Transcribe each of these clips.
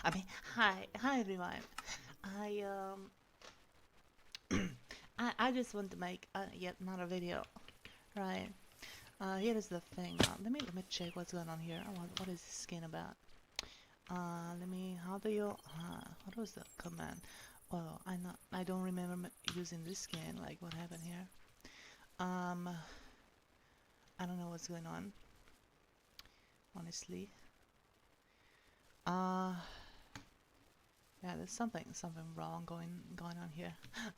I mean, hi everyone. I I just want to make yet another video, right? Here is the thing. Let me check what's going on here. What is this skin about? Let me. How do you? What was the command? Well, I don't remember using this skin. Like what happened here? Um, I don't know what's going on. Honestly. Uh, yeah, there's something wrong going on here.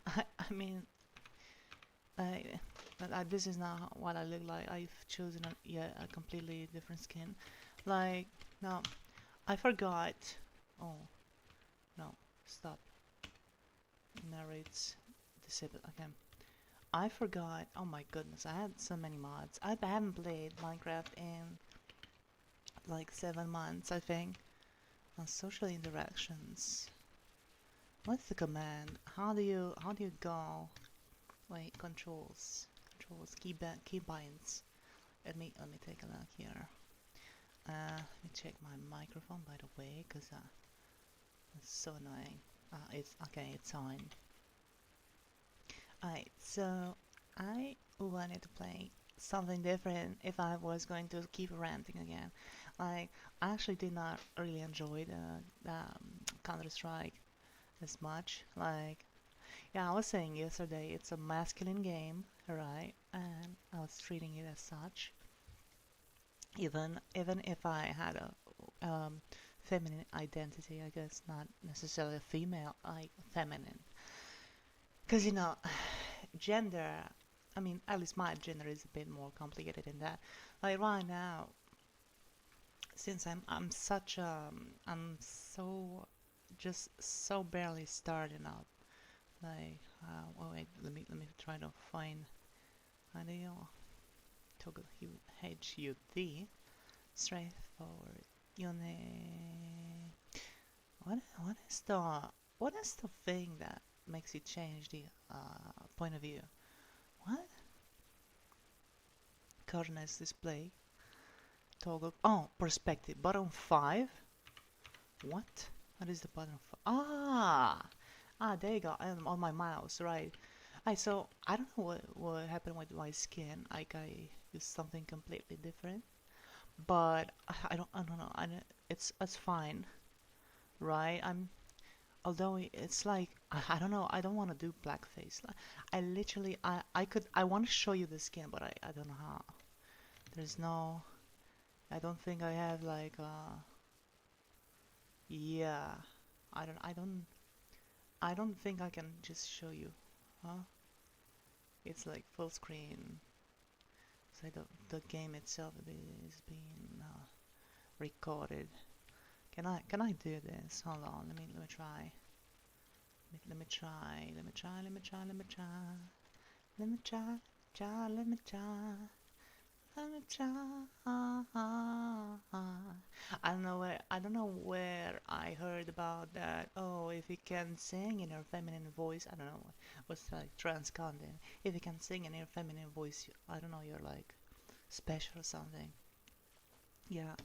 I mean, I, this is not what I look like. I've chosen a completely different skin. Like, no, I forgot. Oh, no, stop. Narrates disabled. Okay. I forgot. Oh my goodness, I had so many mods. I haven't played Minecraft in like 7 months, I think. On social interactions. What's the command? How do you go? Wait, controls, keybinds. Let me take a look here. Let me check my microphone by the way, cause it's so annoying. It's okay. It's on. Alright, so I wanted to play something different if I was going to keep ranting again. Like, I actually did not really enjoy the Counter-Strike as much. Like, yeah, I was saying yesterday it's a masculine game, right? And I was treating it as such. Even if I had a feminine identity, I guess not necessarily a female, like feminine. Because gender. I mean, at least my gender is a bit more complicated than that. Like right now, since I'm so just so barely starting up. Like, oh wait, let me try to find how do you toggle HUD straightforward. Uni. What is the thing that makes you change the point of view? What? Coordinates display. Toggle. Oh, perspective. Button 5. What? What is the button for? There you go. I'm on my mouse, right? So I don't know what happened with my skin. Like I used something completely different, but I don't know. It's fine, right? Although it's like I don't know. I don't want to do blackface. I literally I want to show you the skin, but I don't know how. There's no. I don't think I have like yeah. I don't think I can just show you. Huh? It's like full screen. So the game itself is being recorded. Can I do this? Hold on. Let me try. Let me try. Let me try. Let me try. Let me try. Let me try. Try. Let me try. Let me try. I don't know where I heard about that. Oh, if you can sing in your feminine voice, I don't know what's like trans content. If you can sing in your feminine voice, I don't know, you're like special or something. Yeah,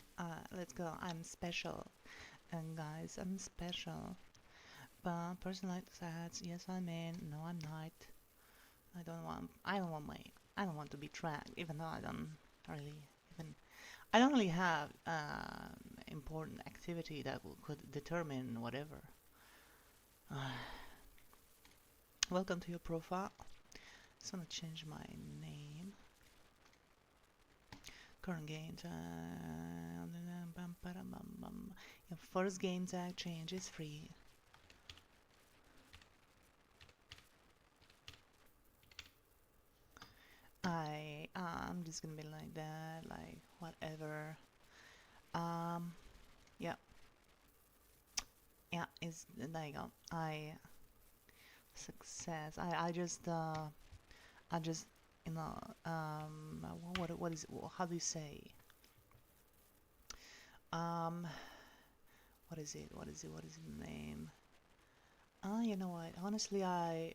let's go. I'm special. And guys, I'm special. But personalized ads, yes I'm in. No I'm not. I don't want to be tracked, even though really even I don't really have important activity that could determine whatever. Welcome to your profile. Just want to change my name. Current game tag. Your first game tag change is free. I'm just gonna be like that, like whatever. Um, yeah, yeah. Is there you go. Success. I just you know what is how do you say um what is the name? You know what? Honestly, I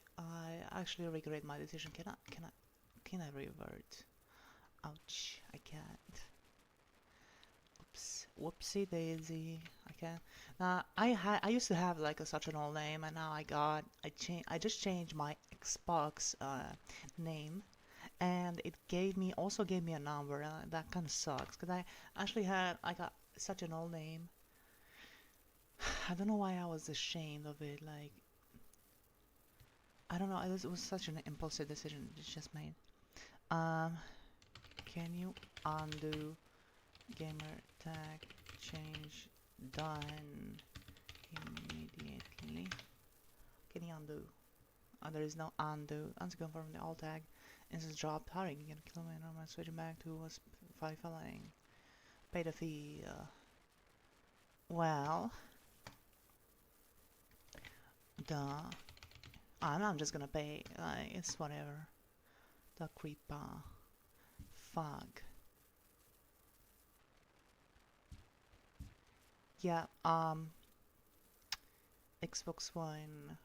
actually regret my decision. Can I revert? Ouch! I can't. Oops. Whoopsie daisy. second. I used to have like such an old name, and now I just changed my Xbox name, and it also gave me a number. That kind of sucks because I got such an old name. I don't know why I was ashamed of it. Like, I don't know. It was such an impulsive decision it just made. Um, can you undo gamer tag change done immediately? Can you undo? There is no undo. Unconfirm the alt tag. Instance dropped. Hurry, you can kill me. I'm switching back to was filling. Pay the fee. Well, duh. I'm just gonna pay. It's whatever. The creeper. Fuck. Yeah. Xbox One.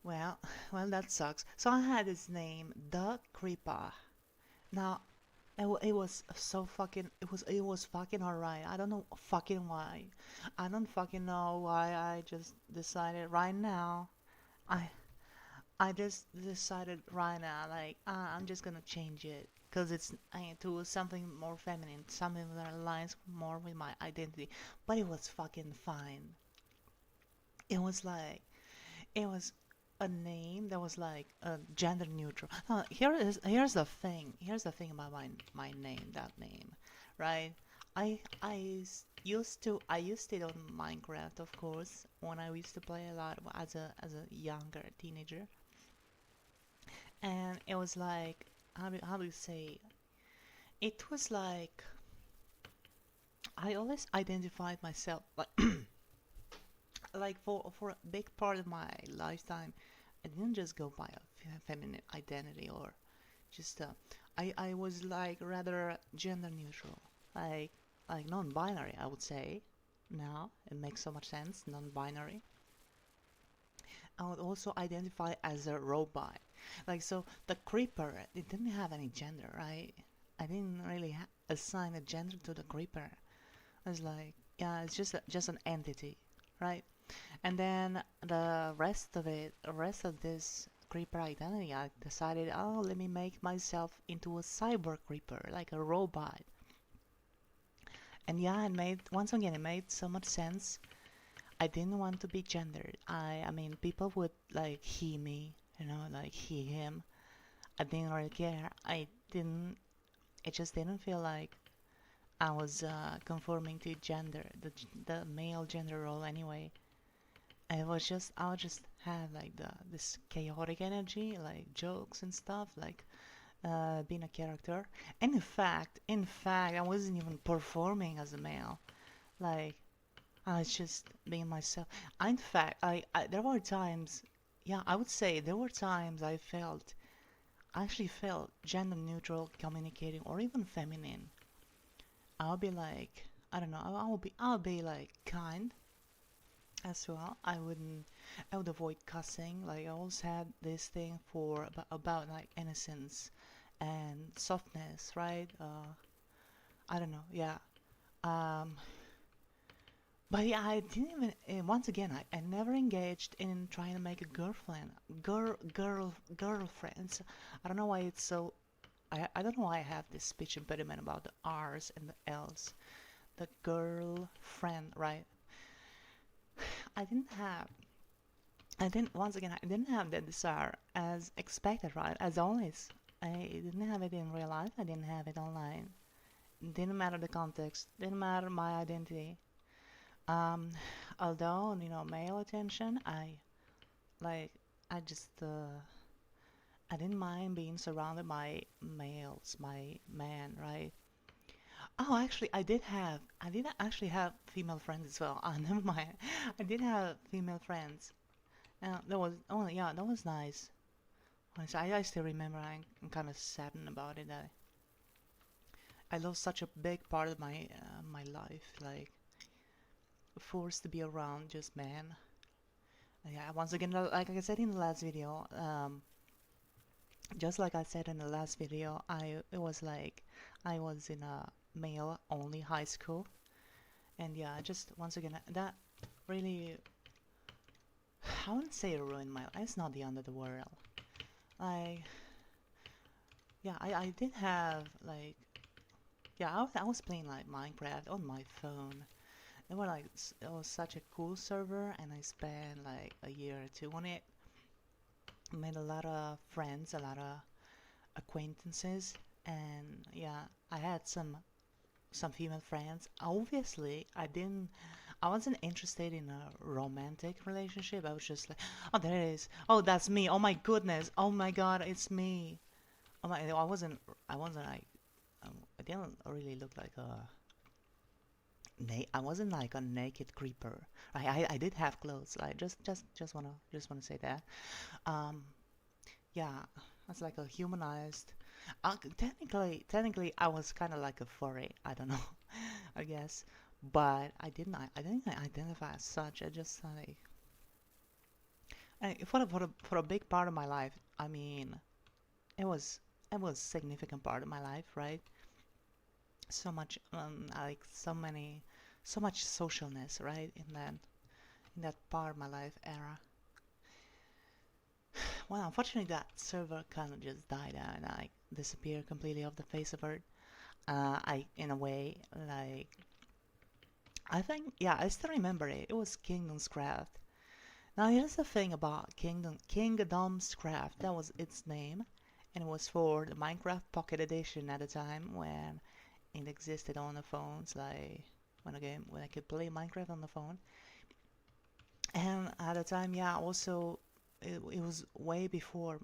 Well, well, that sucks. So I had his name, the Creeper. Now, it was so fucking. It was fucking alright. I don't know fucking why. I don't fucking know why. I just decided right now. I I just decided right now, like, I'm just gonna change it. Because it's to something more feminine, something that aligns more with my identity. But it was fucking fine. It was like, it was a name that was like gender neutral. Here's the thing. Here's the thing about my name, that name, right? I used it on Minecraft, of course, when I used to play a lot as a younger teenager. And it was like, how do you say, it was like I always identified myself like like for a big part of my lifetime. I didn't just go by a feminine identity, or just I was like rather gender neutral, like non-binary, I would say. Now it makes so much sense, non-binary. I would also identify as a robot. Like, so the creeper, it didn't have any gender, right? I didn't really assign a gender to the creeper. I was like, yeah, it's just an entity, right? And then the rest of this creeper identity, I decided, oh, let me make myself into a cyber creeper, like a robot. And yeah, it made so much sense. I didn't want to be gendered. I mean, people would like he me, like he him. I didn't really care. It just didn't feel like I was conforming to the male gender role anyway. I would just have like this chaotic energy, like jokes and stuff, like being a character. And in fact, I wasn't even performing as a male. Like, I was just being myself. In fact, there were times, yeah, I would say there were times I actually felt gender neutral communicating, or even feminine. I'll be like, I don't know, I'll be like kind as well. I would avoid cussing. Like, I always had this thing about like innocence and softness, right? I don't know, yeah. Um, but yeah, I didn't even. Once again, I never engaged in trying to make a girlfriends. I don't know why it's so. I don't know why I have this speech impediment about the R's and the L's. The girlfriend, right? I didn't have. I didn't. Once again, I didn't have that desire as expected, right? As always, I didn't have it in real life. I didn't have it online. Didn't matter the context. Didn't matter my identity. Um, Although, male attention, like I just I didn't mind being surrounded by males, my man, right? Oh, actually, I did actually have female friends as well. Never mind. I did have female friends. Oh yeah, that was nice. Honestly, I still remember. I'm kind of saddened about it. That I lost such a big part of my life, like forced to be around just men. Yeah, once again, like I said in the last video, just like I said in the last video, it was like I was in a male-only high school, And yeah, I just once again that really, I wouldn't say it ruined my life. It's not the end of the world. Like, yeah, I did have like, yeah, I was playing like Minecraft on my phone. It was such a cool server, and I spent like a year or two on it. Made a lot of friends, a lot of acquaintances, and yeah, I had some female friends. Obviously, I wasn't interested in a romantic relationship. I was just like, oh, there it is. Oh, that's me. Oh my goodness. Oh my God, it's me. Oh my, I wasn't like, I didn't really look like I wasn't like a naked creeper. I did have clothes. Like just wanna say that. Um, yeah, it's like a humanized. Technically, I was kind of like a furry. I don't know, I guess, but I didn't identify as such. I just like for a big part of my life. I mean, it was it was a significant part of my life, right? So much, like so much socialness, right? In that part of my life era. Well, unfortunately, that server kind of just died out and I disappeared completely off the face of Earth. In a way, like, I think, yeah, I still remember it. It was Kingdom's Craft. Now, here's the thing about Kingdom's Craft. That was its name, and it was for the Minecraft Pocket Edition at the time when it existed on the phones, like when I could play Minecraft on the phone. And at the time, yeah, also it was way before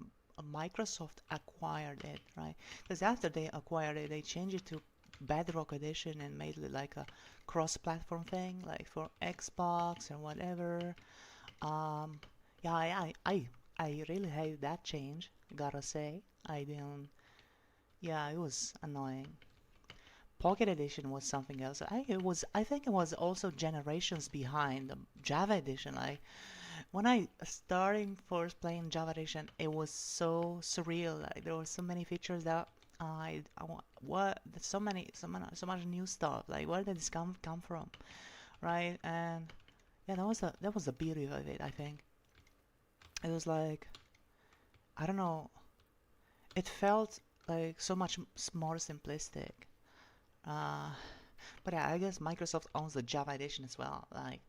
Microsoft acquired it, right? Because after they acquired it, they changed it to Bedrock Edition and made it like a cross-platform thing, like for Xbox or whatever. Um, yeah, I really hate that change. Gotta say, I didn't. Yeah, it was annoying. Pocket Edition was something else. I think it was also generations behind the Java Edition. Like when I starting first playing Java Edition, it was so surreal. Like there were so many features that what there's so much new stuff. Like where did this come from, right? And yeah, that was the beauty of it. I think it was like I don't know. It felt like so much more simplistic. Uh, but yeah, I guess Microsoft owns the Java Edition as well. Like,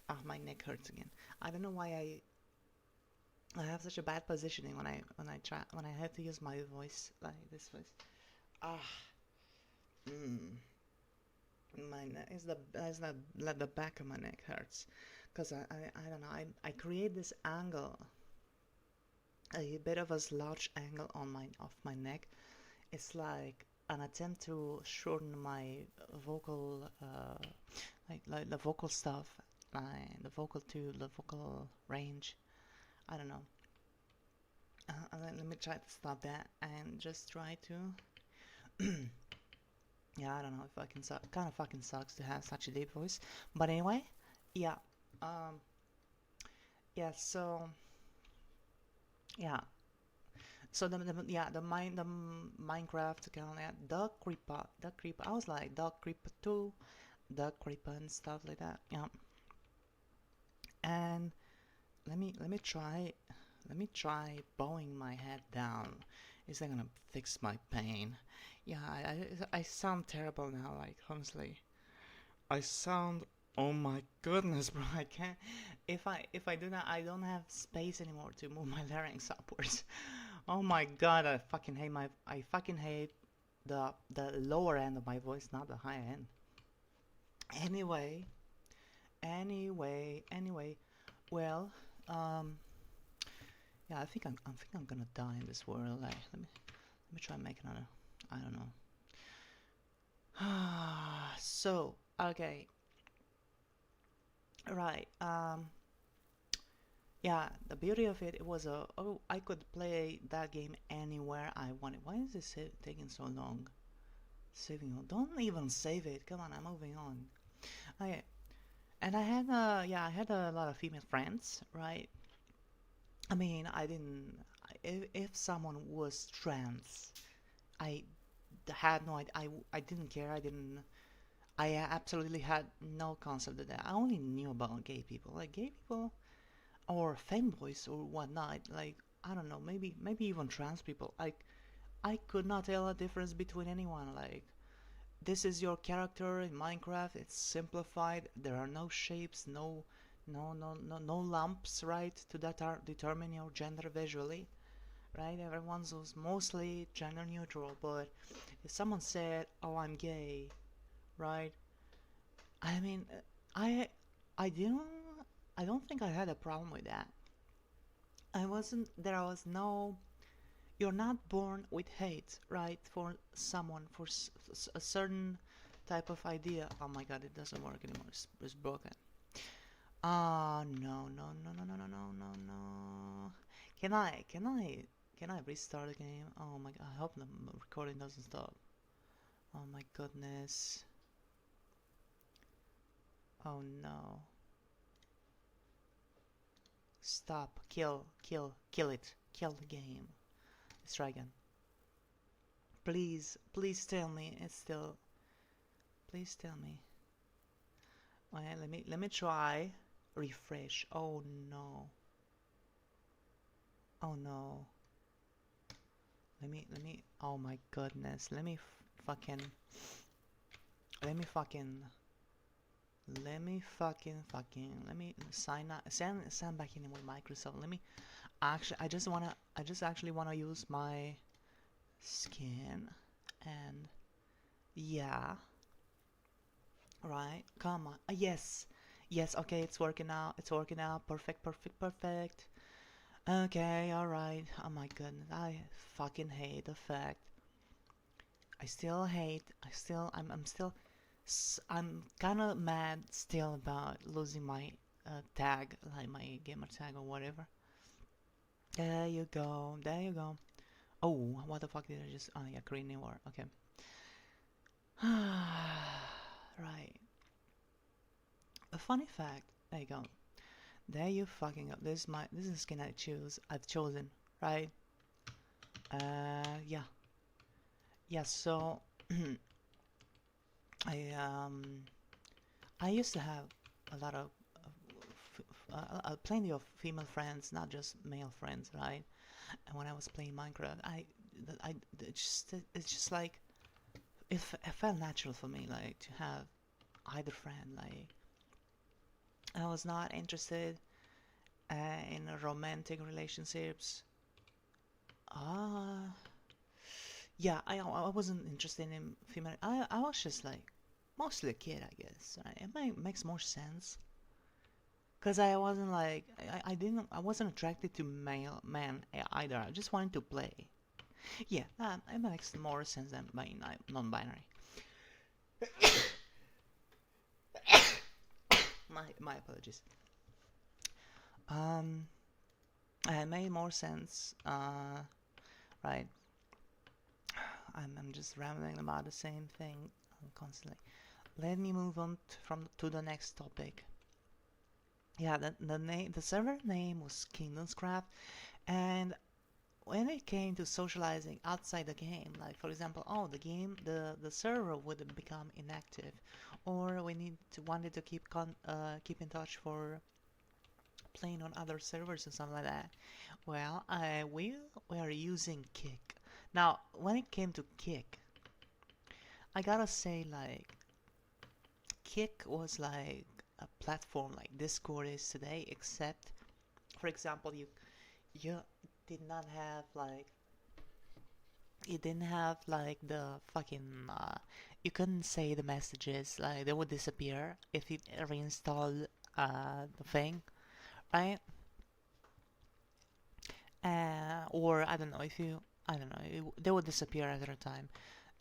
ah, my neck hurts again. I don't know why I have such a bad positioning when I have to use my voice like this voice. Ah, mm, my neck is the like the back of my neck hurts, cause I don't know I create this angle, a bit of a slouch angle on my off my neck. It's like an attempt to shorten my vocal like the vocal stuff, the vocal to the vocal range. I don't know. Let me try to stop that and just try to. Yeah, I don't know if I can. Kind of fucking sucks to have such a deep voice, but anyway, yeah, um, yeah. Yeah, the Minecraft account, yeah, the creeper. I was like the creeper 2, the creeper and stuff like that. Yeah, and let me try bowing my head down. Is that gonna fix my pain? Yeah, I sound terrible now. Like honestly, I sound. Oh my goodness, bro! I can't. If I do not, I don't have space anymore to move my larynx upwards. Oh my god, I fucking hate the lower end of my voice, not the high end. Anyway, anyway. Well, um, yeah, I think I'm gonna die in this world. Like, let me try and make another. I don't know. So, okay, right. Yeah, the beauty of it, it was oh, I could play that game anywhere I wanted. Why is this taking so long? Saving, don't even save it. Come on, I'm moving on. Okay, and I had a lot of female friends, right? I mean, I didn't. If someone was trans, I had no idea. I didn't care. I didn't. I absolutely had no concept of that. I only knew about gay people, like gay people or femboys or whatnot. Like I don't know, maybe even trans people. Like I could not tell a difference between anyone. Like this is your character in Minecraft. It's simplified. There are no shapes, no lumps, right? To that are determine your gender visually, right? Everyone's was mostly gender neutral. But if someone said, "Oh, I'm gay," right? I mean, I I didn't I don't think I had a problem with that. I wasn't there was no you're not born with hate, right? For someone for a certain type of idea. Oh my god, it doesn't work anymore. It's broken. Ah, no. Can I can I restart the game? Oh my god, I hope the recording doesn't stop. Oh my goodness. Oh no. Stop. Kill it. Kill the game. Let's try again. Please tell me it's still. Please tell me. Okay, let me try. Refresh. Oh no. Oh no. Let me. Oh my goodness. Fucking. Let me fucking. Let me sign up. Send back in with Microsoft. Let me. Actually, I just actually wanna use my skin and yeah. Right, come on. Yes. Yes, okay, it's working out. It's working out. Perfect. Okay, alright. Oh my goodness. I fucking hate the fact. I'm still, I'm kinda mad still about losing my tag, like my gamer tag or whatever. There you go. Oh, what the fuck did I just, oh yeah, green war, okay. Right. A funny fact, there you go. There you fucking go. This is the skin I've chosen, right? Yeah. Yeah, so I I used to have a lot of plenty of female friends, not just male friends, right? And when I was playing Minecraft, I it's just like it felt natural for me like to have either friend. Like I was not interested in romantic relationships. Ah, yeah, I wasn't interested in female. I was just like mostly a kid, I guess. Right? Makes more sense because I wasn't like I wasn't attracted to male man either. I just wanted to play. Yeah, it makes more sense than being non-binary. My apologies. Um, it made more sense. Right. I'm just rambling about the same thing constantly. Let me move on from to the next topic. Yeah, the server name was Kingdomscraft, and when it came to socializing outside the game, like for example, oh the server would become inactive, or we wanted to keep in touch for playing on other servers and something like that. Well, we were using Kick. Now, when it came to Kick, I gotta say like Kick was like a platform like Discord is today, except for example, you did not have like you didn't have like the fucking you couldn't say the messages like they would disappear if you reinstall the thing, right? Or I don't know if you I don't know they would disappear after a time.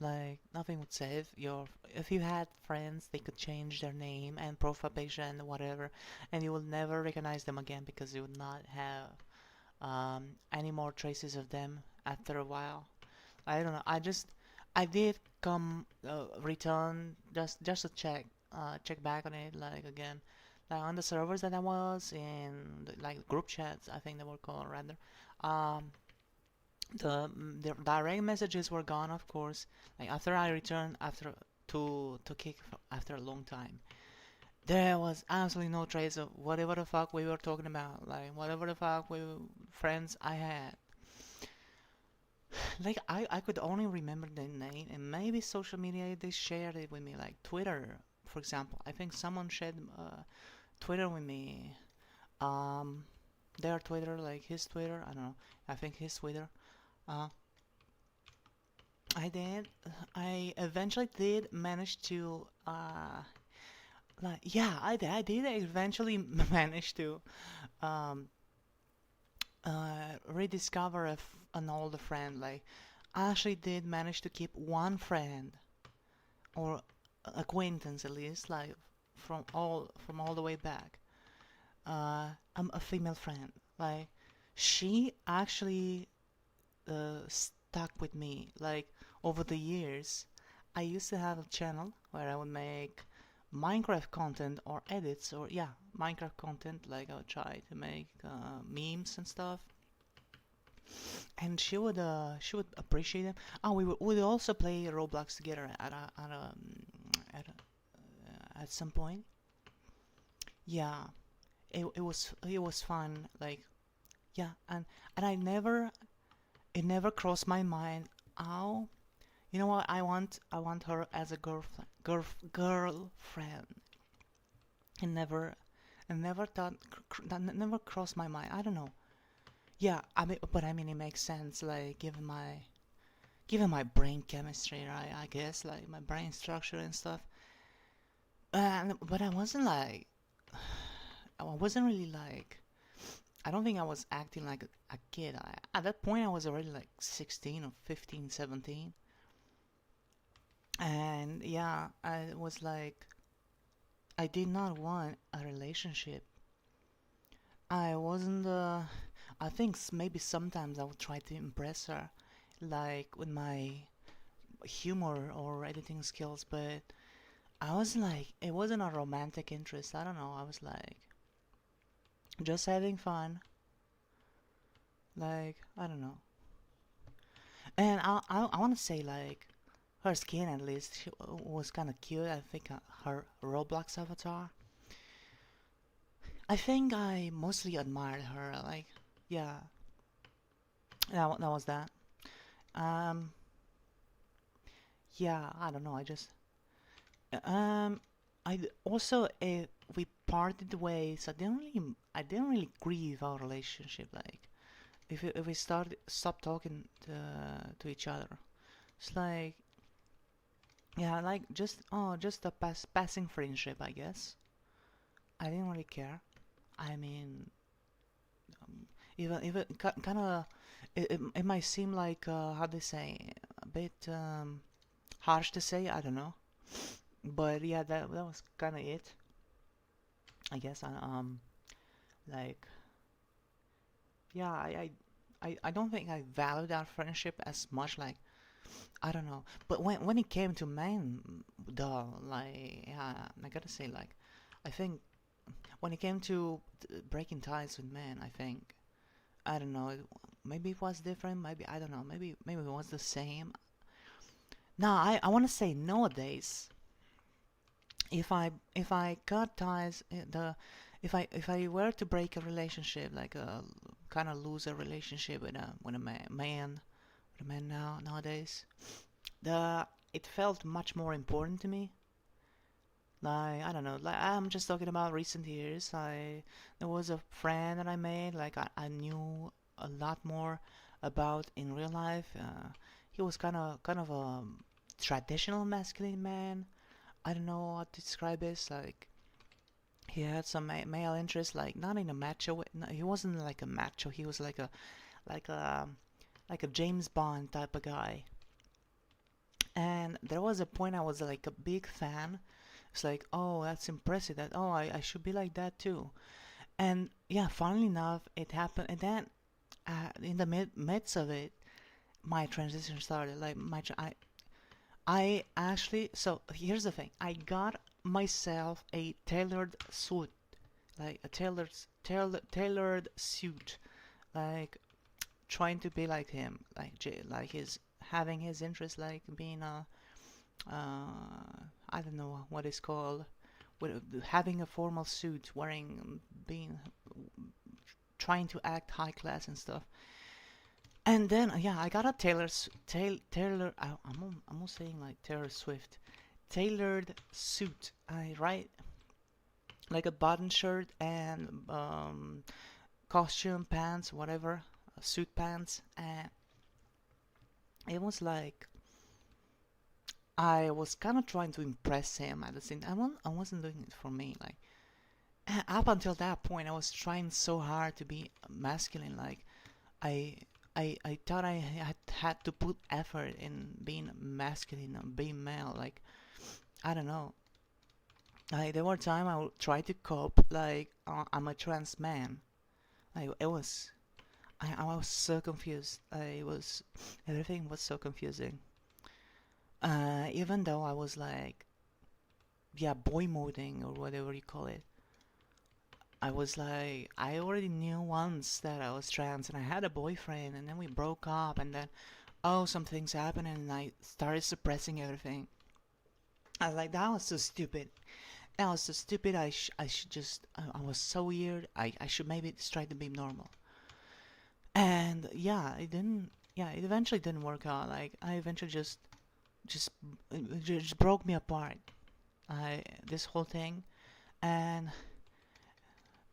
Like nothing would save your if you had friends they could change their name and profile picture and whatever, and you will never recognize them again because you would not have any more traces of them after a while. I don't know. I did come return just to check back on it like again, like on the servers that I was in, like group chats I think they were called rather. Um, the direct messages were gone of course. Like after I returned after to kick after a long time. There was absolutely no trace of whatever the fuck we were talking about, like whatever the fuck we friends I had. Like I could only remember the name, and maybe social media they shared it with me, like Twitter, for example. I think someone shared Twitter with me. Um, their Twitter, like his Twitter. I don't know. I think his Twitter. Uh, I did. I eventually did manage to like yeah, I did eventually manage to um rediscover an older friend. Like I actually did manage to keep one friend or acquaintance at least, like from all the way back. I'm a female friend. Like she actually stuck with me. Like over the years, I used to have a channel where I would make Minecraft content or edits or yeah, Minecraft content. Like I would try to make memes and stuff, and she would appreciate them. Oh, we would also play Roblox together at some point. Yeah, it was fun. Like yeah, and it never crossed my mind. Oh, you know what? I want her as a girlfriend. It never I never thought that never crossed my mind. I don't know. Yeah, but it makes sense. Like given my brain chemistry, right? I guess like my brain structure and stuff. But I wasn't really like. I don't think I was acting like a kid. At that point, I was already like 16 or 15, 17. And yeah, I was like, I did not want a relationship. I wasn't, I think maybe sometimes I would try to impress her, like with my humor or editing skills, but I was like, it wasn't a romantic interest. I don't know. I was like, just having fun. Like, I don't know. And I want to say, like, her skin at least was kind of cute. I think her Roblox avatar. I think I mostly admired her. Like, yeah, that was that. Um, yeah, I don't know. Um, also we parted ways. I didn't really grieve our relationship. Like, if we stop talking to each other, it's like yeah, like just a passing friendship, I guess. I didn't really care. I mean, um, even kind of it might seem like how they say a bit harsh to say. I don't know, but yeah, that was kind of it. I guess like yeah, I don't think I valued our friendship as much. Like I don't know, but when it came to men, though, like yeah, I gotta say like I think when it came to breaking ties with men, I think I don't know. Maybe it was different. Maybe I don't know. Maybe it was the same. No, I want to say nowadays, if I cut ties, if I were to break a relationship, like a kind of lose a relationship with a man nowadays, the it felt much more important to me. Like I don't know, like I'm just talking about recent years. There was a friend that I made, like I knew a lot more about in real life. He was kind of a traditional masculine man. I don't know what to describe this. Like he had some male interest, like not in a macho way. No, he wasn't like a macho. He was like a like a James Bond type of guy. And there was a point I was like a big fan. It's like, oh, that's impressive. That oh, I should be like that too. And yeah, funnily enough, it happened. And then in the midst of it, my transition started. Like I actually. So here's the thing. I got myself a tailored suit, like a tailored suit, like trying to be like him, like his having his interest, like being I don't know what it's called, with having a formal suit, wearing, being, trying to act high class and stuff. And then yeah, I got a Taylor. I'm almost saying like Taylor Swift, tailored suit. I right, like a button shirt and costume pants, whatever, suit pants, and it was like I was kind of trying to impress him at the same time. I wasn't doing it for me. Like up until that point, I was trying so hard to be masculine. Like I, I thought I had to put effort in being masculine and being male. Like I don't know. There were times I would try to cope like I'm a trans man. Like it was, I was so confused. I was, everything was so confusing. Even though I was like, yeah, boy moding or whatever you call it. I was like, I already knew once that I was trans and I had a boyfriend and then we broke up and then, oh, some things happened and I started suppressing everything. I was like, that was so stupid. That was so stupid. I should just, I was so weird. I should maybe just try to be normal. And yeah, it didn't, yeah, it eventually didn't work out. Like, I eventually just, just broke me apart. This whole thing. And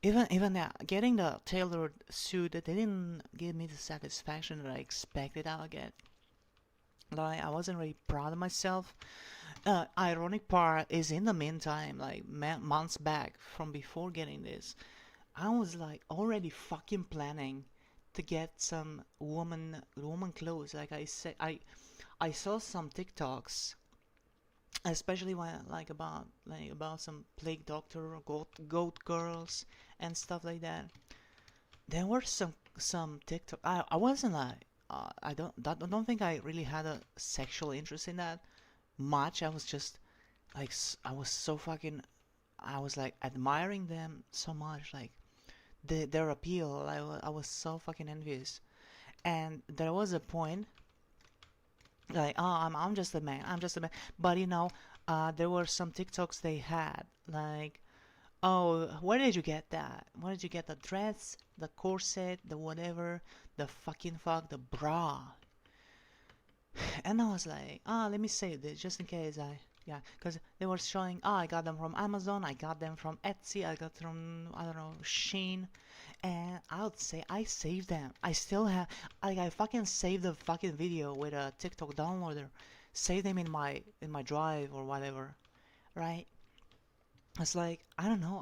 even that, getting the tailored suit, that didn't give me the satisfaction that I expected I would get. Like I wasn't really proud of myself. Ironic part is in the meantime, like months back from before getting this, I was like already fucking planning to get some woman clothes. Like I said, I saw some TikToks, especially when like about some plague doctor, goat girls, and stuff like that. There were some TikTok. I wasn't like I don't think I really had a sexual interest in that much. I was just like I was so fucking I was like admiring them so much, like their appeal. I was so fucking envious. And there was a point like, oh, I'm just a man. I'm just a man. But there were some TikToks they had like, oh, where did you get that? Where did you get the dress, the corset, the whatever, the fucking fuck, the bra? And I was like, ah, let me save this just in case yeah, because they were showing, oh, I got them from Amazon, I got them from Etsy, I got from, I don't know, Shein, and I would say I saved them. I still have, I fucking saved the fucking video with a TikTok downloader, save them in my drive or whatever, right? It's like, I don't know,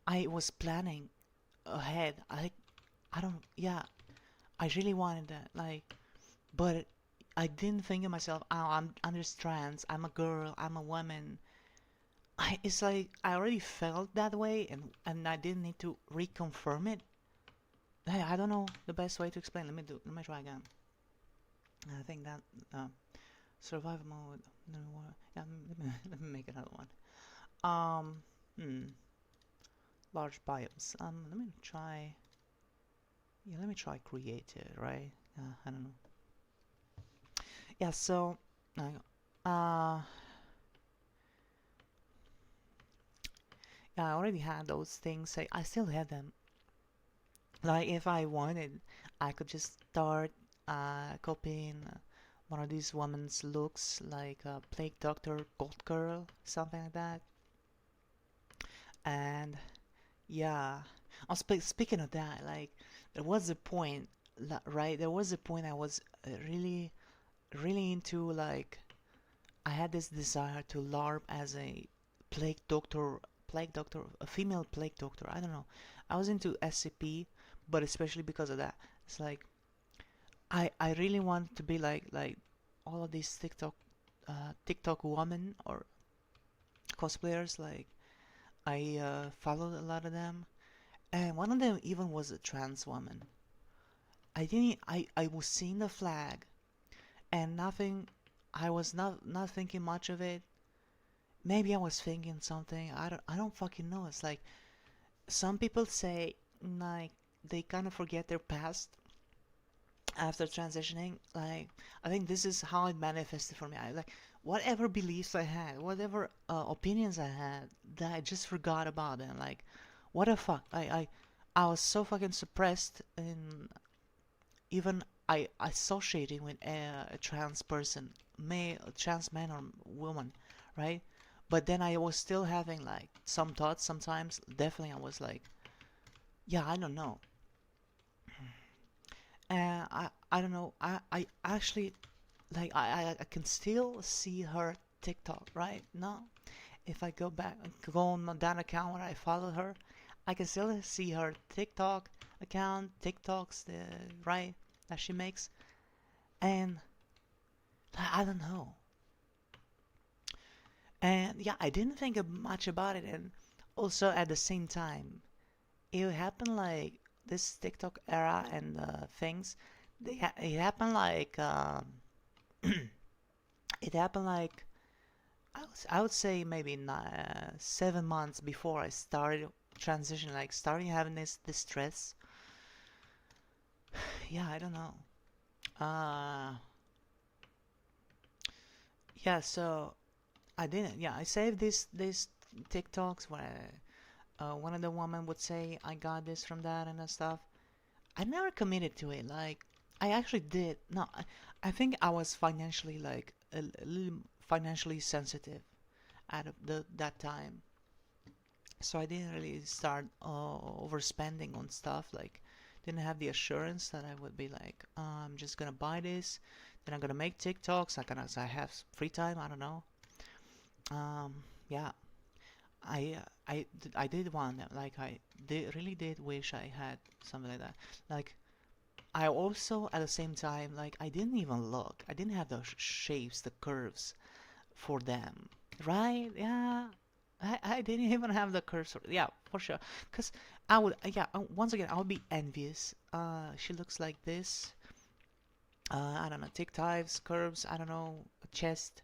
I was planning ahead. I don't, yeah, I really wanted that, like, but I didn't think of myself, oh, I'm just trans, I'm a girl, I'm a woman. It's like I already felt that way, and I didn't need to reconfirm it. I don't know the best way to explain. Let me try again. I think that uh, survival mode. No, yeah, let me make another one. Um, hmm, large biomes. Let me try. Yeah, let me try creative. Right? I don't know. Yeah. So, uh, yeah, I already had those things. I still have them. Like if I wanted, I could just start copying one of these women's looks, like a Plague Doctor, Gold Girl, something like that. And yeah, speaking of that, like there was a point, right? There was a point I was really, really into. Like I had this desire to LARP as a Plague Doctor, a female Plague Doctor. I don't know. I was into SCP, but especially because of that. It's like I really want to be like all of these TikTok women or cosplayers. Like I followed a lot of them, and one of them even was a trans woman. I didn't. I was seeing the flag and nothing. I was not thinking much of it. Maybe I was thinking something. I don't fucking know. It's like some people say like they kind of forget their past after transitioning. Like I think this is how it manifested for me. I like whatever beliefs I had, whatever opinions I had, that I just forgot about them. Like, what the fuck? I was so fucking suppressed, and even I associating with a trans person, male, trans man or woman, right? But then I was still having like some thoughts sometimes. Definitely, I was like, yeah, I don't know. I don't know. I actually like I can still see her TikTok right now. If I go back and go on that account where I followed her, I can still see her TikTok account, TikToks, right, that she makes, and I don't know. And yeah, I didn't think much about it, and also at the same time, it happened like this TikTok era and things. It happened like it happened like I would say maybe 7 months before I started transition, like starting having this stress. Yeah, I don't know. Uh, yeah, so I didn't. Yeah, I saved these TikToks where one of the women would say I got this from that and that stuff. I never committed to it. Like I actually did. No, I think I was financially like a little financially sensitive at that time. So I didn't really start overspending on stuff. Like, didn't have the assurance that I would be like, I'm just gonna buy this, then I'm gonna make TikToks. I have free time. I don't know. Yeah, I did want them. Like, really did wish I had something like that. Like, I also at the same time, like, I didn't even look. I didn't have the shapes, the curves for them. Right? Yeah. I didn't even have the cursor. Yeah, for sure. Cause I would, yeah. Once again, I would be envious. She looks like this. I don't know, thick thighs, curves. I don't know, chest,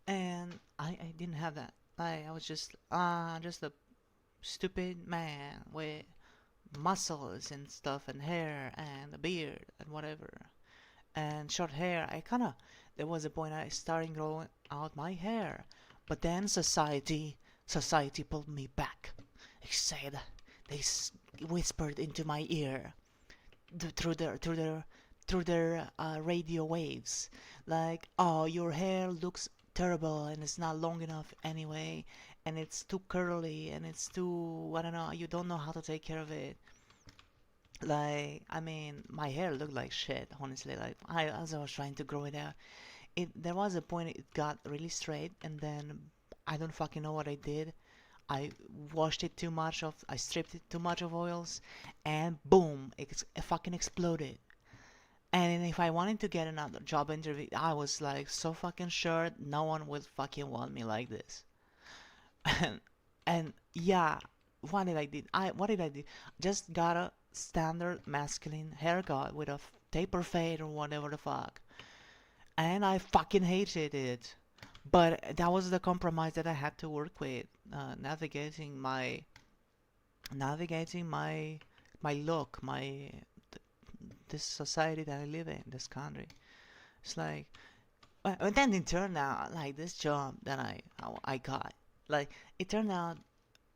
and I didn't have that. I was just a stupid man with muscles and stuff and hair and a beard and whatever and short hair. I kind of there was a point I started growing out my hair, but then society pulled me back. They said they whispered into my ear through their radio waves, like, "Oh, your hair looks terrible and it's not long enough anyway, and it's too curly and it's too I don't know. You don't know how to take care of it." Like, I mean, my hair looked like shit, honestly. Like, as I was trying to grow it out, there was a point it got really straight, and then I don't fucking know what I did. I washed it too much of, I stripped it too much of oils, and boom, it fucking exploded. And if I wanted to get another job interview, I was like so fucking sure no one would fucking want me like this. And and yeah, what did I do? Just got a standard masculine haircut with a taper fade or whatever the fuck. And I fucking hated it. But that was the compromise that I had to work with, navigating my look, this society that I live in, this country. It's like, but then it turned out like this job that I got, like it turned out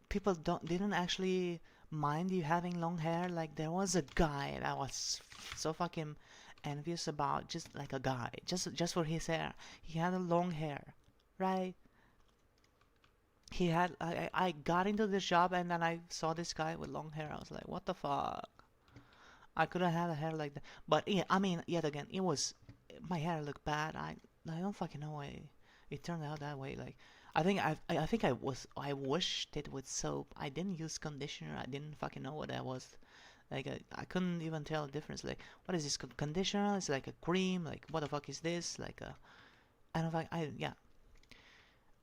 people don't didn't actually mind you having long hair. Like there was a guy that I was so fucking envious about, just like a guy, just for his hair. He had a long hair, right? I got into this job and then I saw this guy with long hair. I was like, what the fuck? I could have had a hair like that. But yeah, I mean, yet again, it was my hair looked bad. I don't fucking know why it turned out that way. Like I think I washed it with soap. I didn't use conditioner. I didn't fucking know what that was. Like I couldn't even tell the difference. Like what is this conditioner? It's like a cream. Like what the fuck is this? Like I don't I yeah.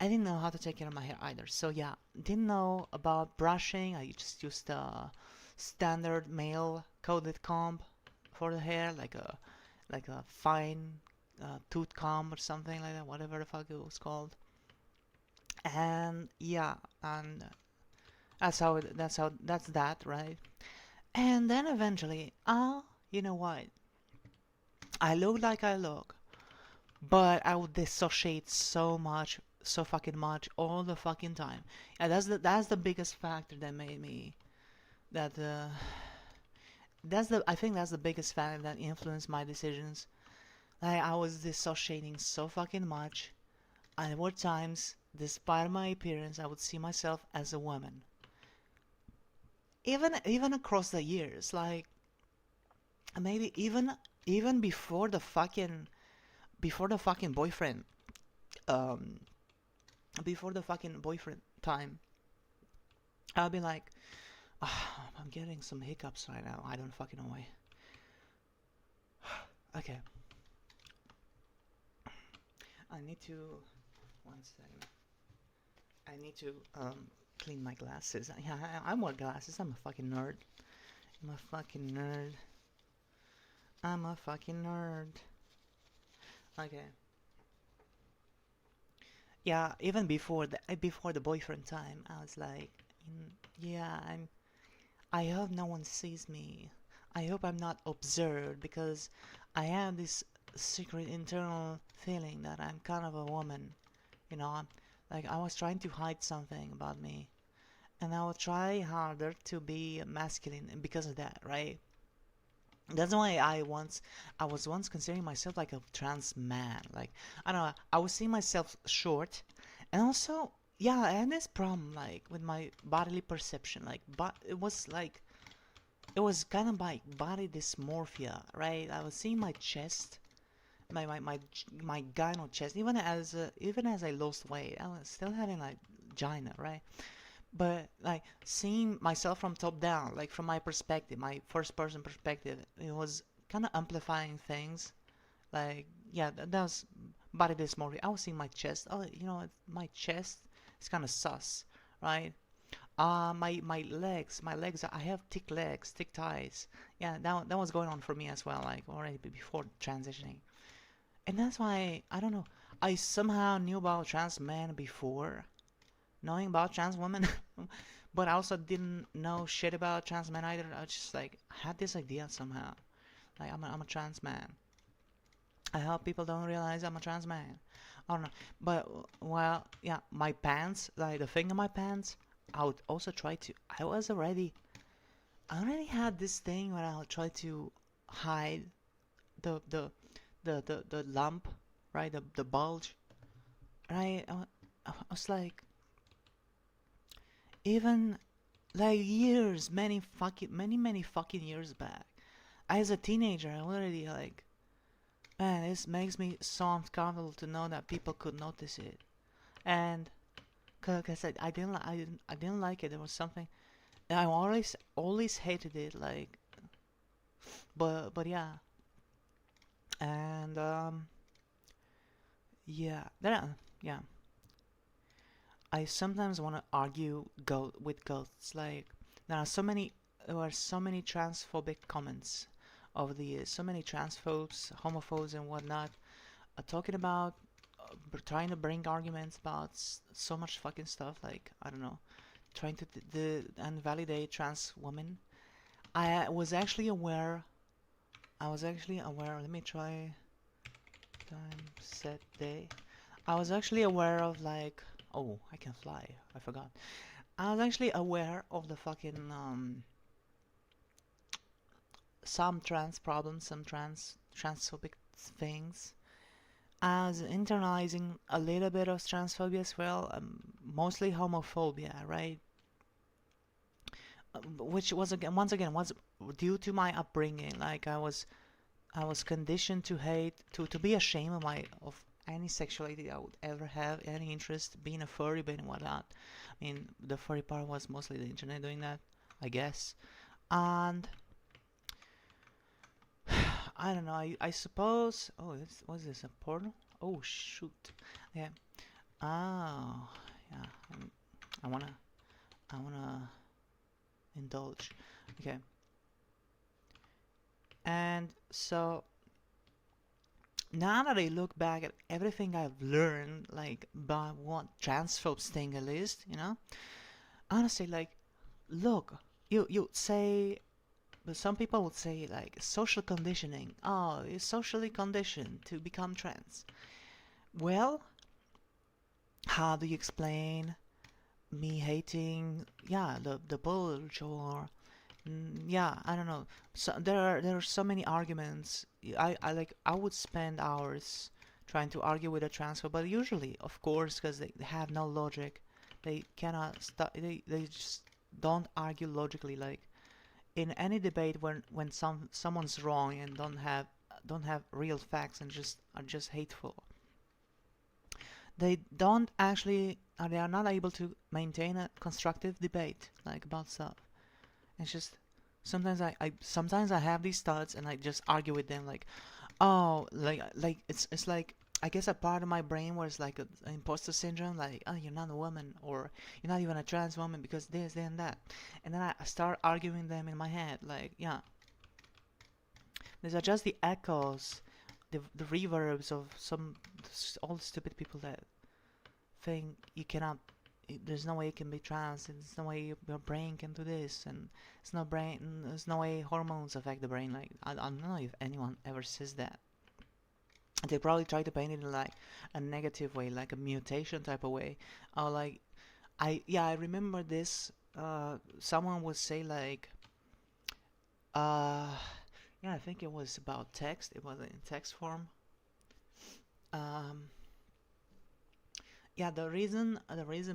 I didn't know how to take care of my hair either. So yeah, didn't know about brushing. I just used a standard male coated comb for the hair, like a fine tooth comb or something like that, whatever the fuck it was called. And yeah, and that's that, right? And then eventually, you know what? I look like I look, but I would dissociate so much, so fucking much, all the fucking time. Yeah, that's the biggest factor that made me that I think that's the biggest factor that influenced my decisions. Like I was dissociating so fucking much, and there were times, despite my appearance, I would see myself as a woman. Even across the years, like maybe even boyfriend, um, before the fucking boyfriend time, I'll be like, oh, I'm getting some hiccups right now. I don't fucking know why. Okay, I need to. One second. I need to clean my glasses. Yeah, I wear glasses. I'm a fucking nerd. I'm a fucking nerd. I'm a fucking nerd. Okay. Yeah, even before the boyfriend time, I was like, yeah, I hope no one sees me. I hope I'm not observed because I have this secret internal feeling that I'm kind of a woman. You know, like I was trying to hide something about me, and I will try harder to be masculine because of that, right? That's why I was once considering myself like a trans man. Like I don't know, I was seeing myself short, and also yeah, I had this problem like with my bodily perception. Like, but it was kind of like body dysmorphia, right? I was seeing my chest, my gyno chest, even as I lost weight, I was still having like gina, right? But like seeing myself from top down, like from my perspective, my first person perspective, it was kind of amplifying things. Like yeah, that was body dysmorphia. I was seeing my chest. Oh, my chest is kind of sus, right? My legs. I have thick legs, thick thighs. Yeah, that was going on for me as well. Like already before transitioning, and that's why I don't know. I somehow knew about trans men before knowing about trans women, but I also didn't know shit about trans men either. I just like had this idea somehow. Like I'm a trans man. I hope people don't realize I'm a trans man. I don't know. But well, yeah, my pants, like the thing in my pants, I would also try to. I already had this thing where I would try to hide the the the lump, right? The bulge, right? I was like, even like years, many fucking years back. As a teenager, I already like, man, this makes me so uncomfortable to know that people could notice it. And cause I didn't like it. There was something I always hated it. Like, but yeah, and yeah, yeah. I sometimes want to argue with ghosts. Like, there are so many transphobic comments over the years. So many transphobes, homophobes, and whatnot talking about trying to bring arguments about so much fucking stuff. Like I don't know, trying to invalidate trans women. I was actually aware. I was actually aware. Let me try time set day. I was actually aware of like. Oh, I can fly. I forgot. I was actually aware of the fucking some trans problems, some transphobic things. As internalizing a little bit of transphobia as well, mostly homophobia, right? Which was again, once again, was due to my upbringing. Like I was conditioned to hate, to be ashamed of any sexuality I would ever have, any interest, being a furry, being whatnot. I mean, the furry part was mostly the internet doing that, I guess. And I don't know. I suppose. Oh, was this a portal? Oh shoot. Yeah. Oh, yeah. I wanna. I wanna indulge. Okay. And so now that I look back at everything I've learned, like about what transphobes think at least, honestly, like, look, you say but some people would say like social conditioning. Oh, you're socially conditioned to become trans. Well, how do you explain me hating, yeah, the bulge or yeah, I don't know. So there are so many arguments. I like I would spend hours trying to argue with a transfer, but usually, of course, because they have no logic, they cannot stop. They just don't argue logically. Like in any debate, when someone's wrong and don't have real facts and just are just hateful, they don't actually they are not able to maintain a constructive debate like about stuff. It's just sometimes I have these thoughts and I just argue with them like, oh, like it's like I guess a part of my brain was like an imposter syndrome, like, oh, you're not a woman, or you're not even a trans woman because this, then that, and then I start arguing them in my head, like, yeah, these are just the echoes, the reverbs of some all the stupid people that think you cannot. There's no way you can be trans. There's no way your brain can do this, and There's no way hormones affect the brain. Like I don't know if anyone ever says that. They probably try to paint it in like a negative way, like a mutation type of way. Like I remember this. Someone would say like, uh, yeah, I think it was about text. It was in text form. Um, yeah, the reason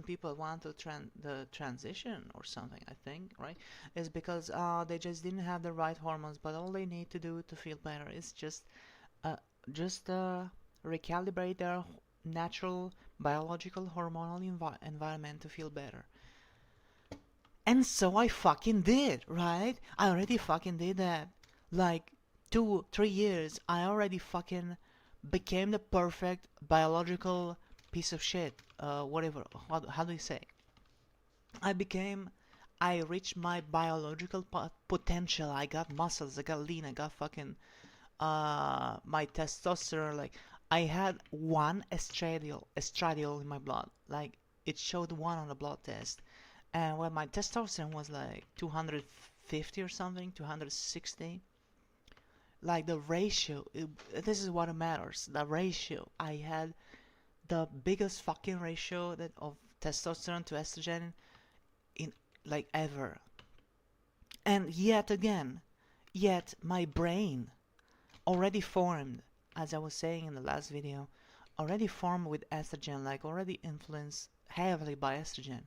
people want to the transition or something, I think, right, is because they just didn't have the right hormones, but all they need to do to feel better is uh just recalibrate their natural biological hormonal environment to feel better. And so I fucking did, right? I already fucking did that. Like 2 3 years, I already fucking became the perfect biological piece of shit. Whatever. How do you say? I became. I reached my biological potential. I got muscles. I got lean. I got fucking my testosterone. Like I had one estradiol in my blood. Like it showed one on the blood test, and when my testosterone was like 250 or something, 260, like the ratio, this is what matters. The ratio. I had the biggest fucking ratio that of testosterone to estrogen in like ever. And yet my brain already formed, as I was saying in the last video, already formed with estrogen, like already influenced heavily by estrogen.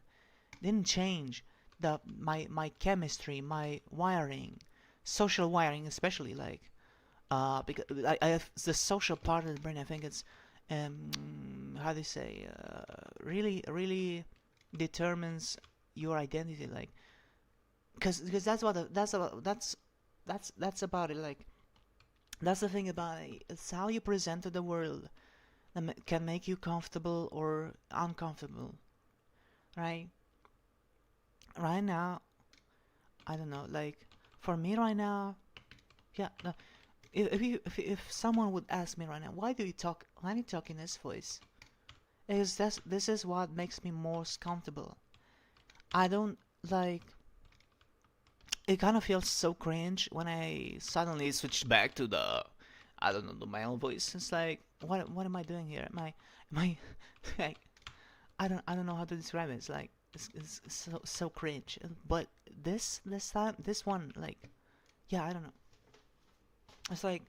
Didn't change my chemistry, my wiring, social wiring especially, like because I have the social part of the brain. I think it's how do you say really determines your identity, like because that's about it. Like that's the thing about it. It's how you present to the world that can make you comfortable or uncomfortable, right? Right now, I don't know. Like for me right now, yeah. No, if someone would ask me right now, why do you talk in this voice? Because this is what makes me most comfortable. I don't like. It kind of feels so cringe when I suddenly switch back to the, I don't know, the male voice. It's like, what am I doing here? Am I like, I don't know how to describe it. It's like it's so cringe. But this time this one, like, yeah, I don't know. It's like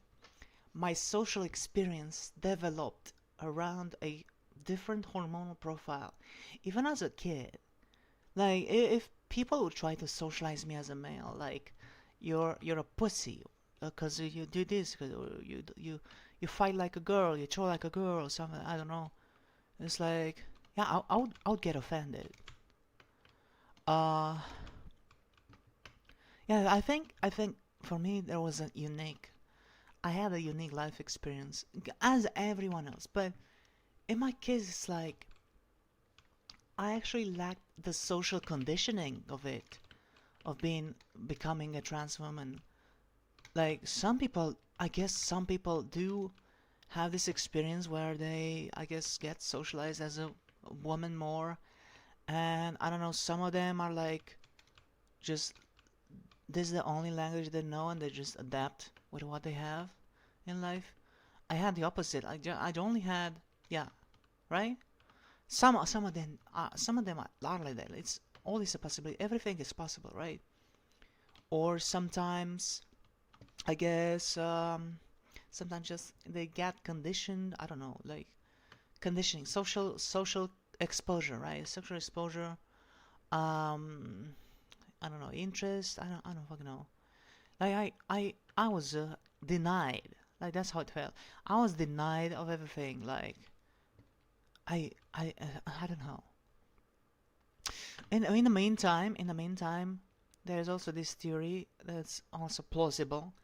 my social experience developed around a different hormonal profile. Even as a kid, like if people would try to socialize me as a male, like you're a pussy because you do this, cause you fight like a girl, you throw like a girl or something. I don't know. It's like, yeah, I would get offended. Uh, yeah, I think for me there was a unique. I had a unique life experience as everyone else, but in my case, it's like I actually lacked the social conditioning of it, of becoming a trans woman. Like some people, I guess some people do have this experience where they, I guess, get socialized as a woman more, and I don't know, some of them are like just this is the only language they know and they just adapt with what they have in life. I had the opposite. I only had, yeah, right. Some of them are like that. It's always a possibility. Everything is possible, right? Or sometimes I guess sometimes just they get conditioned. I don't know, like conditioning, social exposure, right? Social exposure. Um, I don't know, interest. I don't fucking know. Like I was denied. Like that's how it felt. I was denied of everything. Like I don't know. And in the meantime, there's also this theory that's also plausible.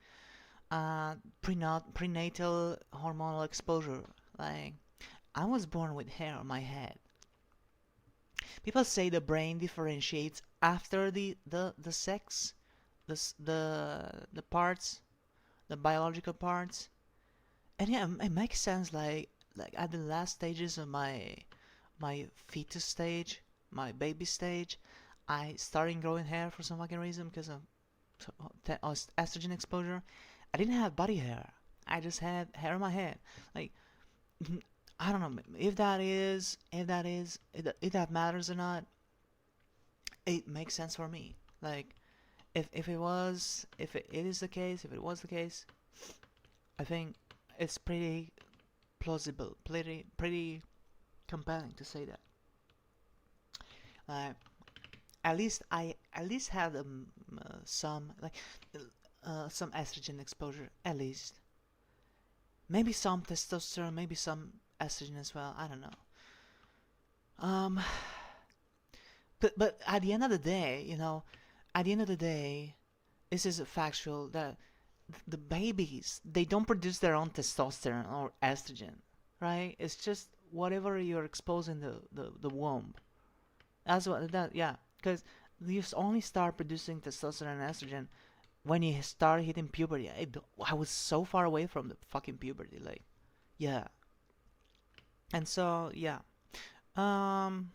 Prenatal hormonal exposure. Like I was born with hair on my head. People say the brain differentiates after the sex, the parts, the biological parts, and yeah, it makes sense. Like at the last stages of my fetus stage, my baby stage, I started growing hair for some fucking reason because of estrogen exposure. I didn't have body hair. I just had hair on my head. Like I don't know if that matters or not. It makes sense for me. Like if it is the case, if it was the case, I think it's pretty plausible, pretty compelling to say that. Like at least had some estrogen exposure at least. Maybe some testosterone, maybe some estrogen as well. I don't know. Um, but at the end of the day, at the end of the day, this is a factual that the babies they don't produce their own testosterone or estrogen, right? It's just whatever you're exposing the womb. That's what that yeah, because you only start producing testosterone and estrogen when you start hitting puberty. I was so far away from the fucking puberty, like yeah, and so yeah. Um,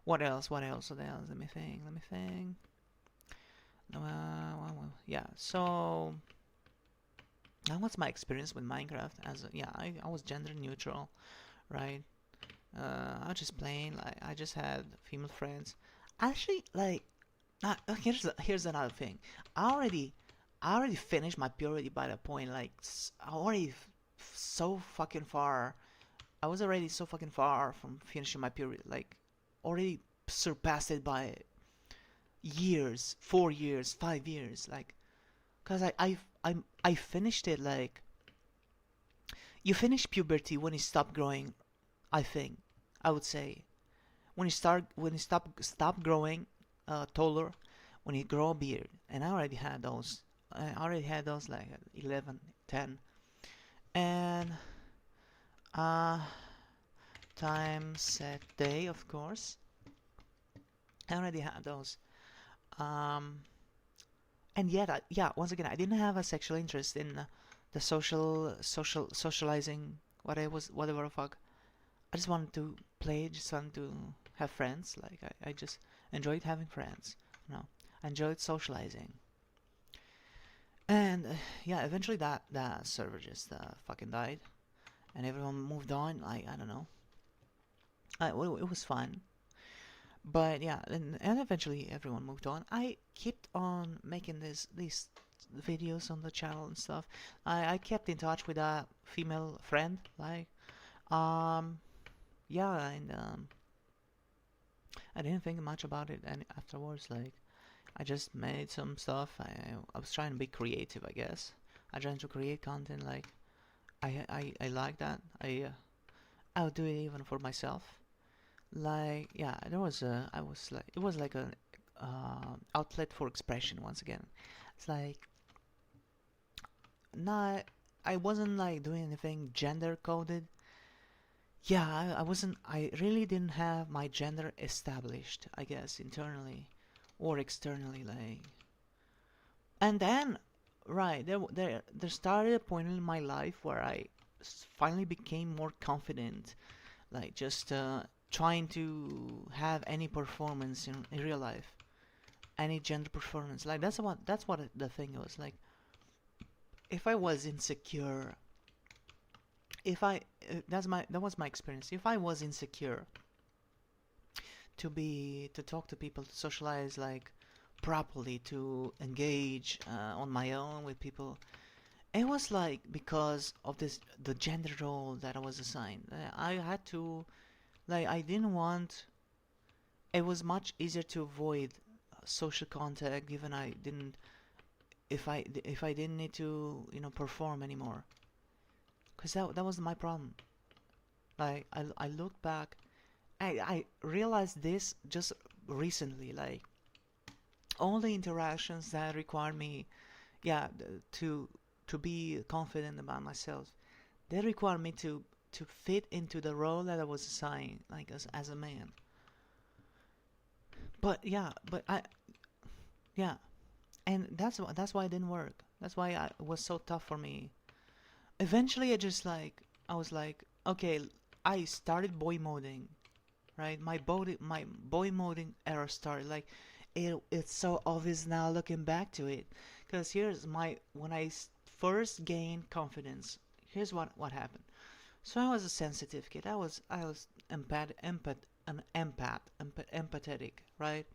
what else? What else? What else? Let me think. Let me think. Yeah. So that was my experience with Minecraft. Yeah, I was gender neutral, right? I was just playing. Like I just had female friends. Actually, like here's another thing. I already I already finished my purity by the point. Like I already so fucking far. I was already so fucking far from finishing my purity. Like already surpassed it by years, 4 years, 5 years. Like cause I finished it like you finish puberty when you stop growing. I think I would say when you stop growing taller, when you grow a beard, and I already had those. I already had those like at 11, 10, and uh, time set day, of course. I already had those. Um, and yet, yeah, once again, I didn't have a sexual interest in the socializing. Whatever the fuck. I just wanted to play. Just wanted to have friends. Like I just enjoyed having friends. I enjoyed socializing. And yeah, eventually that server just fucking died, and everyone moved on. Like I don't know. It was fun, but yeah, and eventually everyone moved on. I kept on making these videos on the channel and stuff. I kept in touch with a female friend, like um yeah, and I didn't think much about it, and afterwards, like I just made some stuff. I was trying to be creative, I guess. I trying to create content. Like I like that. I'll do it even for myself. Like yeah, there was a I was like it was like an outlet for expression once again. It's like not I wasn't like doing anything gender coded. Yeah, I wasn't. I really didn't have my gender established. I guess internally or externally, like. And then, right there started a point in my life where I finally became more confident, like just trying to have any performance in real life. any gender performance. Like that's what the thing was. Like if I was insecure, if I that was my experience. If I was insecure to talk to people, to socialize like properly, to engage on my own with people, it was like because of this the gender role that I was assigned. I had to like I didn't want. It was much easier to avoid social contact given I didn't if I didn't need to perform anymore. Because that was my problem. Like I looked back, I realized this just recently. Like all the interactions that required me, yeah, to be confident about myself, they required me to fit into the role that I was assigned, like as a man. But yeah, but I yeah, and that's why it didn't work. That's why it was so tough for me. Eventually, I was like, okay, I started boy moding, right? My boy moding era started. Like, it's so obvious now looking back to it, because here's my when I first gained confidence. Here's what happened. So I was a sensitive kid. I was empathetic, right?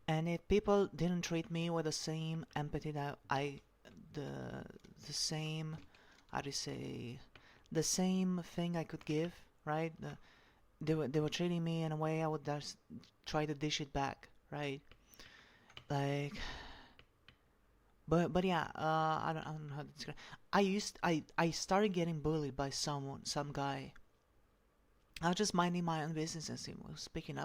And if people didn't treat me with the same empathy that the the same how do you say the same thing I could give, right? They were treating me in a way I would just try to dish it back, right? Like, but yeah, I don't know how to describe. I started getting bullied by some guy. I was just minding my own business and he was picking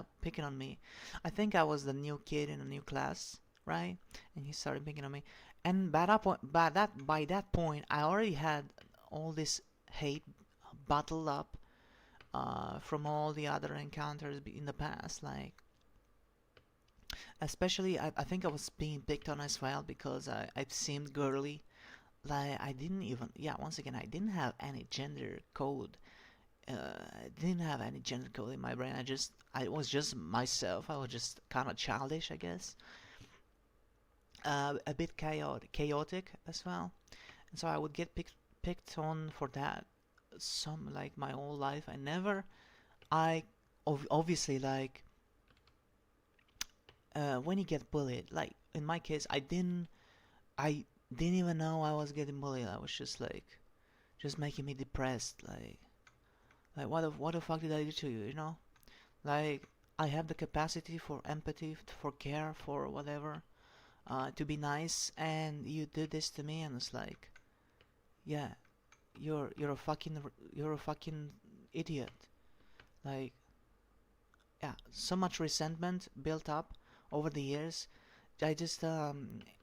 on me. I think I was the new kid in a new class, right? And he started picking on me. And by that point, I already had all this hate bottled up from all the other encounters in the past. Like, especially, I think I was being picked on as well because I seemed girly. Like, I didn't even, yeah, once again, I didn't have any gender code. I didn't have any gender code in my brain. I was just myself. I was just kind of childish, I guess. A bit chaotic as well. And so I would get picked on for that. Some like my whole life. I obviously like when you get bullied. Like in my case, I didn't even know I was getting bullied. I was just making me depressed. Like what the fuck did I do to you? You know? Like I have the capacity for empathy, for care, for whatever, to be nice, and you did this to me, and it's like, yeah, you're a fucking idiot. Like, yeah, so much resentment built up over the years. I just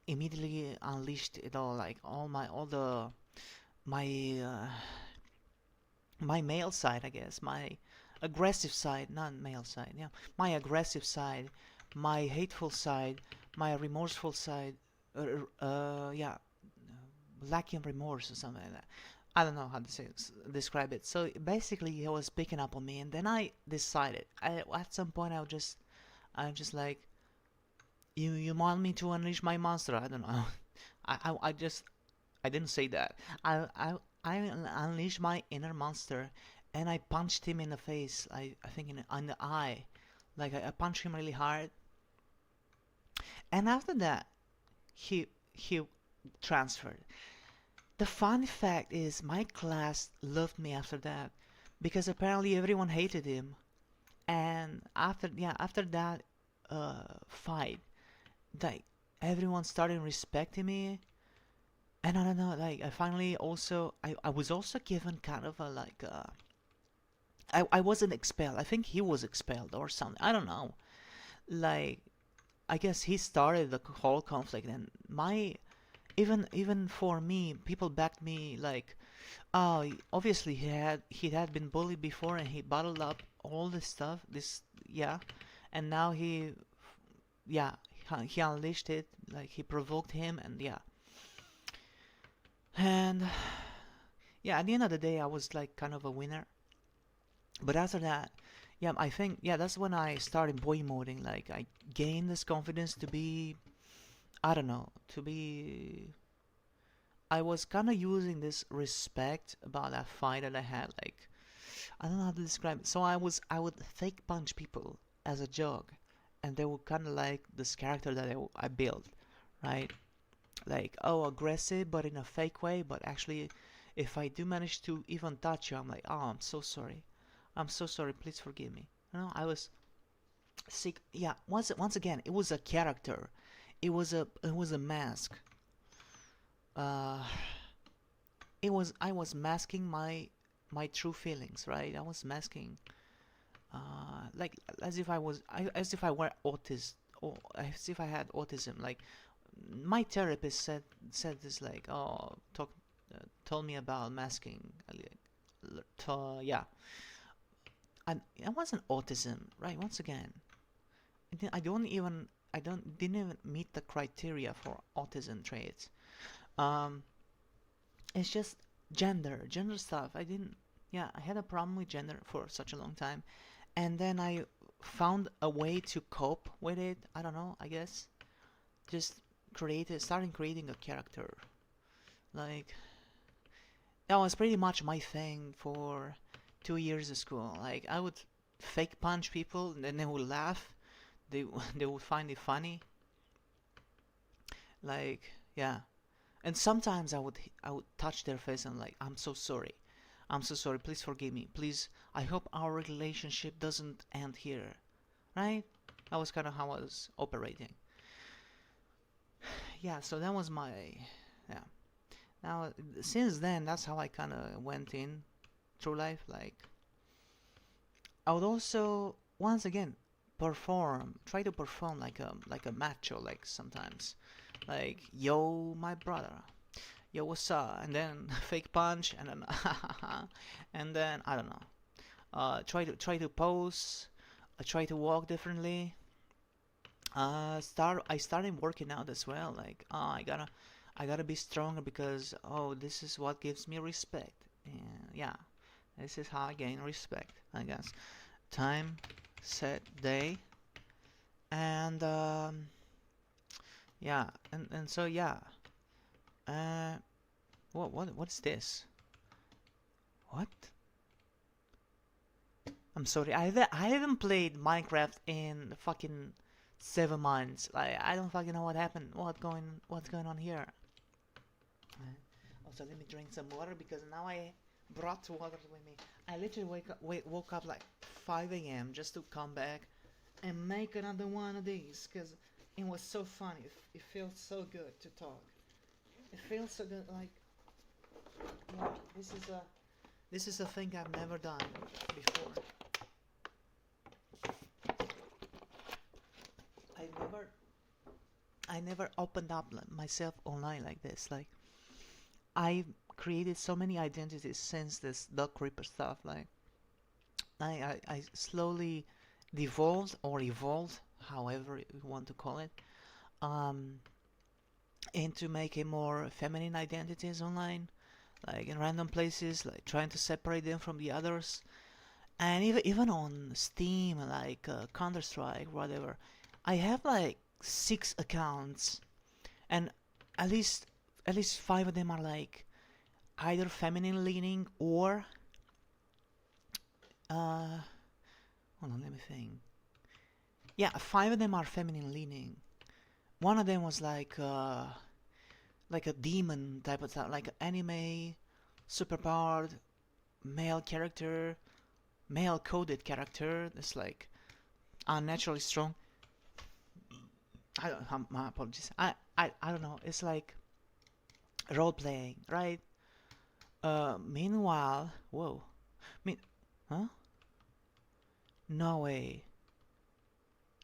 immediately unleashed it all, like all the my my male side, I guess, my aggressive side, not male side, yeah, my aggressive side, my hateful side, my remorseful side, yeah, lacking remorse or something like that. I don't know how to describe it. So basically, he was picking up on me, and then I decided. At some point, I'm just like, you want me to unleash my monster? I don't know. I just I didn't say that. I unleashed my inner monster, and I punched him in the face. I think in the eye, like I punched him really hard. And after that, he transferred. The funny fact is, my class loved me after that because apparently everyone hated him. And after that fight, like everyone started respecting me. And I don't know, like I finally also I was also given kind of a like I wasn't expelled. I think he was expelled or something. I don't know. Like I guess he started the whole conflict, and my even for me, people backed me like, oh, obviously he had been bullied before and he bottled up all this stuff. This yeah, and now yeah he unleashed it, like he provoked him, and yeah, and yeah, at the end of the day, I was like kind of a winner. But after that, yeah, I think, yeah, that's when I started boy moding. Like, I gained this confidence to be, I don't know, to be. I was kind of using this respect about that fight that I had. Like, I don't know how to describe it. So I would fake punch people as a joke, and they would kind of like this character that I built, right? Like, oh, aggressive, but in a fake way. But actually, if I do manage to even touch you, I'm like, oh, I'm so sorry. I'm so sorry. Please forgive me. I was sick. Yeah. Once again, it was a character. It was a mask. Uh, I was masking my true feelings, right? I was masking, like as if I were autist, or as if I had autism. Like, my therapist said this, like, oh, told me about masking. Yeah, and it wasn't autism, right? Once again, I don't even I don't didn't even meet the criteria for autism traits. Um, it's just gender stuff. I didn't. Yeah, I had a problem with gender for such a long time, and then I found a way to cope with it. I don't know. I guess just starting creating a character. Like, that was pretty much my thing for 2 years of school. Like, I would fake punch people, and then they would laugh. They they would find it funny. Like, yeah. And sometimes I would touch their face and, like, I'm so sorry. I'm so sorry. Please forgive me. Please. I hope our relationship doesn't end here. Right? That was kind of how I was operating. Yeah. So that was my, yeah. Now, since then, that's how I kind of went in through life. Like, I would also once again try to perform like a macho, like sometimes, like, yo, my brother, yo, what's up, and then fake punch, and then and then I don't know. Try to pose. Try to walk differently. I started working out as well. Like, I gotta be stronger because, oh, this is what gives me respect. And yeah, this is how I gain respect, I guess. Time, set, day, and yeah, and so yeah. Uh, what's this? What? I'm sorry. I haven't played Minecraft in fucking 7 months. Like, I don't fucking know what happened. What's going on here? Also, let me drink some water because now I brought water with me. I literally woke up like 5 a.m. just to come back and make another one of these because it was so funny. It feels so good to talk. It feels so good. Like, yeah, this is a thing I've never done before. I never I never opened up myself online like this. Like, I created so many identities since this Duck Creeper stuff. Like, I slowly devolved or evolved, however you want to call it, um, into making more feminine identities online, like in random places, like trying to separate them from the others. And even on Steam, like Counter Strike, whatever, I have like 6 accounts, and at least at least 5 of them are like either feminine leaning or uh hold on, let me think. Yeah, 5 of them are feminine leaning. One of them was like a demon type of stuff, like an anime, superpowered male character, male coded character that's like unnaturally strong. I don't. My apologies. I don't know. It's like role playing, right? Meanwhile, whoa, mean, huh? No way.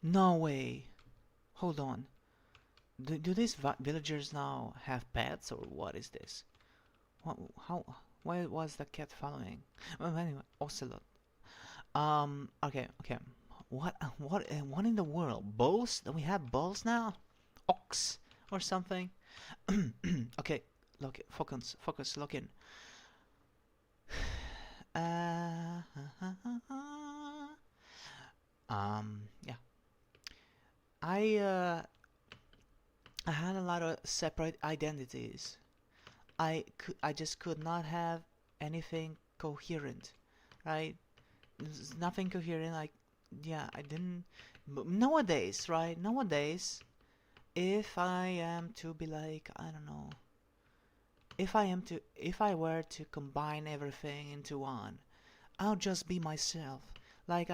No way. Hold on. Do these villagers now have pets, or what is this? What, how? Why was the cat following? Well, anyway, Ocelot. Okay, okay. What in the world? Bulls? Do we have bulls now? Ox or something? Okay, look, focus, look in. Uh, Yeah, I I had a lot of separate identities. I just could not have anything coherent, right? There's nothing coherent. Like, yeah, I didn't. Nowadays, right? Nowadays, if I am to be like, I don't know, if I were to combine everything into one, I'll just be myself. Like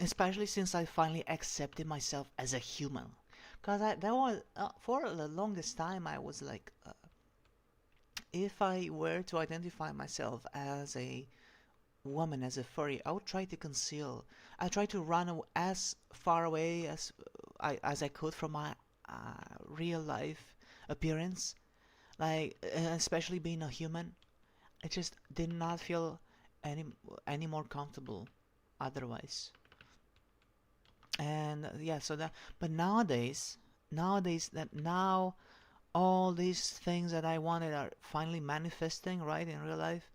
especially since I finally accepted myself as a human. Cause there was for the longest time I was like, if I were to identify myself as a woman, as a furry, I would try to conceal. I try to run as far away as I could from my real life appearance. Like especially being a human, I just did not feel any any more comfortable otherwise. And yeah, so that. But nowadays that now all these things that I wanted are finally manifesting right in real life.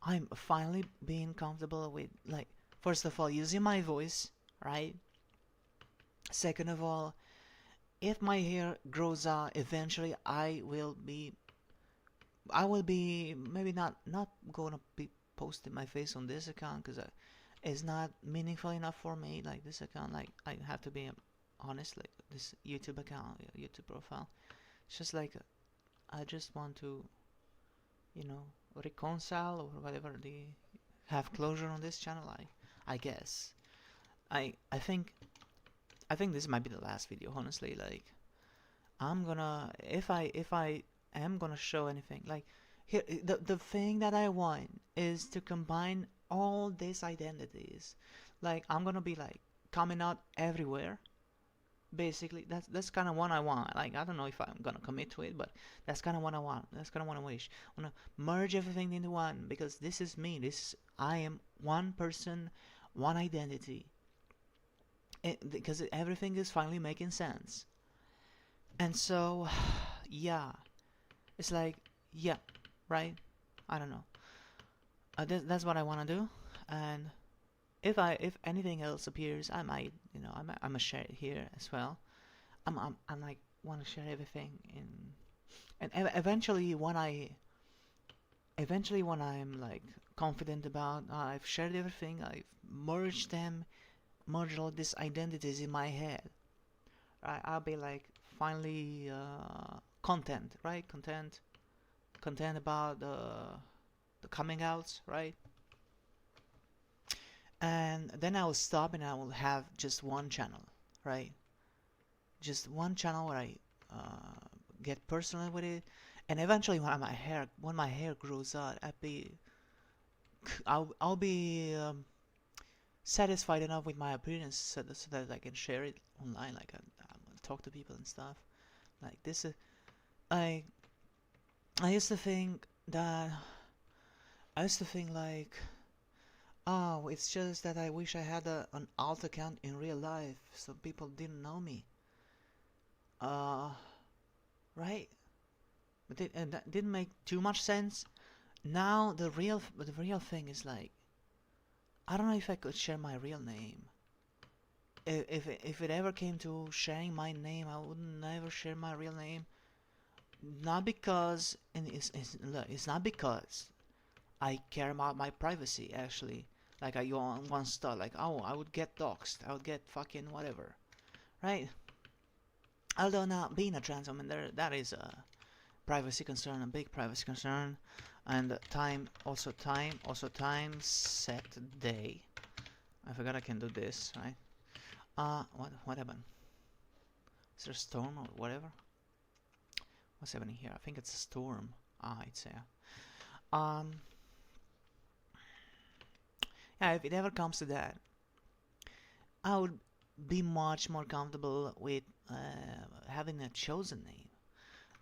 I'm finally being comfortable with, like, first of all, using my voice, right? Second of all, if my hair grows out, eventually I will be maybe not gonna be posting my face on this account because it's not meaningful enough for me. Like this account, like I have to be honest, like this YouTube account, YouTube profile. It's just like I just want to, you know, reconcile or whatever the have closure on this channel. I guess I think this might be the last video. Honestly, like I'm gonna if I am gonna show anything, like here the thing that I want is to combine all these identities. Like I'm gonna be like coming out everywhere. Basically, that's kind of what I want. Like I don't know if I'm gonna commit to it, but that's kind of what I want. That's kind of what I wish. I wanna merge everything into one because this is me. I am one person, one identity. Because everything is finally making sense. And so, yeah, it's like, yeah, right? I don't know. That's what I want to do. And if anything else appears, I might, you know, I'm gonna share it here as well. I'm like want to share everything in, and eventually when I'm like confident about, I've shared everything, I've merged all these identities in my head. Right? I'll be like finally content, right? Content about the coming outs, right? And then I will stop and I will have just one channel, right? Just one channel where I get personal with it, and eventually when my hair grows out, I'll be satisfied enough with my appearance so that I can share it online, like I talk to people and stuff. Like this is I I used to think that I used to think like, oh, it's just that I wish I had an alt account in real life so people didn't know me. Uh, right? And that didn't make too much sense. Now the real thing is like, I don't know if I could share my real name. If it ever came to sharing my name, I would never share my real name. Not because, and it's not because I care about my privacy, actually. Like I once thought, like, oh, I would get doxxed, I would get fucking whatever, right? Although now being a trans woman, that is a privacy concern, a big privacy concern, and time set day. I forgot I can do this, right? What happened? Is there a storm or whatever? What's happening here? I think it's a storm. It's um, yeah. If it ever comes to that, I would be much more comfortable with having a chosen name.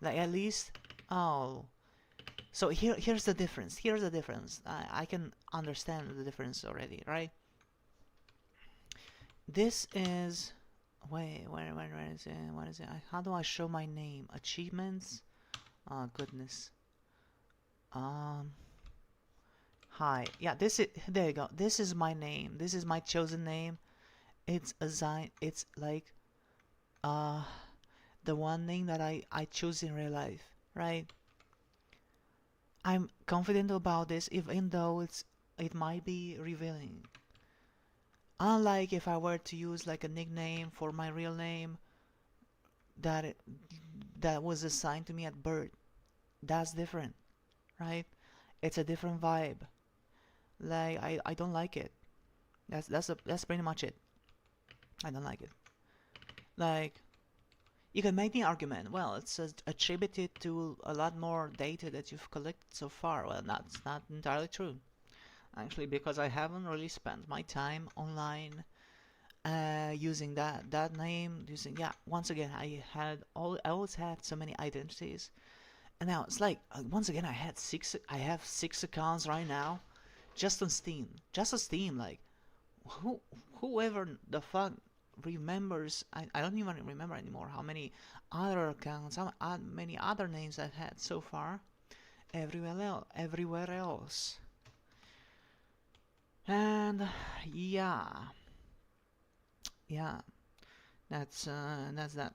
Like at least, oh, so here's the difference. Here's the difference. I can understand the difference already, right? This is, wait, where is it? What is it? How do I show my name? Achievements? Oh goodness. Um, Hi. Yeah, this is, there you go. This is my name. This is my chosen name. It's assigned. It's like uh the one name that I choose in real life, right? I'm confident about this, even though it might be revealing. Unlike if I were to use like a nickname for my real name that that was assigned to me at birth, that's different, right? It's a different vibe. Like I don't like it. That's pretty much it. I don't like it. Like you can make the argument, well, it's attributed to a lot more data that you've collected so far. Well, that's not entirely true, actually, because I haven't really spent my time online using that name. Using yeah, once again, I always had so many identities, and now it's like once again I have 6 accounts right now, just on Steam, like who whoever the fuck remembers. I don't even remember anymore how many other accounts, how many other names I've had so far everywhere else. And yeah, yeah, that's that.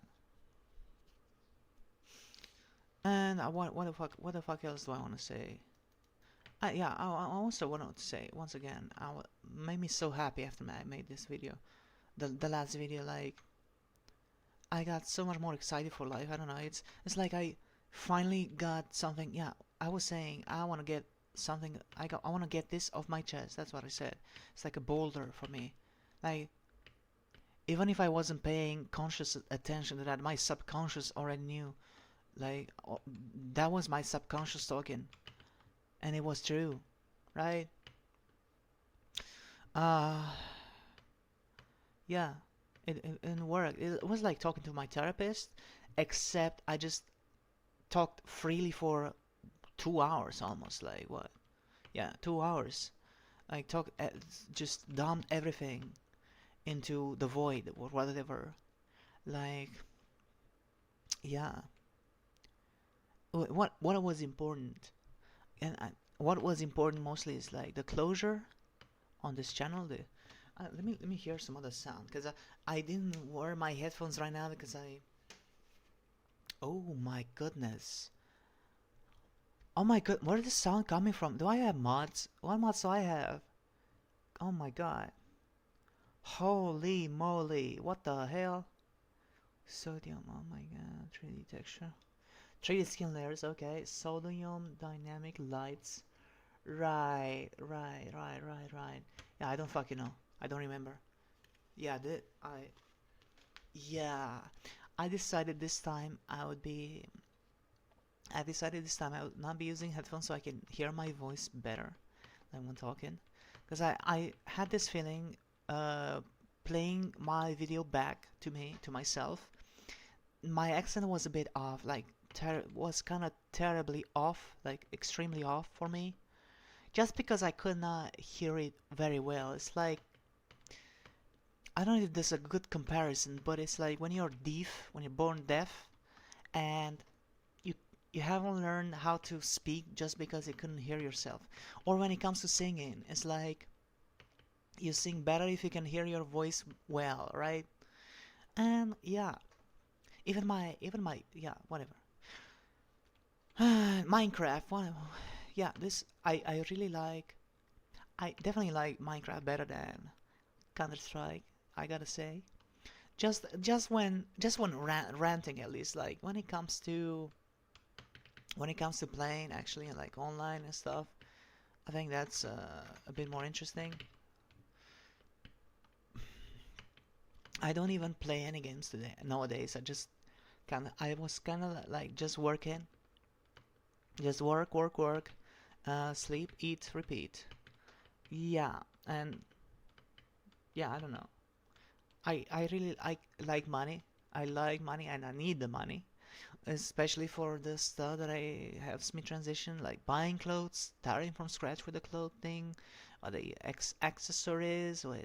And what the fuck else do I want to say? Yeah, I also wanted to say once again, made me so happy after I made this video, the last video. Like I got so much more excited for life. I don't know. It's like I finally got something. Yeah, I was saying I want to get something. I want to get this off my chest. That's what I said. It's like a boulder for me. Like even if I wasn't paying conscious attention to that, my subconscious already knew. Like that was my subconscious talking, and it was true, right? Uh, yeah. It worked. It was like talking to my therapist, except I just talked freely for 2 hours almost. Like what? Yeah, 2 hours. I talk just dumped everything into the void or whatever. Like yeah, what was important, and what was important mostly is like the closure on this channel. The let me hear some other sound because I didn't wear my headphones right now because I. Oh my goodness. Oh my god, where is this sound coming from? Do I have mods? What mods do I have? Oh my god. Holy moly, what the hell? Sodium, oh my god, 3D texture. 3D skin layers, okay. Sodium dynamic lights. Right. Yeah, I don't fucking know. I don't remember. Yeah, yeah. I decided this time I would be I decided this time I would not be using headphones so I can hear my voice better than when talking. Because I had this feeling playing my video back to me, to myself. My accent was a bit off, like was kind of terribly off, like extremely off for me. Just because I could not hear it very well. It's like, I don't know if this is a good comparison, but it's like when you're deaf, when you're born deaf, and you you haven't learned how to speak just because you couldn't hear yourself. Or when it comes to singing, it's like you sing better if you can hear your voice well, right? And yeah, even my yeah, whatever. Minecraft, yeah, this I really like. I definitely like Minecraft better than Counter Strike. I gotta say, just when ranting, at least, like when it comes to playing actually and like online and stuff, I think that's a bit more interesting. I don't even play any games today nowadays. I was kind of like just working, just work, sleep, eat, repeat. Yeah, and yeah, I don't know. I really like money. I like money and I need the money, especially for the stuff that I helps me transition, like buying clothes, starting from scratch with the clothing, or the accessories, with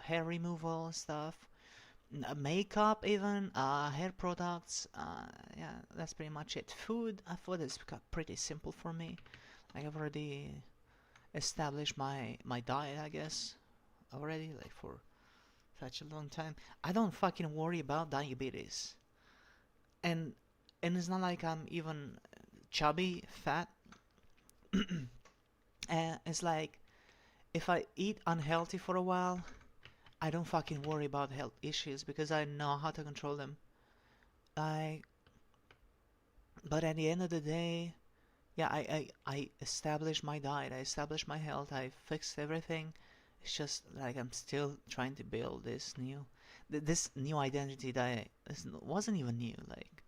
hair removal stuff, makeup even, hair products. Yeah, that's pretty much it. Food is pretty simple for me. I've already established my diet, I guess, already, like for such a long time. I don't fucking worry about diabetes, and it's not like I'm even chubby, fat. And it's like if I eat unhealthy for a while, I don't fucking worry about health issues because I know how to control them. I But at the end of the day, yeah, I established my diet, I established my health, I fixed everything. It's just like I'm still trying to build this new identity that wasn't even new. Like,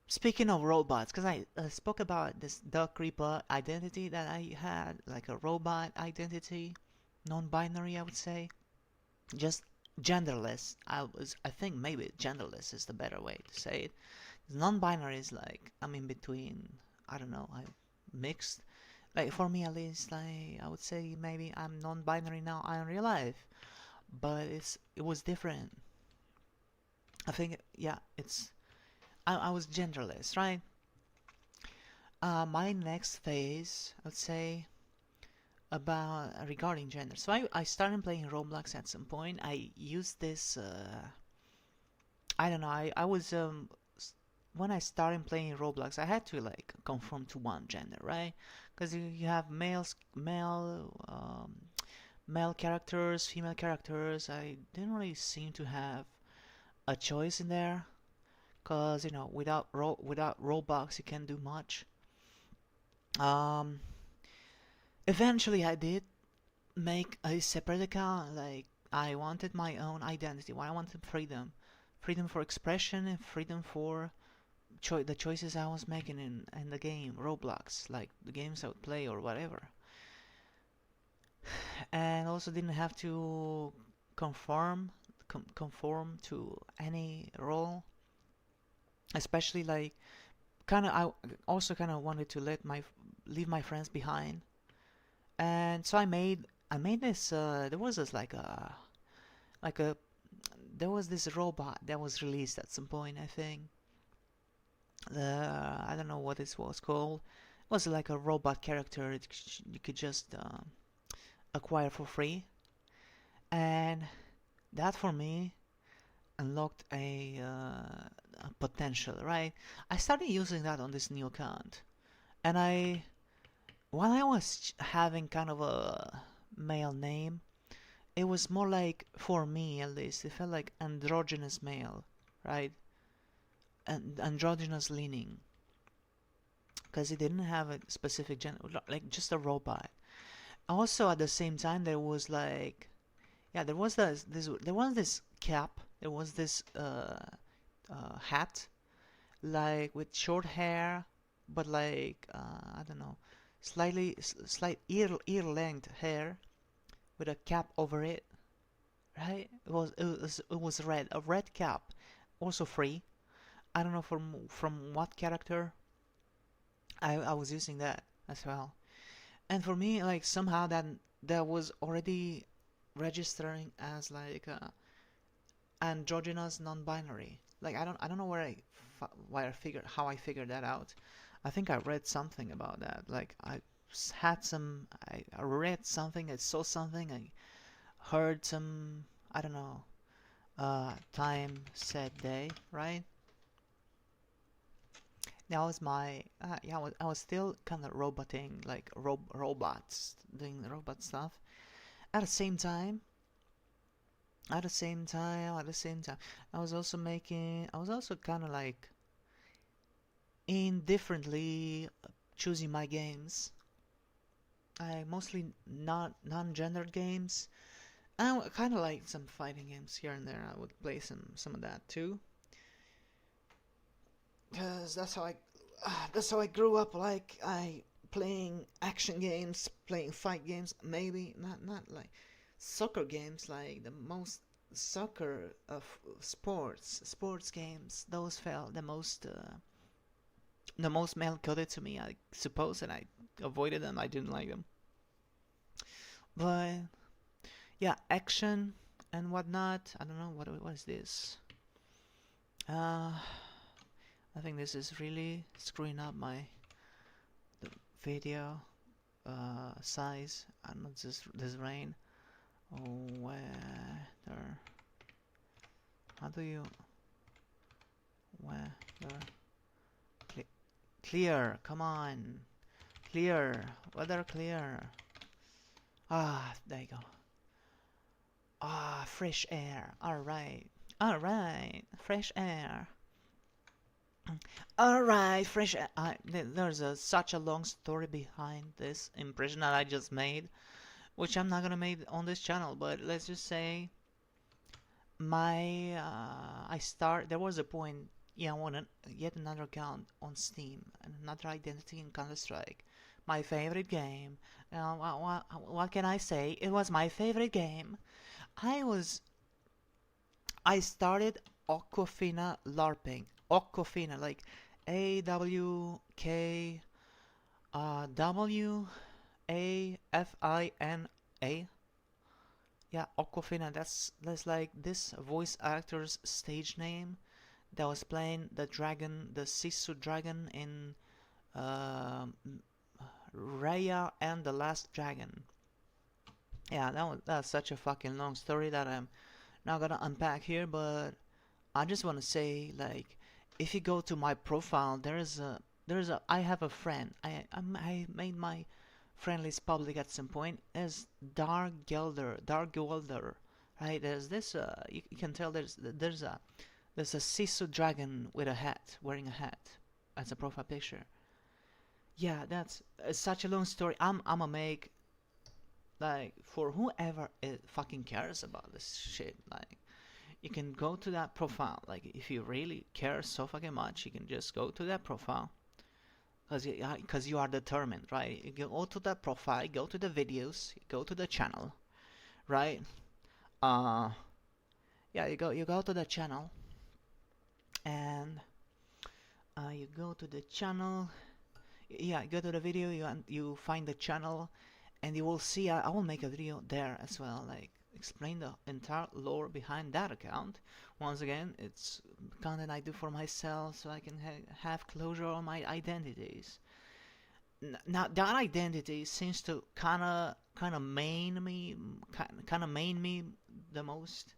speaking of robots, because I spoke about this Duck Reaper identity that I had, like a robot identity, non-binary, I would say, just genderless. I think maybe genderless is the better way to say it. Non-binary is like I'm in between. I don't know. I mixed. Like for me at least, like I would say maybe I'm non-binary now in real life, but it was different. I think yeah, I was genderless, right? My next phase, I would say about regarding gender. So I started playing Roblox at some point. I used this. I don't know. I was when I started playing Roblox, I had to like conform to one gender, right? Because you have male characters, female characters. I didn't really seem to have a choice in there, cause without Roblox you can't do much. Um, Eventually I did make a separate account. Like I wanted my own identity. I wanted freedom, freedom for expression and freedom for the choices I was making in the game Roblox, like the games I would play or whatever, and also didn't have to conform conform to any role, especially like kind of I also kind of wanted to leave my friends behind, and so I made this. There was this like a there was this robot that was released at some point, I think. I don't know what this was called. It was like a robot character you could just acquire for free, and that for me unlocked a potential. Right, I started using that on this new account, and while I was having kind of a male name, it was more like for me at least. It felt like androgynous male, right, and androgynous leaning because it didn't have a specific gender, like just a robot. Also, at the same time, there was like, yeah, there was this cap, there was this hat, like with short hair, but like I don't know, slight ear length hair with a cap over it, right? It was a red cap, also free. I don't know from what character. I was using that as well. And for me, like somehow that was already registering as like androgynous non-binary. Like I don't know why I figured how I figured that out. I think I read something about that. Like I read something, I saw something, I heard some, I don't know, time said day, right? That was my yeah. I was still kind of roboting, like robots, doing robot stuff. At the same time, I was also making. I was also kind of like indifferently choosing my games. I mostly not non-gendered games. I kind of like some fighting games here and there. I would play some of that too, because that's how I grew up. Like I playing action games, playing fight games. Maybe not like soccer games. Like the most soccer of sports games. Those felt the most male coded to me, I suppose, and I avoided them. I didn't like them. But yeah, action and whatnot. I don't know what is this. Uh, I think this is really screwing up my the video size. I don't know this rain. Weather. How do you... Weather... Clear, come on. Clear, weather clear. Ah, there you go. Ah, fresh air. Alright. Alright, fresh air. Alright, fresh air. There's such a long story behind this impression that I just made, which I'm not gonna make on this channel, but let's just say there was a point, yeah, I wanted yet another account on Steam and another identity in Counter-Strike. My favorite game. What can I say? It was my favorite game. I started Aquafina LARPing. Aquafina, like Awkafina. Yeah, Aquafina. That's like this voice actor's stage name that was playing the dragon, the Sisu dragon in Raya and the Last Dragon. Yeah, that's such a fucking long story that I'm not gonna unpack here, but I just want to say, like, if you go to my profile, I have a friend. I made my friend list public at some point. There's Dark Gelder, right? There's this. You can tell there's a Sisu dragon with a hat, wearing a hat, as a profile picture. Yeah, that's such a long story. I'ma make, like, for whoever fucking cares about this shit, like, you can go to that profile. Like, if you really care so fucking much, you can just go to that profile, because you are determined, right? You go to that profile, go to the videos, go to the channel, right? uh yeah, you go to the channel, and you go to the channel. Yeah, go to the video, you find the channel, and you will see, I will make a video there as well, like, explain the entire lore behind that account. Once again, it's content I do for myself, so I can have closure on my identities. Now that identity seems to kind of main me the most.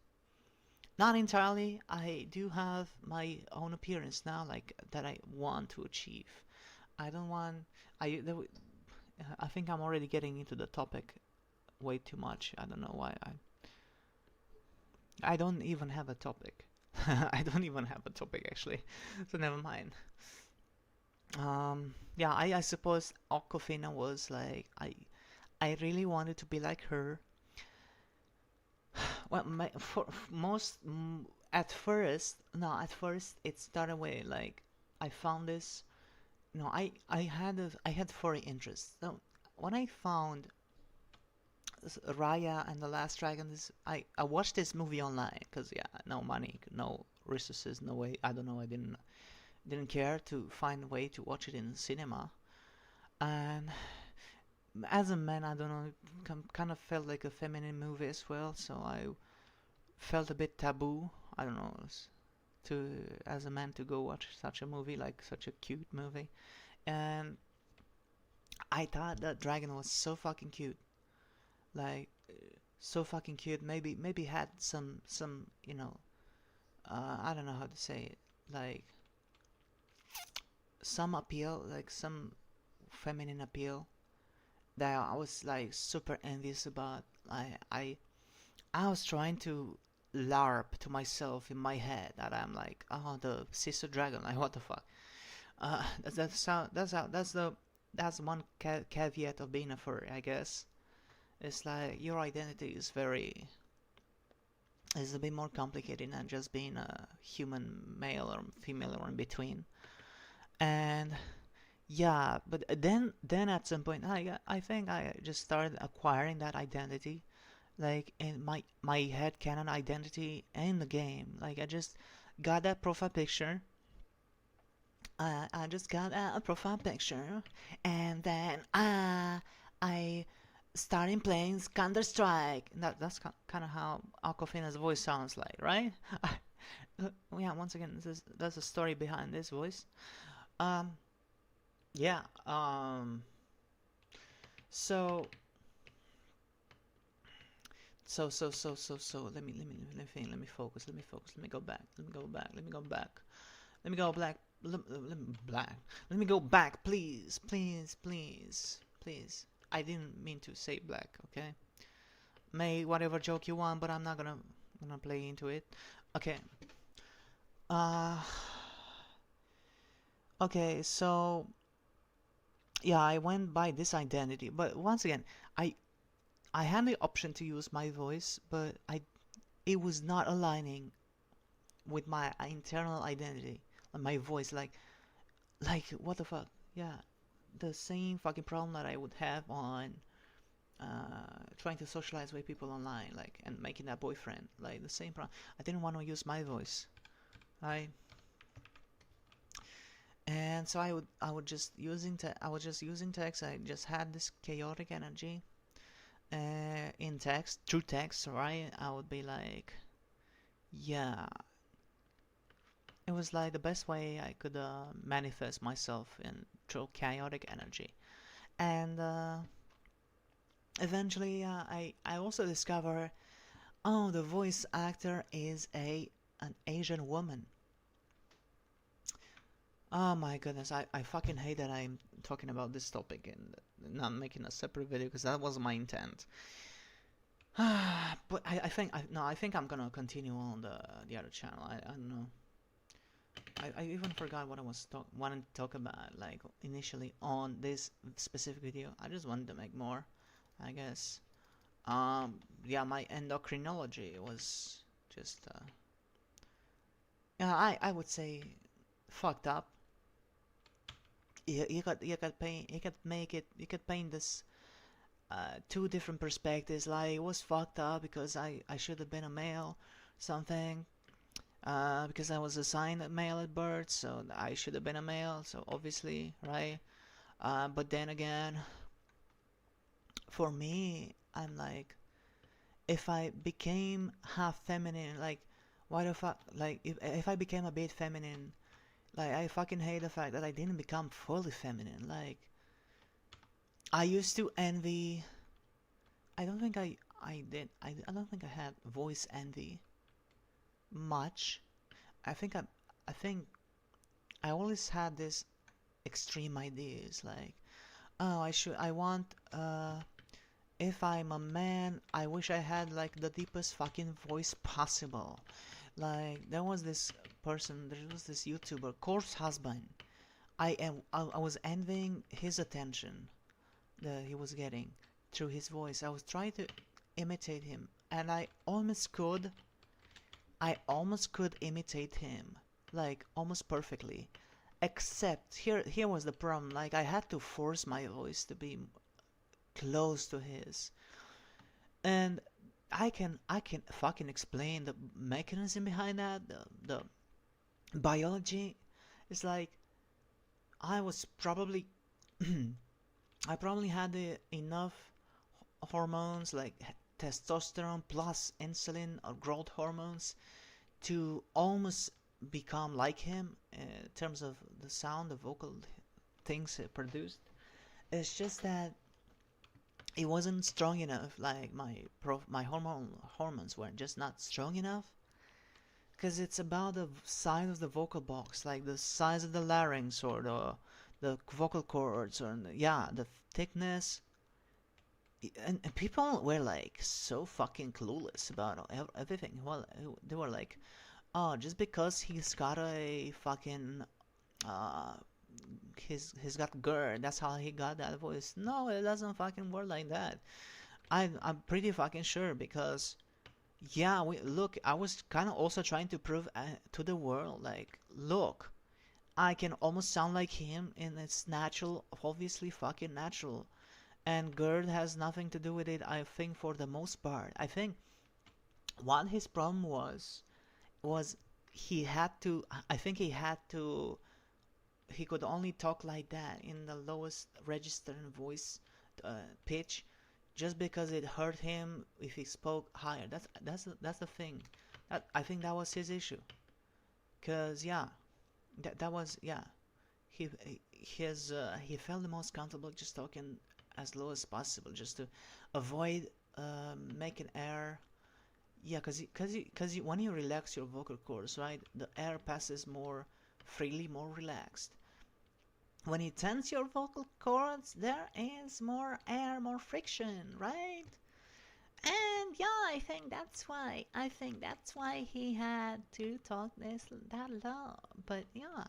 Not entirely. I do have my own appearance now, like, that I want to achieve. I don't want. I think I'm already getting into the topic way too much. I don't know why. I don't even have a topic. I don't even have a topic, actually. So never mind. Yeah, I suppose Aquafina was like, I really wanted to be like her. Well, for most at first, no, at first it started with, like, I found this. No, I had furry interests. So when I found Raya and the Last Dragon, I watched this movie online because, yeah, no money, no resources, no way. I don't know. I didn't care to find a way to watch it in cinema. And as a man, I don't know, it kind of felt like a feminine movie as well. So I felt a bit taboo. I don't know, to as a man to go watch such a movie, like such a cute movie. And I thought that dragon was so fucking cute, like, so fucking cute. Maybe had some I don't know how to say it, like, some appeal, like some feminine appeal that I was, like, super envious about. I was trying to LARP to myself in my head that I'm like, oh, the sister dragon, like, what the fuck. That's one caveat of being a furry, I guess. It's like your identity is a bit more complicated than just being a human male or female or in between. And yeah, but then at some point, I think I just started acquiring that identity, like, in my head canon identity in the game. Like, I just got that profile picture. I just got a profile picture, and then I started playing Counter Strike. That's kind of how Aquafina's voice sounds like, right? Yeah. Once again, there's a story behind this voice. Um, yeah. So So let me think, let me focus, let me go back, let me go back, let me go back, please, please, please, please. I didn't mean to say black, okay? Make whatever joke you want, but I'm not gonna play into it. Okay. Uh okay, so yeah, I went by this identity, but once again, I I had the option to use my voice, but I it was not aligning with my internal identity, my voice, like what the fuck? Yeah, the same fucking problem that I would have on trying to socialize with people online, like, and making that boyfriend, like the same problem. I didn't want to use my voice, right? And so I was just using text. I just had this chaotic energy in text, through text, right? I would be like, yeah, it was like the best way I could manifest myself in through chaotic energy. And eventually, I also discover, oh, the voice actor is a an Asian woman. Oh my goodness, I fucking hate that I'm talking about this topic and not making a separate video because that was my intent. But I think I think I'm gonna continue on the other channel. I don't know. I even forgot what I was wanting to talk about, like initially on this specific video. I just wanted to make more, I guess. Yeah, my endocrinology was just yeah, I would say fucked up. You could paint this two different perspectives. Like, it was fucked up because I should have been a male, something. Because I was assigned a male at birth, so I should have been a male. So obviously, right? But then again, for me, I'm like, if I became half feminine, like, why the fuck? Like, if I became a bit feminine, like, I fucking hate the fact that I didn't become fully feminine. Like, I used to envy. I don't think I did. I don't think I had voice envy much. I think I think I always had this extreme ideas like, oh, I want if I'm a man, I wish I had like the deepest fucking voice possible. Like, there was this YouTuber, Corpse Husband. I was envying his attention that he was getting through his voice. I was trying to imitate him, and I almost could imitate him, like almost perfectly. Except here was the problem. Like, I had to force my voice to be close to his, and I can fucking explain the mechanism behind that. The biology is like, I was probably I probably had enough hormones like testosterone plus insulin or growth hormones to almost become like him in terms of the sound, the vocal things it produced. It's just that it wasn't strong enough. Like, my hormones were just not strong enough. Because it's about the size of the vocal box, like the size of the larynx or the vocal cords, or yeah, the thickness. And people were like so fucking clueless about everything. Well, they were like, oh, just because he's got a fucking uh he's got GERD, that's how he got that voice. No, it doesn't fucking work like that. I'm pretty fucking sure because yeah, I was kind of also trying to prove to the world, like, look, I can almost sound like him, and it's natural, obviously fucking natural. And GERD has nothing to do with it, I think, for the most part. I think what his problem was he had to. I think he had to. He could only talk like that in the lowest register in voice pitch, just because it hurt him if he spoke higher. That's the thing. That I think that was his issue. Cause yeah, that was yeah. He he felt the most comfortable just talking as low as possible, just to avoid making air. Yeah, cause when you relax your vocal cords, right, the air passes more freely, more relaxed. When you tense your vocal cords, there is more air, more friction, right? And yeah, I think that's why he had to talk this that low. But yeah,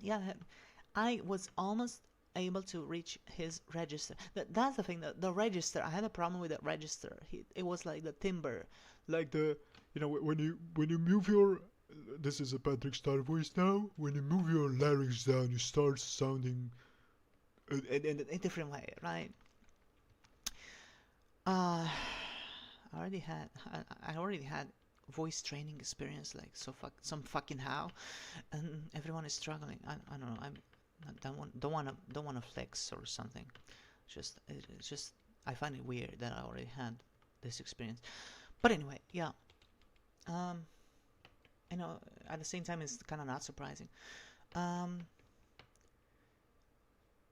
yeah, I was almost able to reach his register. That's the thing. The register. I had a problem with the register. It was like the timbre, Like when you move your this is a Patrick Star voice now. When you move your larynx down, you start sounding. in a different way, right? Uh, I already had voice training experience, like some fucking how, and everyone is struggling. I don't know. I don't want to flex or something. It's just I find it weird that I already had this experience. But anyway, yeah. Um, you know, at the same time, it's kind of not surprising. Um,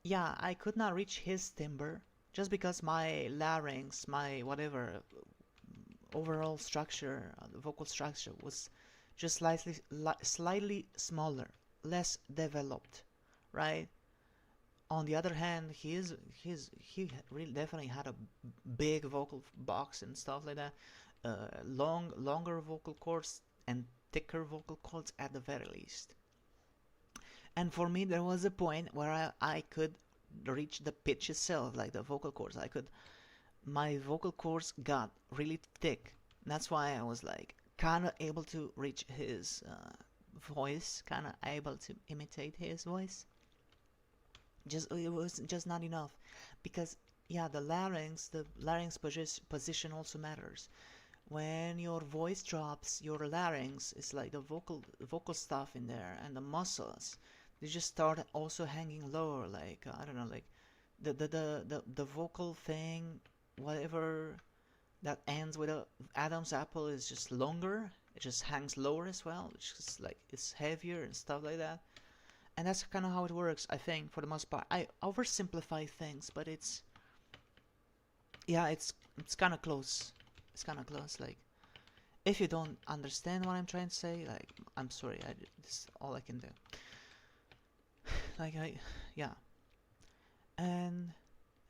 yeah, I could not reach his timbre just because my larynx, my whatever overall structure, the vocal structure was just slightly smaller, less developed, right? On the other hand, he really definitely had a big vocal box and stuff like that, longer vocal cords and thicker vocal cords at the very least. And for me, there was a point where I could reach the pitch itself, like the vocal cords. My vocal cords got really thick. That's why I was like kind of able to reach his voice, kind of able to imitate his voice. Just it was just not enough, because yeah, the larynx position also matters. When your voice drops, your larynx is like the vocal stuff in there, and the muscles they just start also hanging lower. Like I don't know, like the vocal thing, whatever that ends with a Adam's apple is just longer. It just hangs lower as well. It's just like it's heavier and stuff like that. And that's kind of how it works, I think, for the most part. I oversimplify things, but yeah, it's kind of close. It's kind of close. Like if you don't understand what I'm trying to say, like I'm sorry. This is all I can do. Like yeah. And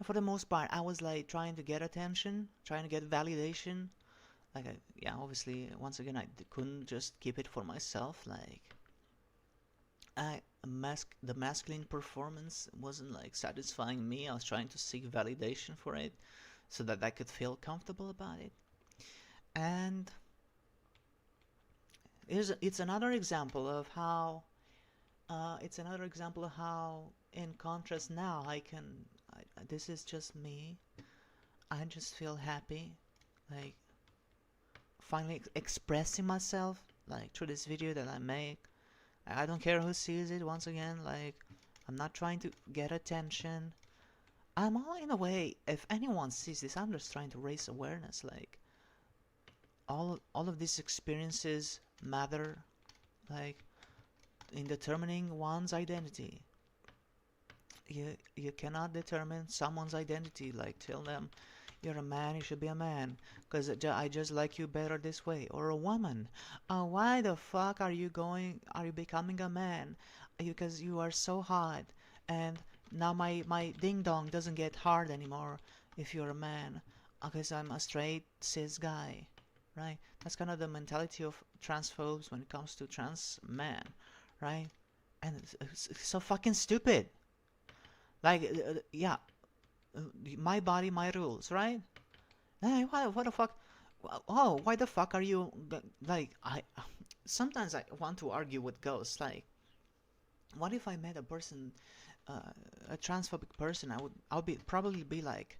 for the most part, I was like trying to get attention, trying to get validation. Like yeah, obviously, once again, I couldn't just keep it for myself. Like the masculine performance wasn't like satisfying me. I was trying to seek validation for it so that I could feel comfortable about it. And it's another example of how in contrast now this is just me. I just feel happy, like finally expressing myself, like through this video that I make. I don't care who sees it. Once again, like I'm not trying to get attention. I'm all in a way. If anyone sees this, I'm just trying to raise awareness. Like all of these experiences matter. Like in determining one's identity. You cannot determine someone's identity. Like tell them you're a man, you should be a man, because I just like you better this way. Or a woman, why the fuck are you becoming a man? Because you are so hot, and now my ding dong doesn't get hard anymore if you're a man, because I'm a straight cis guy, right? That's kind of the mentality of transphobes when it comes to trans men, right? And it's so fucking stupid. Like, yeah, my body, my rules, right? Hey, what the fuck? Oh, why the fuck are you like? I sometimes I want to argue with ghosts. Like, what if I met a person, a transphobic person? I'll probably be like,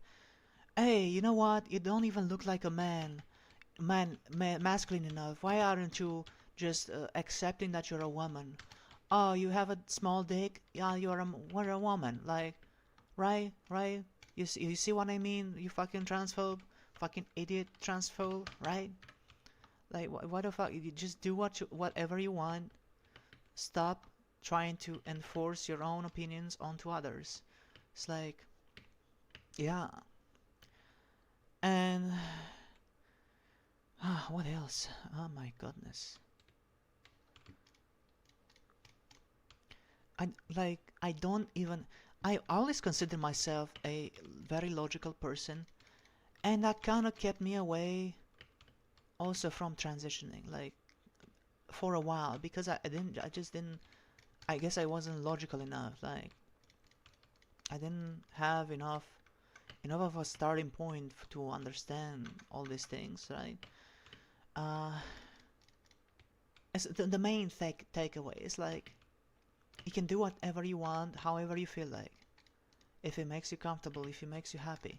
hey, you know what? You don't even look like a man, masculine enough. Why aren't you just accepting that you're a woman? Oh, you have a small dick. Yeah, you're a woman. Like, right? You see what I mean? You fucking transphobe, fucking idiot transphobe, right? Like what the fuck? You just do whatever you want. Stop trying to enforce your own opinions onto others. It's like, yeah, And what else? Oh my goodness. I don't even I always consider myself a very logical person, and that kind of kept me away also from transitioning, like for a while, because I just didn't, I guess I wasn't logical enough. Like I didn't have enough of a starting point to understand all these things, right? Uh, as the main takeaway is like you can do whatever you want, however you feel like, if it makes you comfortable, if it makes you happy,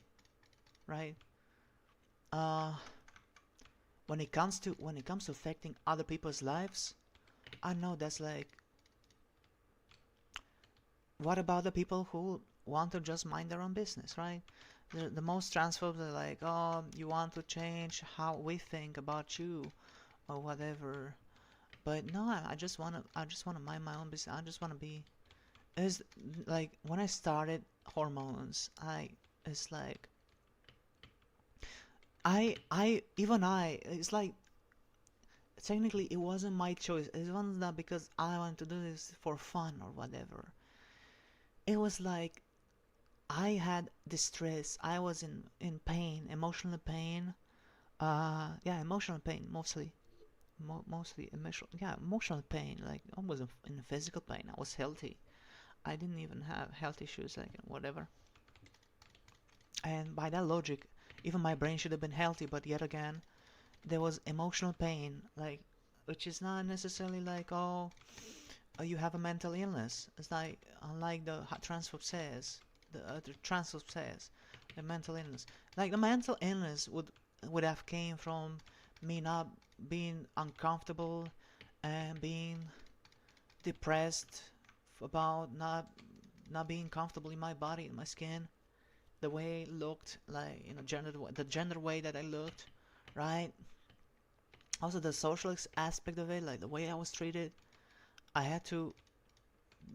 right? Uh, when it comes to affecting other people's lives, I know that's like, what about the people who want to just mind their own business, right? The most transphobes are like, oh, you want to change how we think about you or whatever. But no, I just wanna mind my own business. I just wanna be. It's like when I started hormones, it's like it's like technically it wasn't my choice. It wasn't that because I wanted to do this for fun or whatever. It was like I had distress. I was in pain, emotional pain. Yeah, emotional pain mostly. Mostly emotional. Yeah, emotional pain. Like I wasn't in physical pain. I was healthy. I didn't even have health issues, like whatever. And by that logic, even my brain should have been healthy. But yet again, there was emotional pain, like which is not necessarily like, oh, you have a mental illness. It's like, unlike the transphobe says, the transphobe says, the mental illness. Like the mental illness would have came from me not being uncomfortable and being depressed about not being comfortable in my body, in my skin, the way it looked, like the gender way that I looked, right? Also the social aspect of it, like the way I was treated. I had to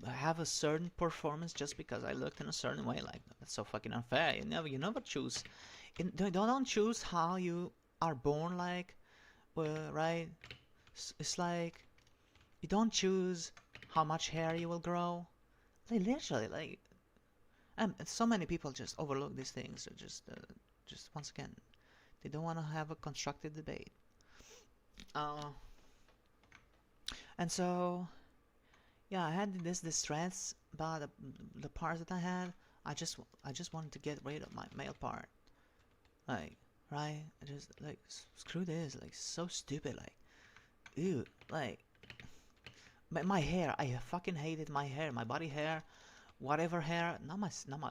have a certain performance just because I looked in a certain way. Like that's so fucking unfair. You never choose. Don't choose how you are born. Like, right? It's like you don't choose how much hair you will grow. Like literally, like, and so many people just overlook these things. Or just once again, they don't want to have a constructive debate. Uh, and so yeah, I had this distress about the parts that I had. I just wanted to get rid of my male part, like, right? I just like screw this, like so stupid, like ew, like my hair. I fucking hated my hair, my body hair, whatever hair, not my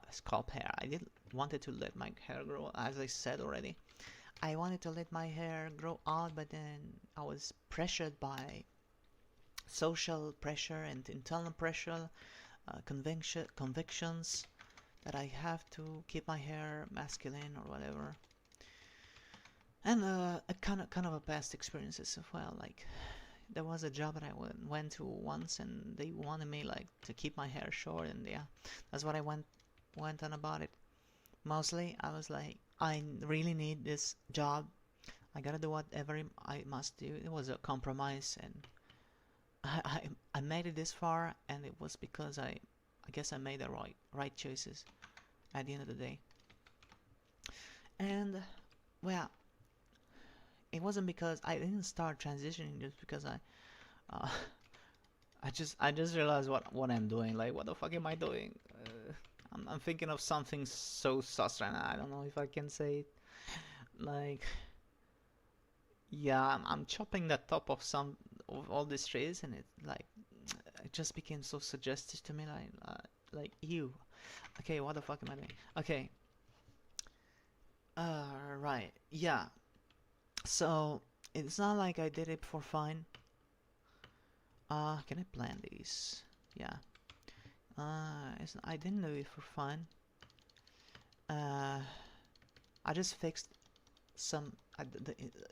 scalp hair. I did wanted to let my hair grow, as I said already. I wanted to let my hair grow out, but then I was pressured by social pressure and internal pressure, convictions that I have to keep my hair masculine or whatever, and a kind of a past experiences as well. Like there was a job that I went to once, and they wanted me like to keep my hair short, and yeah, that's what I went on about it. Mostly, I was like, I really need this job. I gotta do whatever I must do. It was a compromise, and I, I I made it this far, and it was because I guess I made the right choices at the end of the day. And well, it wasn't because I didn't start transitioning just because uh, I just realized what I'm doing. Like, what the fuck am I doing? I'm thinking of something so sus right now. I don't know if I can say it. Like, yeah, I'm chopping the top of some of all these trees, and it just became so suggestive to me. Like ew. Okay, what the fuck am I doing? Okay, right, yeah. So it's not like I did it for fun. Can I plant these? Yeah. I didn't do it for fun. Uh, I just fixed some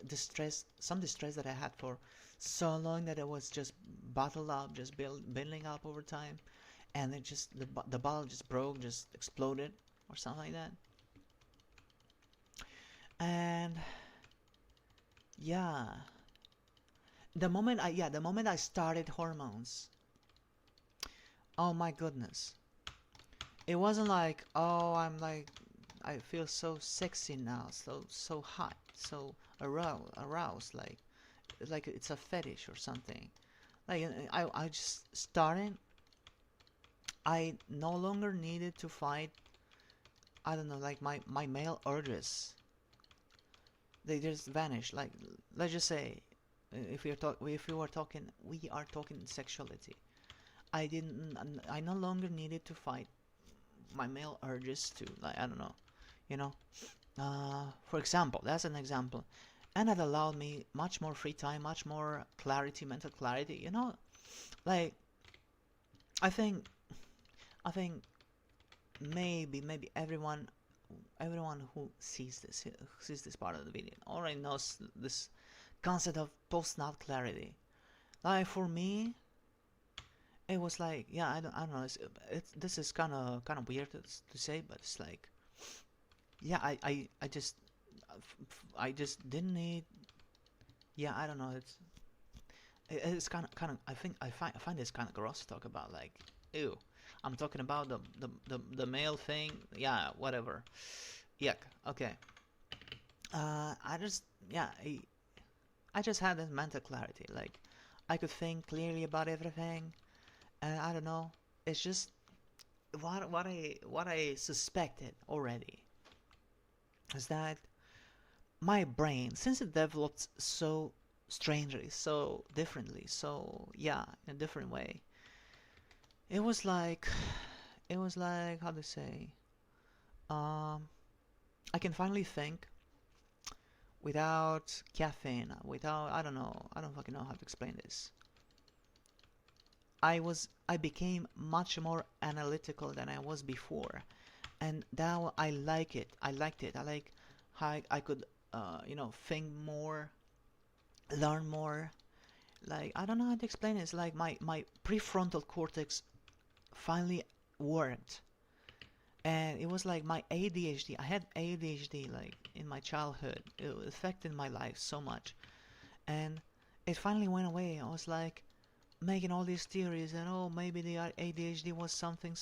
distress that I had for so long that it was just bottled up, just building up over time, and it just the bottle just broke, just exploded or something like that. And yeah, the moment I started hormones, oh my goodness, it wasn't like, oh, I'm like, I feel so sexy now, so hot, so aroused, like it's a fetish or something. Like I just started. I no longer needed to fight. I don't know, like my male urges. They just vanished. Like, let's just say, if we are talking sexuality. I didn't. I no longer needed to fight my male urges to, like, I don't know, you know. For example, that's an example, and it allowed me much more free time, much more clarity, mental clarity. You know, like I think I think maybe everyone who sees this part of the video already knows this concept of post-nut clarity. Like for me, it was like, yeah, I don't know. This is kind of weird to say, but it's like, yeah, I just didn't need. Yeah, I don't know. It's kind of. I find this kind of gross to talk about. Like, ew. I'm talking about the male thing. Yeah, whatever. Yuck. Okay. I just, yeah, I just had this mental clarity. Like, I could think clearly about everything, and I don't know. It's just what I suspected already is that my brain, since it developed so strangely, so differently, so yeah, in a different way, it was like how to say, um, I can finally think without caffeine, without, I don't know, I don't fucking know how to explain this. I became much more analytical than I was before, and now I like it. I liked it. I like how I could, think more, learn more. Like, I don't know how to explain it. It's like my prefrontal cortex finally worked, and it was like my ADHD. I had ADHD like in my childhood. It affected my life so much, and it finally went away. I was like making all these theories, and oh, maybe the ADHD was something.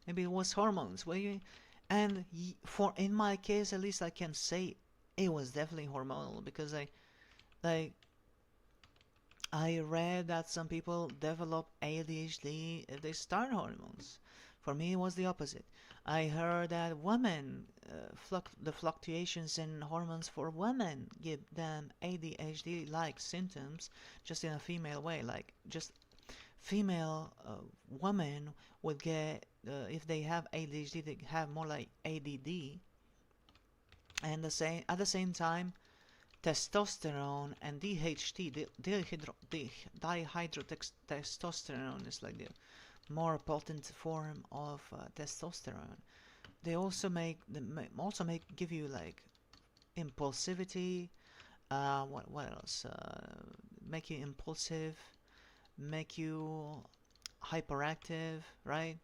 Maybe it was hormones. And for in my case, at least I can say it was definitely hormonal, because like I read that some people develop ADHD if they start hormones. For me, it was the opposite. I heard that women, the fluctuations in hormones for women give them ADHD-like symptoms, just in a female way. Like, just female women would get, if they have ADHD, they have more like ADD. And at the same time, testosterone and DHT, dihydrotestosterone, is like the more potent form of testosterone. They also make give you like impulsivity. What else? Make you impulsive, make you hyperactive, right?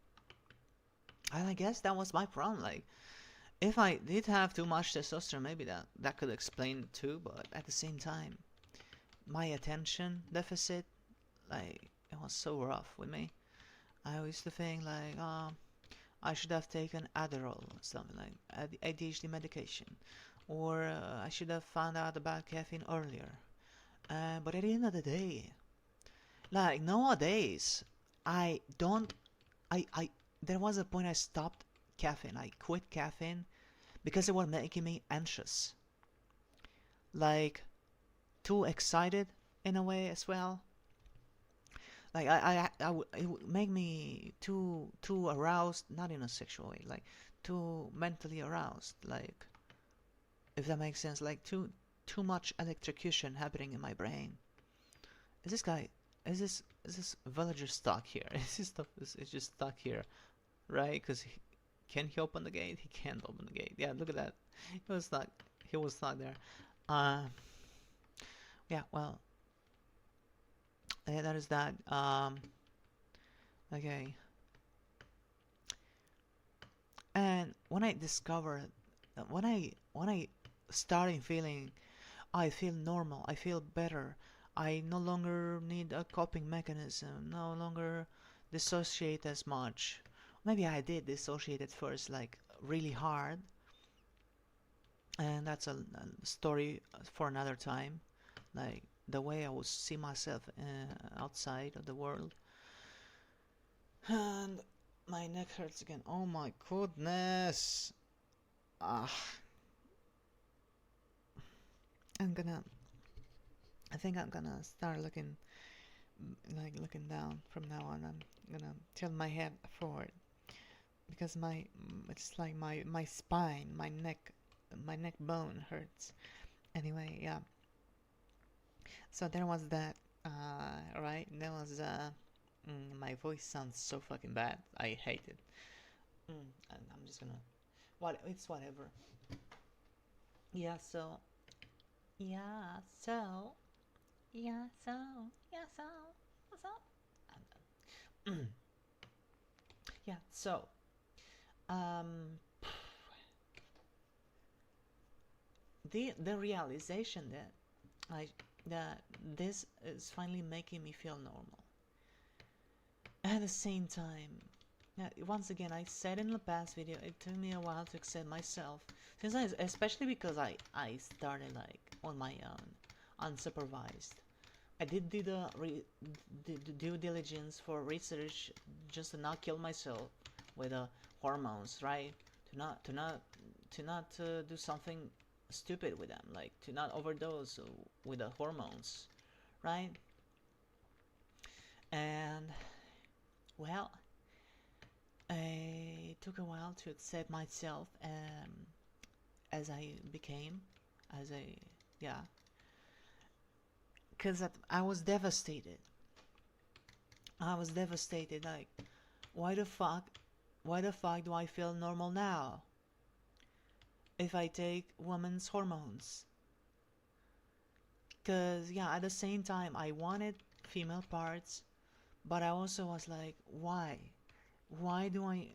And I guess that was my problem. Like, if I did have too much testosterone, maybe that could explain it too. But at the same time, my attention deficit, like, it was so rough with me. I used to think like, I should have taken Adderall or something, like ADHD medication, or I should have found out about caffeine earlier. But at the end of the day, like nowadays, I don't. I there was a point I stopped caffeine. I quit caffeine because it was making me anxious, like too excited in a way as well. Like it would make me too aroused, not in a sexual way, like too mentally aroused, like, if that makes sense, like too much electrocution happening in my brain. Is this guy? Is this villager stuck here? Is this stuff? Is just stuck here, right? Because can he open the gate? He can't open the gate. Yeah, look at that. He was stuck. He was stuck there. Uh, yeah. Well, that is that. Okay. And when I discovered, when I starting feeling, I feel normal, I feel better. I no longer need a coping mechanism, no longer dissociate as much. Maybe I did dissociate at first, like really hard, and that's a story for another time. Like the way I would see myself outside of the world. And my neck hurts again. Oh my goodness! Ah, I'm gonna. I think I'm gonna start looking, like looking down from now on. I'm gonna tilt my head forward because it's like my spine, my neck bone hurts. Anyway, yeah. So there was that. Right? There was my voice sounds so fucking bad. I hate it. And I'm just gonna. It's whatever. Yeah. So. Yeah. So. Yeah. So. Yeah. So. What's up? Yeah. So. Um. The realization I that this is finally making me feel normal. At the same time, once again, I said in the past video, it took me a while to accept myself, especially because I started like on my own, unsupervised. I did the due diligence for research just to not kill myself with hormones, right? To not do something stupid with them, like to not overdose with the hormones, right? And well, it took a while to accept myself as I became, as I, yeah, because I was devastated. I was devastated. Like, why the fuck? Why the fuck do I feel normal now? If I take women's hormones, because yeah, at the same time I wanted female parts, but I also was like, why? Why do I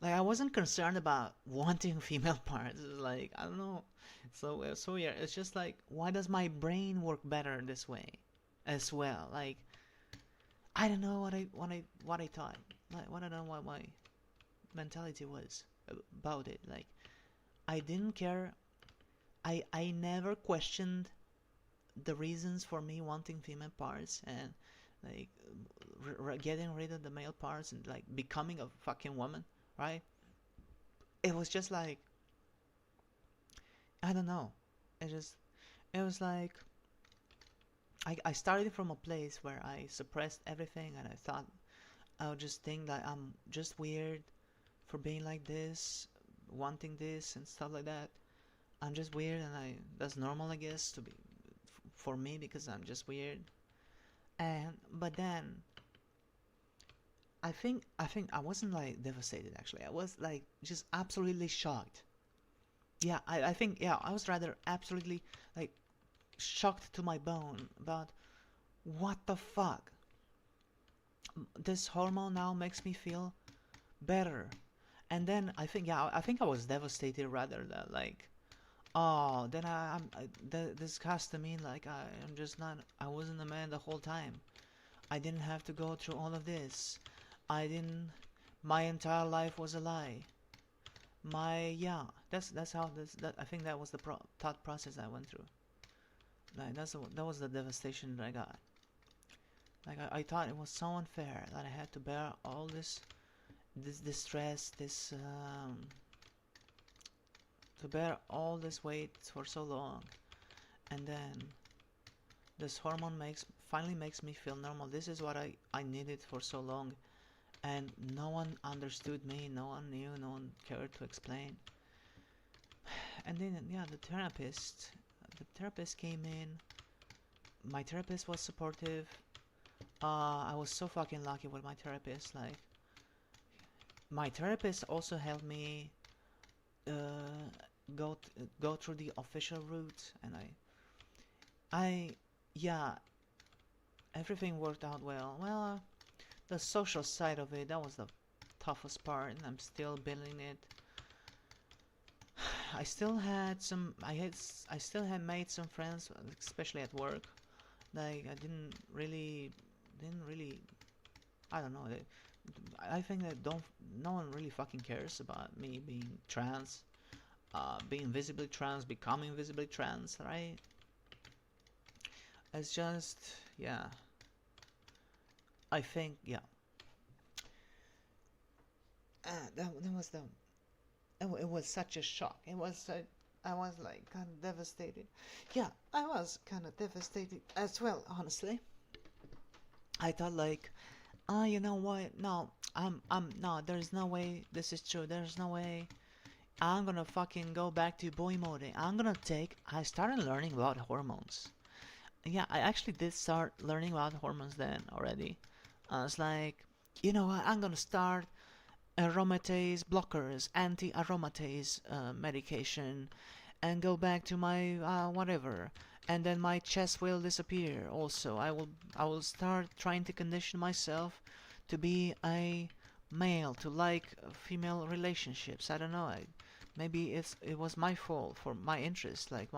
like? I wasn't concerned about wanting female parts. It was like I don't know. So yeah, it's just like why does my brain work better this way, as well? Like I don't know what I thought. Like I don't know what my mentality was about it. Like I didn't care. I never questioned the reasons for me wanting female parts and like getting rid of the male parts and like becoming a fucking woman, right? It was just like I don't know. It was like I started from a place where I suppressed everything and I thought I would just think that I'm just weird for being like this, wanting this and stuff like that. I'm just weird and I that's normal I guess to be for me because I'm just weird. And but then I think I wasn't like devastated actually. I was like just absolutely shocked. Yeah, I think yeah, I was rather absolutely like shocked to my bone about what the fuck. This hormone now makes me feel better. And then I think I was devastated rather than like oh then this has to mean like I'm just not I wasn't a man the whole time. I didn't have to go through all of this. I didn't. My entire life was a lie. That's how that I think that was the thought process I went through. Like that was the devastation that I got. Like I thought it was so unfair that I had to bear all this stress, to bear all this weight for so long, and then this hormone finally makes me feel normal. This is what I needed for so long, and no one understood me, no one knew, no one cared to explain. And then yeah, the therapist came in. My therapist was supportive. I was so fucking lucky with my therapist. Like my therapist also helped me uh, go through the official route, and I yeah, everything worked out well. Well, the social side of it that was the toughest part, and I'm still building it. I still had some. I still had made some friends, especially at work. Like I didn't really. I don't know. I think that don't. No one really fucking cares about me being trans, being visibly trans, becoming visibly trans, right? It's just, yeah. I think, yeah. That was the. It was such a shock. I was like kind of devastated. Yeah, I was kind of devastated as well. Honestly, I thought like, you know what? No, no. There's no way this is true. There's no way. I'm gonna fucking go back to boy mode. I started learning about hormones. Yeah, I actually did start learning about hormones then already. I was like, you know what? I'm gonna start aromatase blockers, anti-aromatase medication, and go back to my whatever. And then my chest will disappear. Also, I will start trying to condition myself to be a male, to like female relationships. I don't know. Maybe it was my fault for my interests, like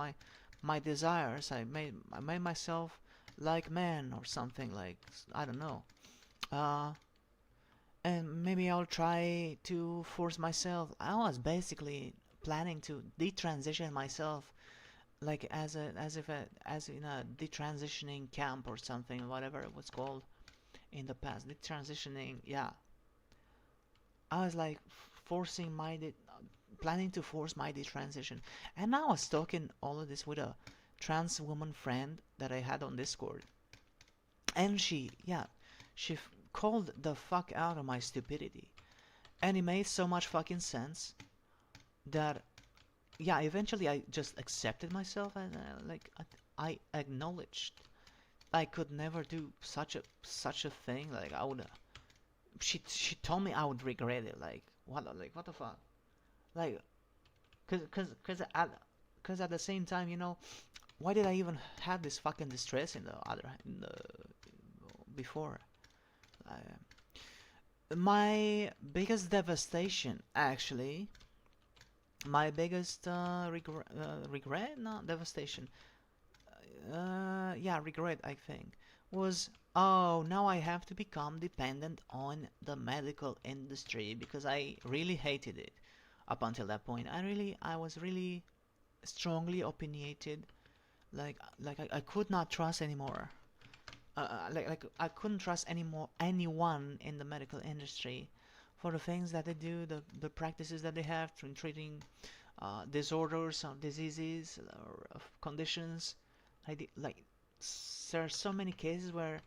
my desires. I made myself like men or something. Like I don't know. Uh, and maybe I'll try to force myself. I was basically planning to detransition myself, like as in a detransitioning camp or something, whatever it was called in the past. Detransitioning, yeah. I was like forcing planning to force my detransition, and I was talking all of this with a trans woman friend that I had on Discord, and she called the fuck out of my stupidity. And it made so much fucking sense that yeah, eventually I just accepted myself and I acknowledged I could never do such a thing. Like I would, she told me I would regret it. Like what the fuck? Like, cause at the same time, you know, why did I even have this fucking distress in the before? My biggest devastation, actually, my biggest regret, not devastation. Yeah, regret, I think, was oh, now I have to become dependent on the medical industry because I really hated it up until that point. I was really strongly opinionated. I could not trust anymore. Like I couldn't trust anymore anyone in the medical industry for the things that they do, the practices that they have in treating disorders or diseases or conditions. Like there are so many cases where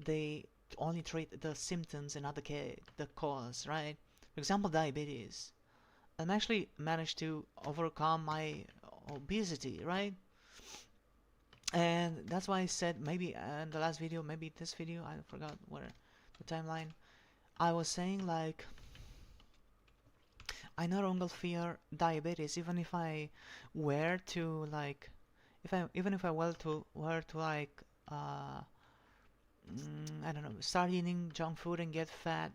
they only treat the symptoms and not the cause, right? For example, diabetes. I'm actually managed to overcome my obesity, right? And that's why I said maybe in the last video, maybe this video, I forgot where the timeline. I was saying like I no longer fear diabetes, even if I were to like, if I even if I were to like, I don't know, start eating junk food and get fat,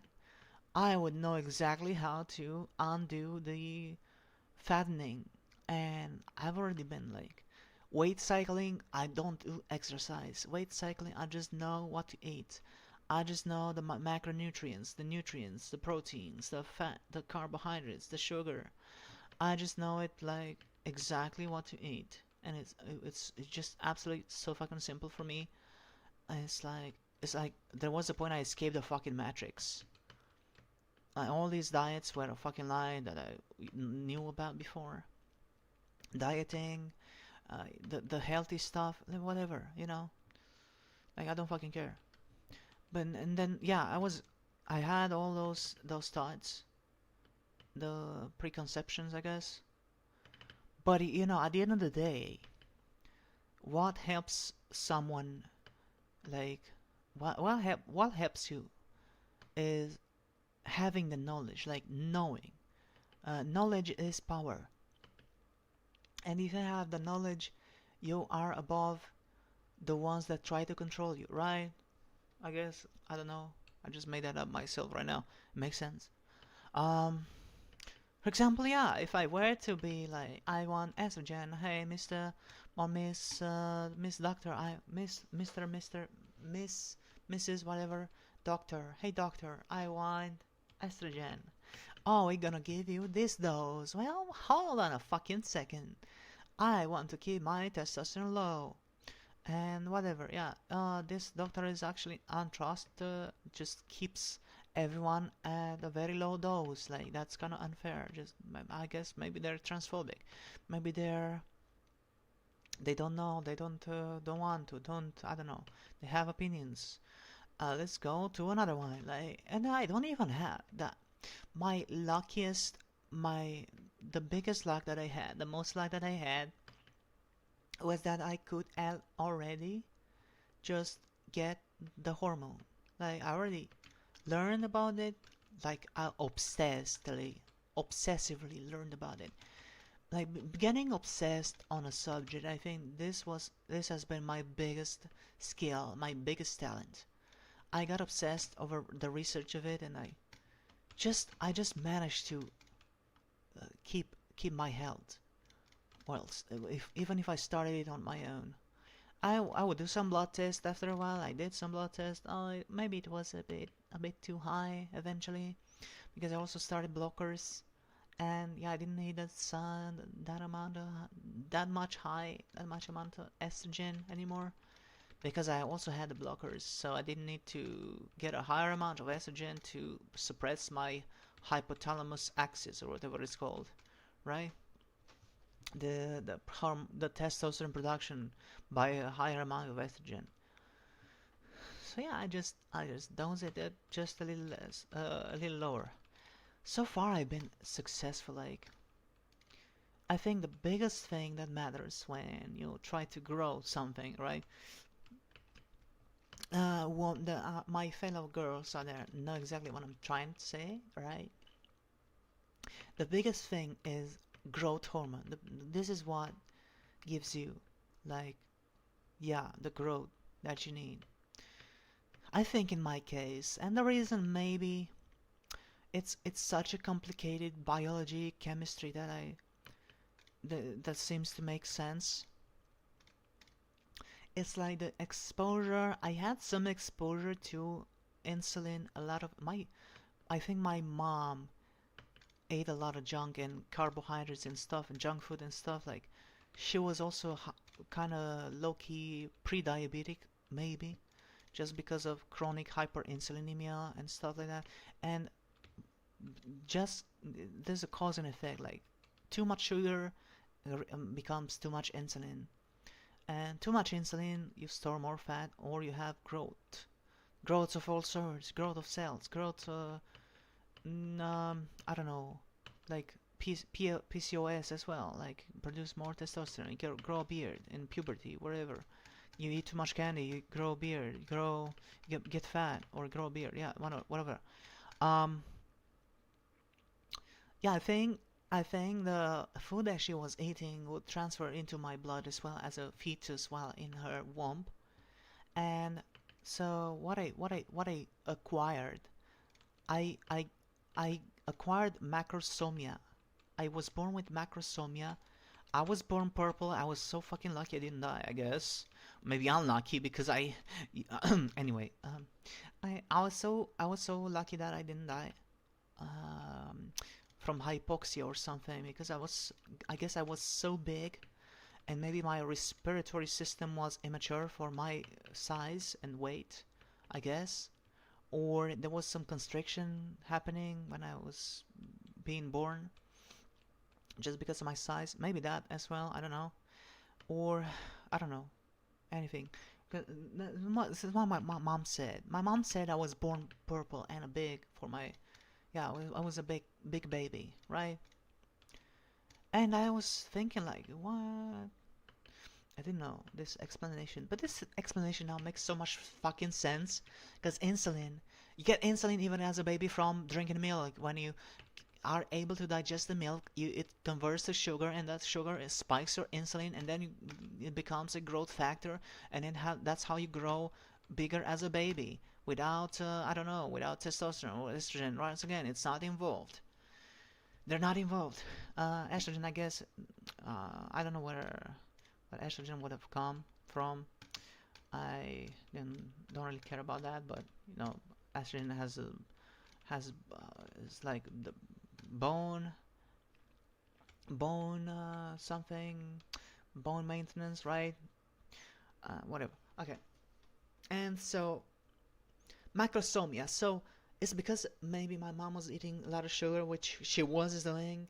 I would know exactly how to undo the fattening. And I've already been like weight cycling. I don't do exercise. Weight cycling, I just know what to eat. I just know the macronutrients, the nutrients, the proteins, the fat, the carbohydrates, the sugar. I just know it like exactly what to eat, and it's just absolutely so fucking simple for me. And it's like there was a point I escaped the fucking matrix. All these diets were a fucking lie that I knew about before. Dieting, the healthy stuff, like whatever, you know. Like I don't fucking care. But and then yeah, I had all those thoughts, the preconceptions, I guess. But you know, at the end of the day, what helps someone like what helps you is having the knowledge, like knowing. Knowledge is power, and if you have the knowledge, you are above the ones that try to control you, right? I guess I don't know. I just made that up myself right now. It makes sense. Um, For example, yeah, if I were to be like, I want estrogen, hey, Mr. or Miss Doctor, Miss, Mrs. whatever, Doctor, hey Doctor, I want estrogen. Oh, we're gonna give you this dose. Well, hold on a fucking second. I want to keep my testosterone low. And whatever, yeah, this doctor is actually untrust, just keeps everyone at a very low dose. Like, that's kind of unfair. Just, I guess maybe they're transphobic. Maybe they don't know, they don't want to, I don't know. They have opinions. Let's go to another one. Like, and I don't even have that. My luckiest, the biggest luck that I had, the most luck that I had was that I could already just get the hormone. Like, I already learned about it. Like, I obsessively learned about it. Like, getting obsessed on a subject, I think this has been my biggest skill, my biggest talent. I got obsessed over the research of it, and I just managed to keep my health. Well, even if I started it on my own, I would do some blood tests after a while. I did some blood tests. Maybe it was a bit too high eventually, because I also started blockers, and yeah, I didn't need that much amount of estrogen anymore, because I also had the blockers, so I didn't need to get a higher amount of estrogen to suppress my hypothalamus axis, or whatever it's called, right? The testosterone production by a higher amount of estrogen. So yeah, I just dose it at just a little less, a little lower. So far, I've been successful. Like, I think the biggest thing that matters when you try to grow something, right? My fellow girls out there know exactly what I'm trying to say, right? The biggest thing is growth hormone. This is what gives you, like, yeah, the growth that you need. I think in my case, and the reason maybe it's such a complicated biology, chemistry that seems to make sense. It's like the exposure. I had some exposure to insulin. A lot of my, I think my mom ate a lot of junk and carbohydrates and stuff and junk food and stuff. Like, she was also kind of low-key pre-diabetic, maybe, just because of chronic hyperinsulinemia and stuff like that. And just there's a cause and effect. Like, too much sugar becomes too much insulin, and too much insulin, you store more fat, or you have growth of all sorts, growth of cells, growth I don't know, like PCOS as well, like produce more testosterone, you grow a beard in puberty, wherever. You eat too much candy, you grow a beard, you get fat, or grow a beard, yeah, whatever. Um, yeah, I think the food that she was eating would transfer into my blood as well as a fetus while in her womb. And so what I acquired, I I I acquired macrosomia. I was born with macrosomia. I was born purple. I was so fucking lucky I didn't die, I guess. Maybe unlucky because I anyway, I was so lucky that I didn't die. Um, from hypoxia or something, because I guess I was so big, and maybe my respiratory system was immature for my size and weight, I guess. Or there was some constriction happening when I was being born, just because of my size. Maybe that as well, I don't know. Or, I don't know, anything. This is what my mom said. My mom said I was born purple and a big for my. Yeah, I was a big baby, right? And I was thinking, like, what? I didn't know this explanation, but this explanation now makes so much fucking sense. Because insulin, you get insulin even as a baby from drinking milk. When you are able to digest the milk, it converts to sugar, and that sugar spikes your insulin, and then it becomes a growth factor, and then that's how you grow bigger as a baby without I don't know, without testosterone or estrogen. Once again, it's not involved. they're not involved. Estrogen, I guess, I don't know where what estrogen would have come from. I don't really care about that, but estrogen has it's like the bone bone something bone maintenance, right? Whatever. Okay, and so macrosomia. So it's because maybe my mom was eating a lot of sugar, which she was doing,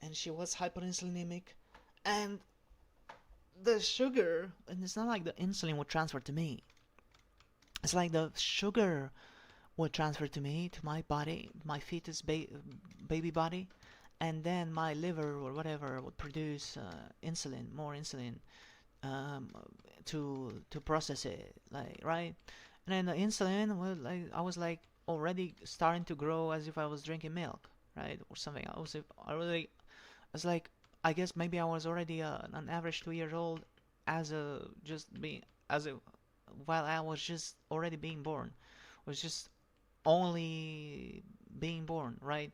and she was hyperinsulinemic, and the sugar, and it's not like the insulin would transfer to me. It's like the sugar would transfer to me, to my body, my fetus baby body, and then my liver or whatever would produce insulin, more insulin, um, to process it, like, right? And then the insulin, well, like I was like already starting to grow as if I was drinking milk, right, or something. I was like, I guess maybe I was already an average 2 years old as a just being as a while I was just already being born, was just only being born, right?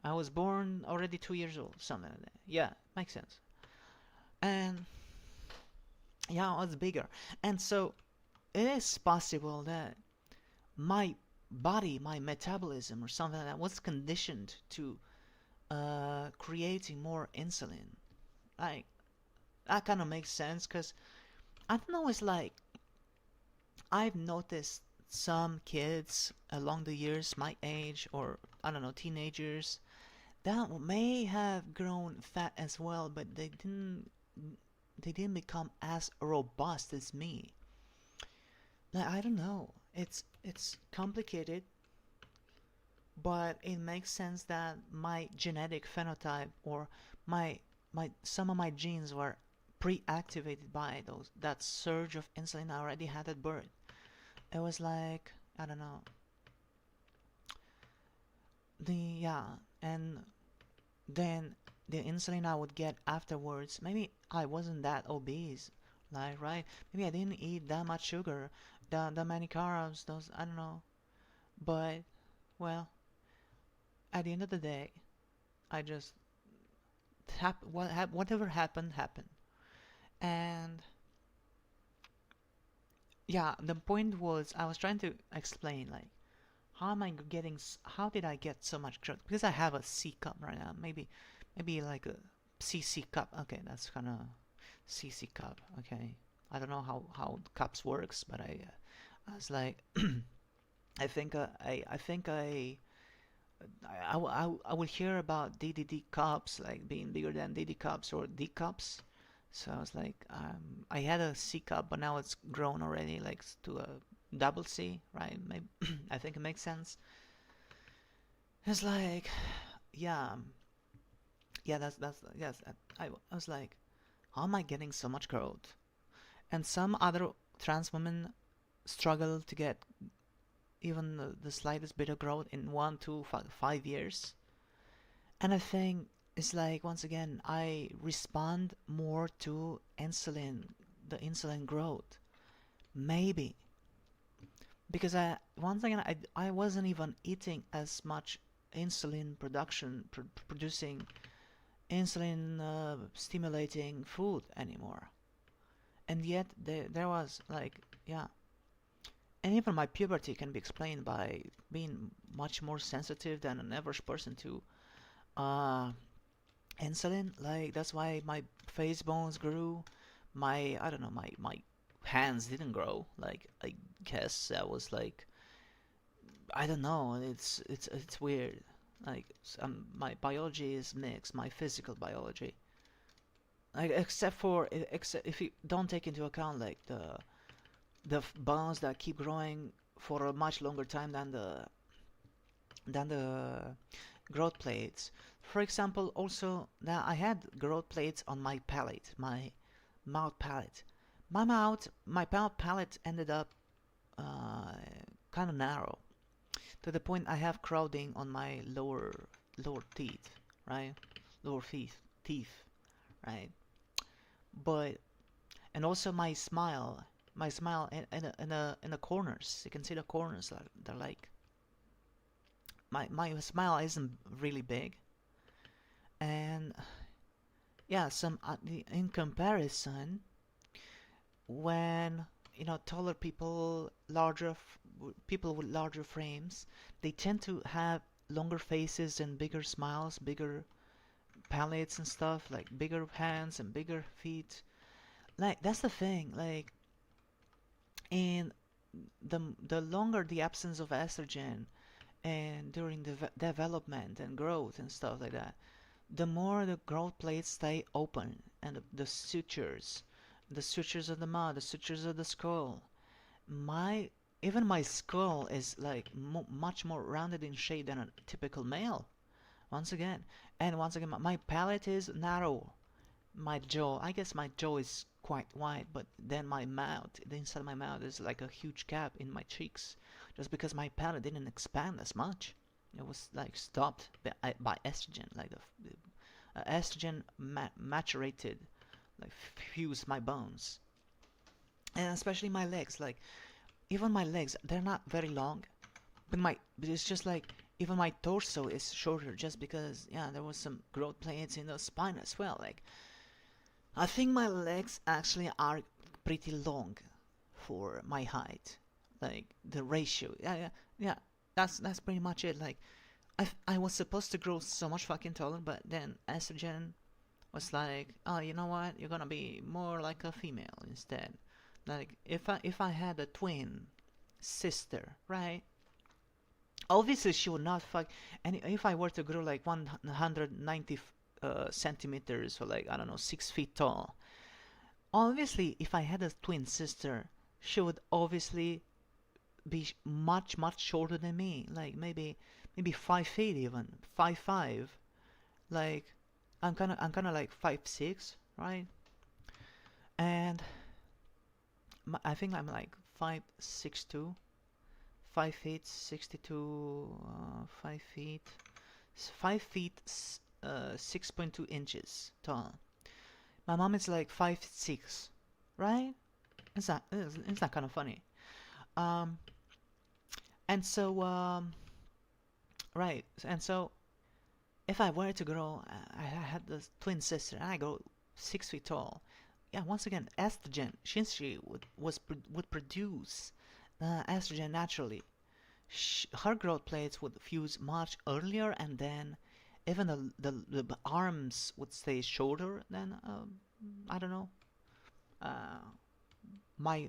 I was born already 2 years old, something like that. Yeah, makes sense. And yeah, I was bigger, and so it is possible that my body, my metabolism, or something like that, was conditioned to creating more insulin. Like that kind of makes sense because I don't know. It's like I've noticed some kids along the years, my age, or I don't know, teenagers, that may have grown fat as well, but they didn't become as robust as me. Like, I don't know. It's complicated, but it makes sense that my genetic phenotype or my my some of my genes were pre-activated by those that surge of insulin I already had at birth. It was like, I don't know, the yeah, and then the insulin I would get afterwards. Maybe I wasn't that obese, like, right? Maybe I didn't eat that much sugar, that many carbs. Those, I don't know, but well, at the end of the day, I just whatever happened happened, and yeah, the point was I was trying to explain like how did I get so much growth? Because I have a C cup right now. Maybe like a CC cup. Okay, that's kind of CC cup. Okay, I don't know how cups works, but I was like, I think I would hear about DDD cups like being bigger than DD cups or D cups. So I was like, I had a C cup, but now it's grown already like to a double C, right? Maybe I think it makes sense. It's like, yeah, yeah, that's yes. I was like, how am I getting so much growth? And some other trans women struggle to get even the slightest bit of growth in 1 to 5 years. And I think it's like once again I respond more to insulin, the insulin growth. Maybe because I once again I wasn't even eating as much insulin production producing insulin stimulating food anymore, and yet there was like, yeah. And even my puberty can be explained by being much more sensitive than an average person to uh, insulin. Like that's why my face bones grew. I don't know, my hands didn't grow. Like I guess that was like, I don't know. It's weird. Like my biology is mixed. My physical biology, like except if you don't take into account like the bones that keep growing for a much longer time than the growth plates. For example, also now I had growth plates on my palate, my mouth palate. My mouth palate ended up uh, kind of narrow to the point I have crowding on my lower teeth, right? Lower teeth, right? But and also my smile in the corners. You can see the corners. They're like my smile isn't really big, And yeah, some in comparison, when taller people, people with larger frames, they tend to have longer faces and bigger smiles, bigger palates and stuff, like bigger hands and bigger feet. Like that's the thing. Like, and the longer the absence of estrogen and during the development and growth and stuff like that, the more the growth plates stay open, and the sutures of the mouth, the sutures of the skull. My Even my skull is like much more rounded in shape than a typical male. Once again, my palate is narrow. My jaw, I guess my jaw is quite wide, but then my mouth, the inside of my mouth is like a huge gap in my cheeks, just because my palate didn't expand as much. It was like stopped by estrogen, like the estrogen maturated, like fused my bones, and especially my legs. Like even my legs, they're not very long, but it's just like even my torso is shorter, just because yeah, there was some growth plates in the spine as well. Like I think my legs actually are pretty long for my height. Like the ratio. Yeah. That's pretty much it. Like I was supposed to grow so much fucking taller, but then estrogen was like, oh, you know what? You're gonna be more like a female instead. Like if I had a twin sister, right? Obviously she would not fuck. And if I were to grow like 190 centimeters, or like I don't know, 6 feet tall, obviously if I had a twin sister, she would obviously be much shorter than me. Like maybe 5 feet, even 5'5". Like I'm kind of like 5'6", right? And I think I'm like 5'6" 5 feet 62, 5 feet 5 feet 6.2 inches tall. My mom is like 5'6", right? It's not kind of funny. Um, and so right, and so if I were to grow, I had this twin sister, and I go 6 feet tall. Yeah, once again, estrogen, since she would produce estrogen naturally, her growth plates would fuse much earlier, and then even the arms would stay shorter than I don't know. Uh, my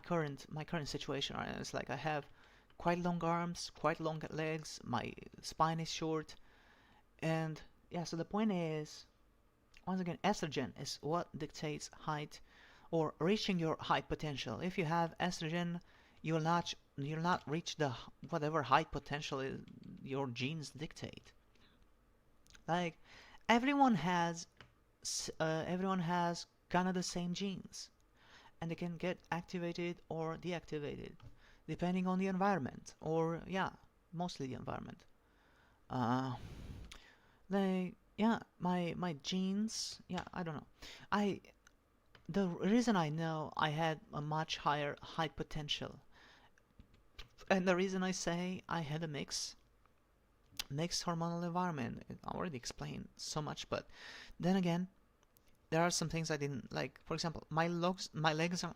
current situation, right? It's like I have quite long arms, quite long legs. My spine is short, and yeah. So the point is, once again, estrogen is what dictates height or reaching your height potential. If you have estrogen, you'll not reach the whatever height potential your genes dictate. Like everyone has kind of the same genes, and they can get activated or deactivated depending on the environment, or yeah, mostly the environment. Uh, like yeah, my genes. Yeah, I don't know. I The reason I know I had a much higher height potential, and the reason I say I had a mixed hormonal environment, I already explained so much, but then again, there are some things I didn't like. For example, my legs are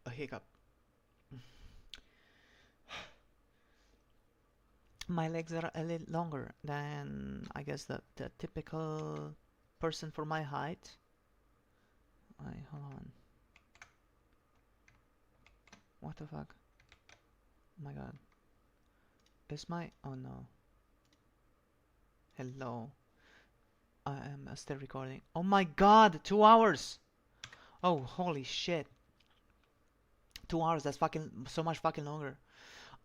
a hiccup. My legs are a little longer than I guess the typical person for my height. Hold on. What the fuck? Oh my god. Is my oh no. Hello. I am still recording. Oh my god, 2 hours! Oh holy shit. 2 hours, that's fucking so much fucking longer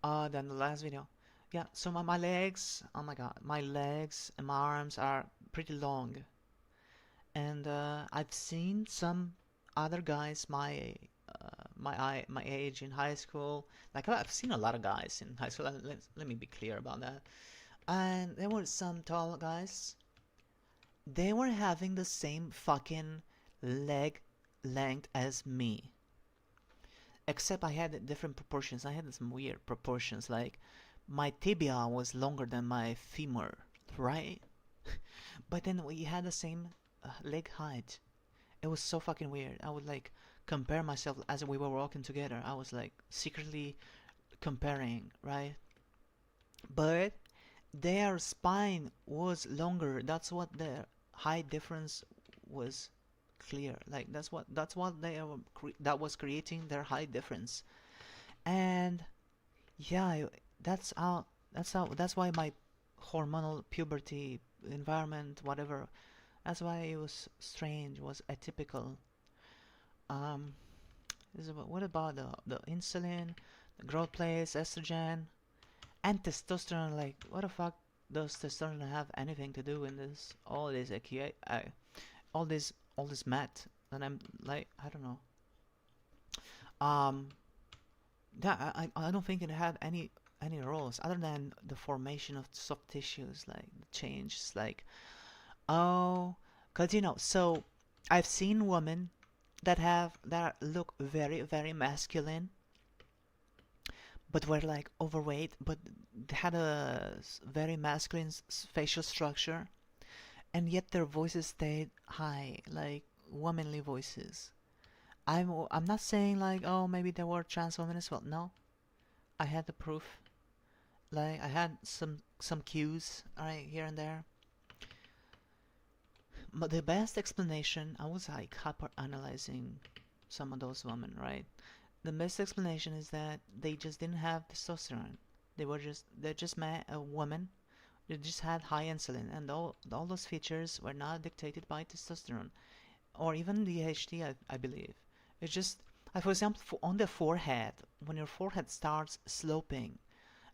than the last video. Yeah, so my legs, oh my god, my legs and my arms are pretty long. And I've seen some other guys my age in high school. Like I've seen a lot of guys in high school. Let me be clear about that. And there were some tall guys. They were having the same fucking leg length as me. Except I had different proportions. I had some weird proportions. Like my tibia was longer than my femur, right? But then we had the same leg height. It was so fucking weird. I would like compare myself as we were walking together. I was like secretly comparing, right? But their spine was longer. That's what the height difference was clear. Like that's what they were that was creating their height difference. And yeah, that's why my hormonal puberty environment, whatever, that's why it was strange, was atypical. Um, what about the insulin, the growth plates, estrogen, and testosterone? Like, what the fuck does testosterone have anything to do in this? All this math, and I'm like, I don't know. Um, yeah, I don't think it had any roles other than the formation of soft tissues, like the changes, like oh, cause so I've seen women that look very very masculine, but were like overweight, but had a very masculine facial structure, and yet their voices stayed high, like womanly voices. I'm not saying like oh maybe there were trans women as well. No, I had the proof. Like I had some cues right here and there. But the best explanation, I was like hyper analyzing some of those women, right? The best explanation is that they just didn't have testosterone. They just met a woman. They just had high insulin, and all those features were not dictated by testosterone or even DHT. I believe it's just, for example, on the forehead, when your forehead starts sloping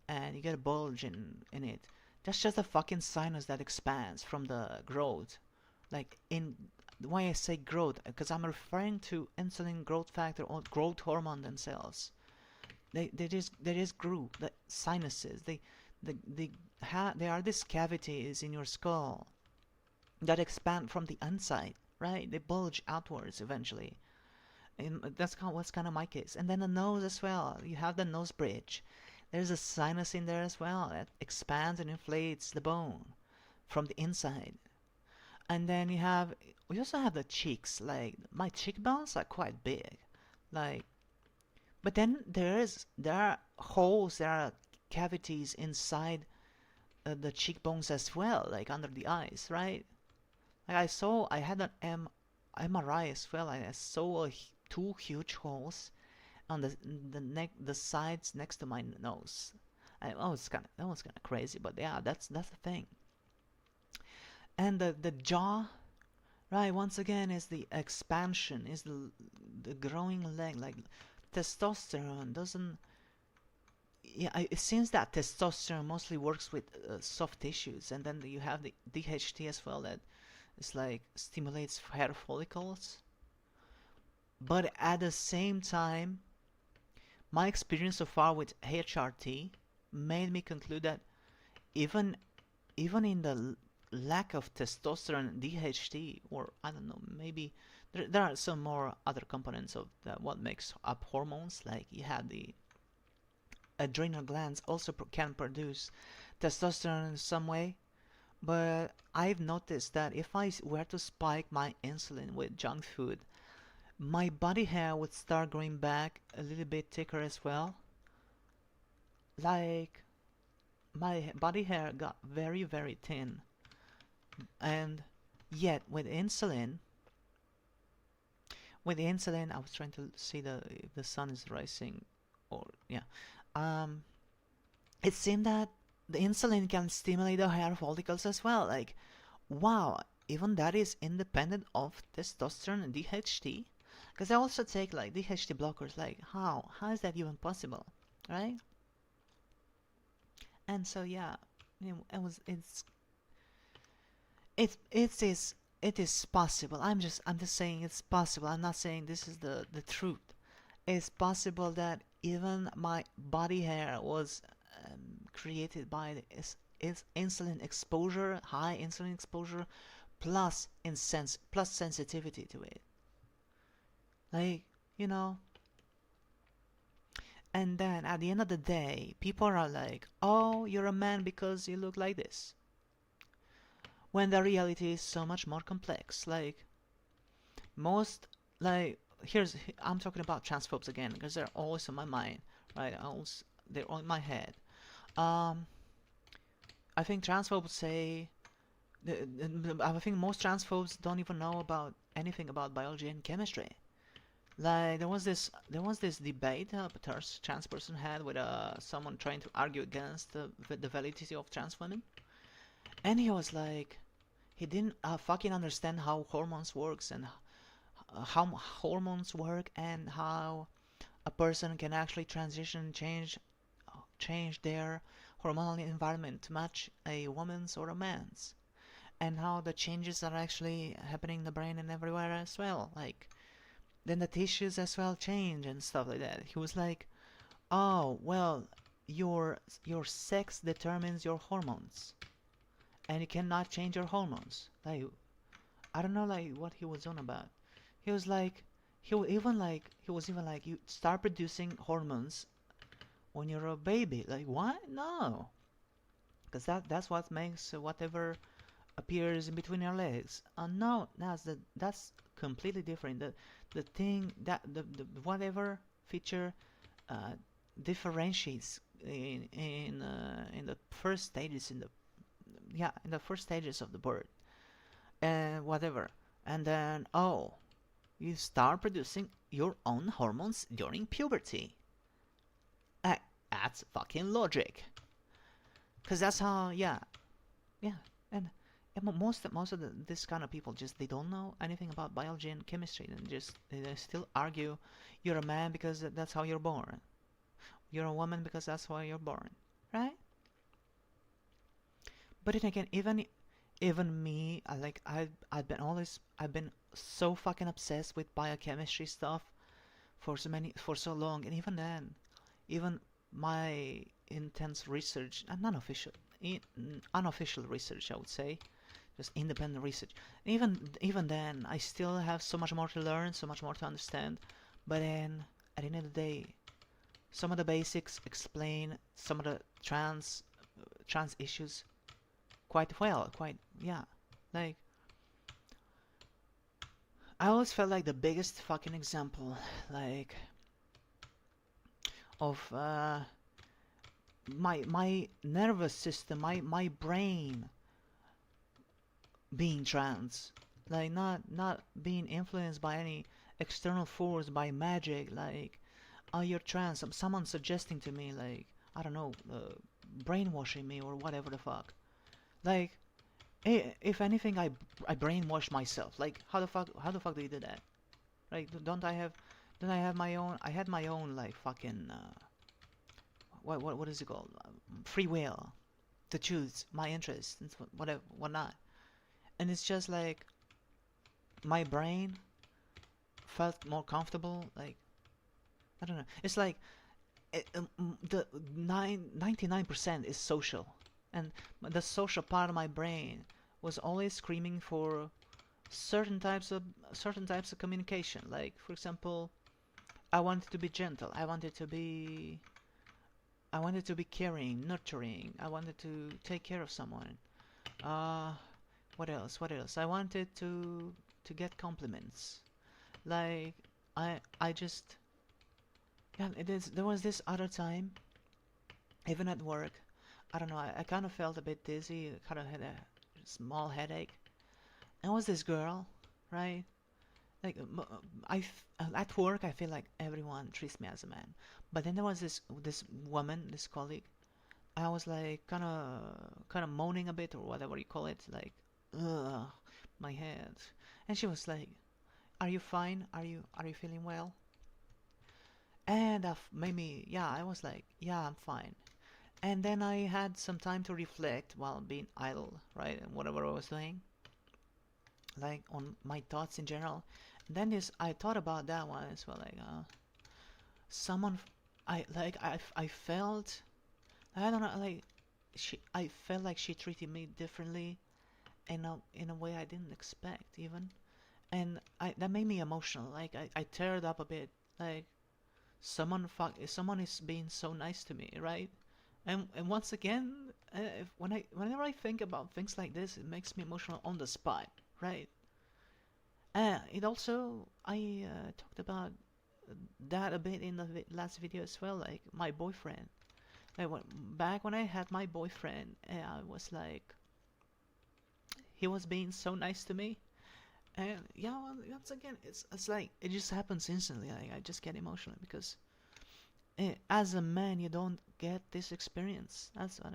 and you get a bulge in it, that's just a fucking sinus that expands from the growth. Like in why I say growth, because I'm referring to insulin growth factor or growth hormone themselves. They just grew the sinuses. They are these cavities in your skull that expand from the inside, right? They bulge outwards eventually. And what's kind of my case. And then the nose as well. You have the nose bridge. There's a sinus in there as well that expands and inflates the bone from the inside. And then we also have the cheeks. Like my cheekbones are quite big. Like, but then there are holes, there are cavities inside the cheekbones as well, like under the eyes, right? Like I had an MRI as well. I saw two huge holes on the sides next to my nose. That was kind of crazy, but yeah, that's the thing. And the jaw, right? Once again, is the expansion, is the growing leg. Like testosterone doesn't. Yeah, it seems that testosterone mostly works with soft tissues, and then you have the DHT as well that is like stimulates hair follicles. But at the same time, my experience so far with HRT made me conclude that even even in the lack of testosterone, DHT, or I don't know, maybe there are some more other components of what makes up hormones. Like you have the adrenal glands also can produce testosterone in some way. But I've noticed that if I were to spike my insulin with junk food, my body hair would start growing back a little bit thicker as well. Like my body hair got very, very thin. And yet with insulin, I was trying to see if the sun is rising or yeah. Um, it seemed that the insulin can stimulate the hair follicles as well. Like, wow, even that is independent of testosterone and DHT. Because I also take like DHT blockers. Like, how is that even possible, right? And so yeah, it is possible. I'm just saying it's possible. I'm not saying this is the truth. It's possible that even my body hair was created by is insulin exposure, high insulin exposure, plus sensitivity to it. Like, you know, and then at the end of the day, people are like, "Oh, you're a man because you look like this." when the reality is so much more complex. Like most, like here's I'm talking about transphobes again because they're always in my mind, right? Always, they're on my head. Um, I think transphobes say I think most transphobes don't even know about anything about biology and chemistry. Like there was this debate a trans person had with someone trying to argue against the validity of trans women, and he was like he didn't fucking understand how hormones works and how hormones work and how a person can actually transition change their hormonal environment to match a woman's or a man's, and how the changes are actually happening in the brain and everywhere as well. Like then the tissues as well change and stuff like that. He was like, "Oh, well, your sex determines your hormones, and you cannot change your hormones." Like I don't know, like what he was on about. He was like, he was even like, you start producing hormones when you're a baby. Like what? No, because that's what makes whatever appears in between your legs. No, that's completely different. The thing that the whatever feature uh, differentiates in the first stages in the first stages of the birth and whatever, and then you start producing your own hormones during puberty. Uh, that's fucking logic, cause that's how yeah, and most of this kind of people just they don't know anything about biology and chemistry, and just they still argue you're a man because that's how you're born, you're a woman because that's how you're born, right? But then again, even me, I've been so fucking obsessed with biochemistry stuff for so long, and even then, even my intense research and unofficial research, I would say, just independent research. Even then, I still have so much more to learn, so much more to understand. But then, at the end of the day, some of the basics explain some of the trans issues quite well. Quite yeah, like I always felt like the biggest fucking example, like of my nervous system, my brain being trans, like not being influenced by any external force, by magic, like oh you're trans, someone suggesting to me like I don't know, brainwashing me or whatever the fuck. Like if anything, I brainwash myself. Like how the fuck do you do that? Like don't I have my own? I had my own like fucking what is it called? Free will to choose my interests and whatever whatnot. And it's just like my brain felt more comfortable. Like I don't know. It's like the 99% is social, and the social part of my brain was always screaming for certain types of communication. Like for example, I wanted to be gentle. I wanted to be caring, nurturing. I wanted to take care of someone. Uh, what else? What else? I wanted to get compliments. Like I just yeah. It is. There was this other time, even at work. I don't know. I kind of felt a bit dizzy. I kind of had a small headache. And was this girl, right? Like at work, I feel like everyone treats me as a man. But then there was this woman, this colleague. I was like kind of moaning a bit or whatever you call it, like ugh, my head. And she was like, "Are you fine? Are you feeling well?" And made me yeah, I was like, "Yeah, I'm fine." And then I had some time to reflect while being idle, right, and whatever I was doing, like on my thoughts in general. And then this I thought about that one as well, like someone I felt I don't know like I felt like she treated me differently in a way I didn't expect even, and that made me emotional. Like I teared up a bit. Like someone is being so nice to me, right? And once again, whenever I think about things like this, it makes me emotional on the spot, right? It also I talked about that a bit in the last video as well, like my boyfriend. Like back when I had my boyfriend, I was like, he was being so nice to me, and yeah, once again, it's like it just happens instantly. Like I just get emotional because as a man, you don't get this experience. That's what.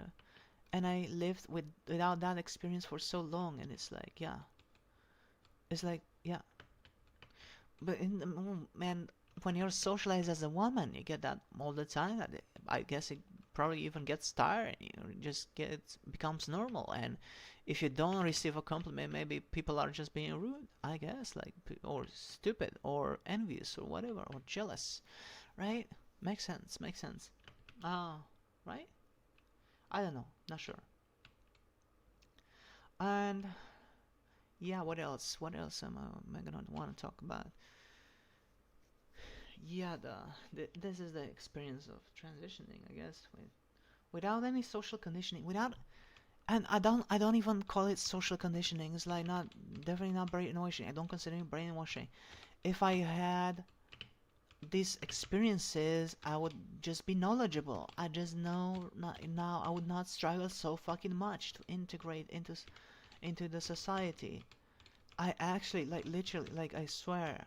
And I lived without that experience for so long, and it's like, yeah, it's like, yeah. But in the man, when you're socialized as a woman, you get that all the time. That I guess it probably even gets tired. You know, it just gets becomes normal. And if you don't receive a compliment, maybe people are just being rude. I guess, like, or stupid, or envious, or whatever, or jealous, right? Makes sense. Makes sense. Ah, right? I don't know. Not sure. And yeah, what else? What else am I gonna want to talk about? Yeah, this is the experience of transitioning, I guess, without any social conditioning, without, and I don't even call it social conditioning. It's like not definitely not brainwashing. I don't consider it brainwashing. If I had these experiences, I would just be knowledgeable. I just know not, now I would not struggle so fucking much to integrate into the society. I actually, like, literally, like, I swear,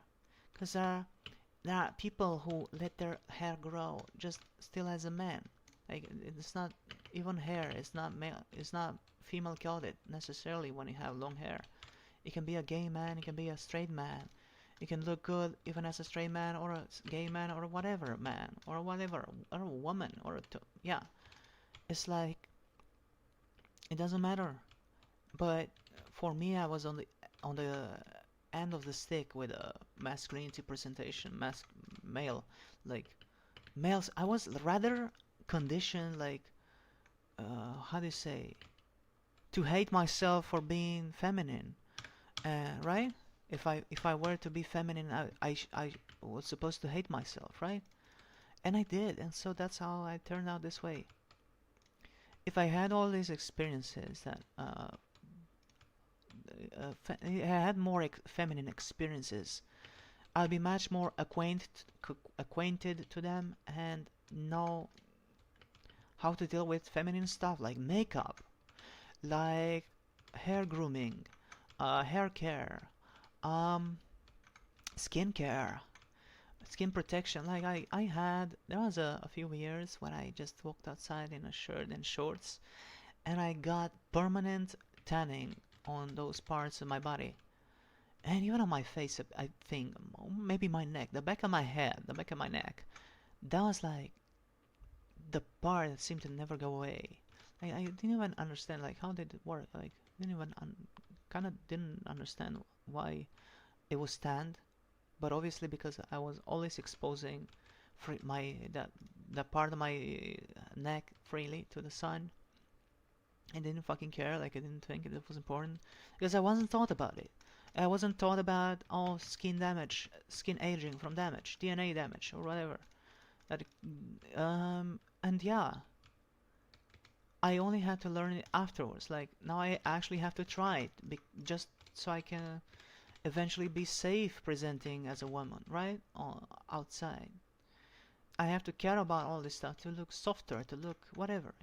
because there are people who let their hair grow just still as a man. Like, it's not even hair. It's not male. It's not female coded necessarily when you have long hair. It can be a gay man. It can be a straight man. You can look good even as a straight man or a gay man or whatever man or whatever or a woman or yeah. It's like it doesn't matter. But for me, I was on the end of the stick with a masculinity presentation, male, like males. I was rather conditioned, like how do you say, to hate myself for being feminine, right? If I were to be feminine, I was supposed to hate myself, right? And I did, and so that's how I turned out this way. If I had all these experiences that I had more feminine experiences, I'll be much more acquainted to them and know how to deal with feminine stuff like makeup, like hair grooming, hair care, um, skin care, skin protection. Like there was a few years when I just walked outside in a shirt and shorts, and I got permanent tanning on those parts of my body. And even on my face, I think maybe my neck, the back of my head, the back of my neck. That was like the part that seemed to never go away. I didn't even understand like how did it work. Like didn't even kind of didn't understand why it was tanned. But obviously because I was always exposing that part of my neck freely to the sun. I didn't fucking care. Like I didn't think it was important because I wasn't thought about it. I wasn't thought about skin damage, skin aging from damage, DNA damage, or whatever. That and yeah, I only had to learn it afterwards. Like now, I actually have to try it just so I can eventually be safe presenting as a woman, right? Outside, I have to care about all this stuff to look softer, to look whatever.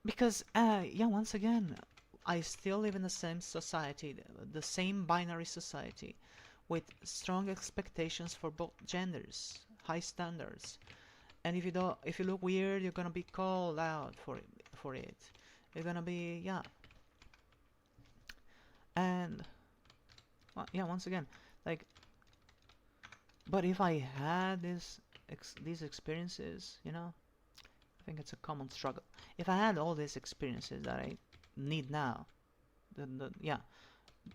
Because yeah, once again, I still live in the same society, the same binary society, with strong expectations for both genders, high standards. And if you look weird, you're gonna be called out for it. You're gonna be, yeah. And well, yeah, once again, like, but if I had these experiences, I think it's a common struggle. If I had all these experiences that I need now, yeah,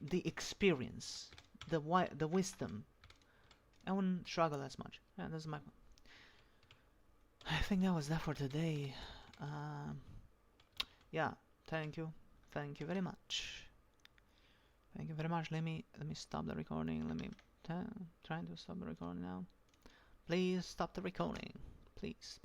the experience, the wisdom, I wouldn't struggle as much. Yeah, that's my. I think that was that for today. Um, yeah, thank you, thank you very much. Thank you very much. Let me stop the recording. Let me trying to stop the recording now. Please stop the recording, please.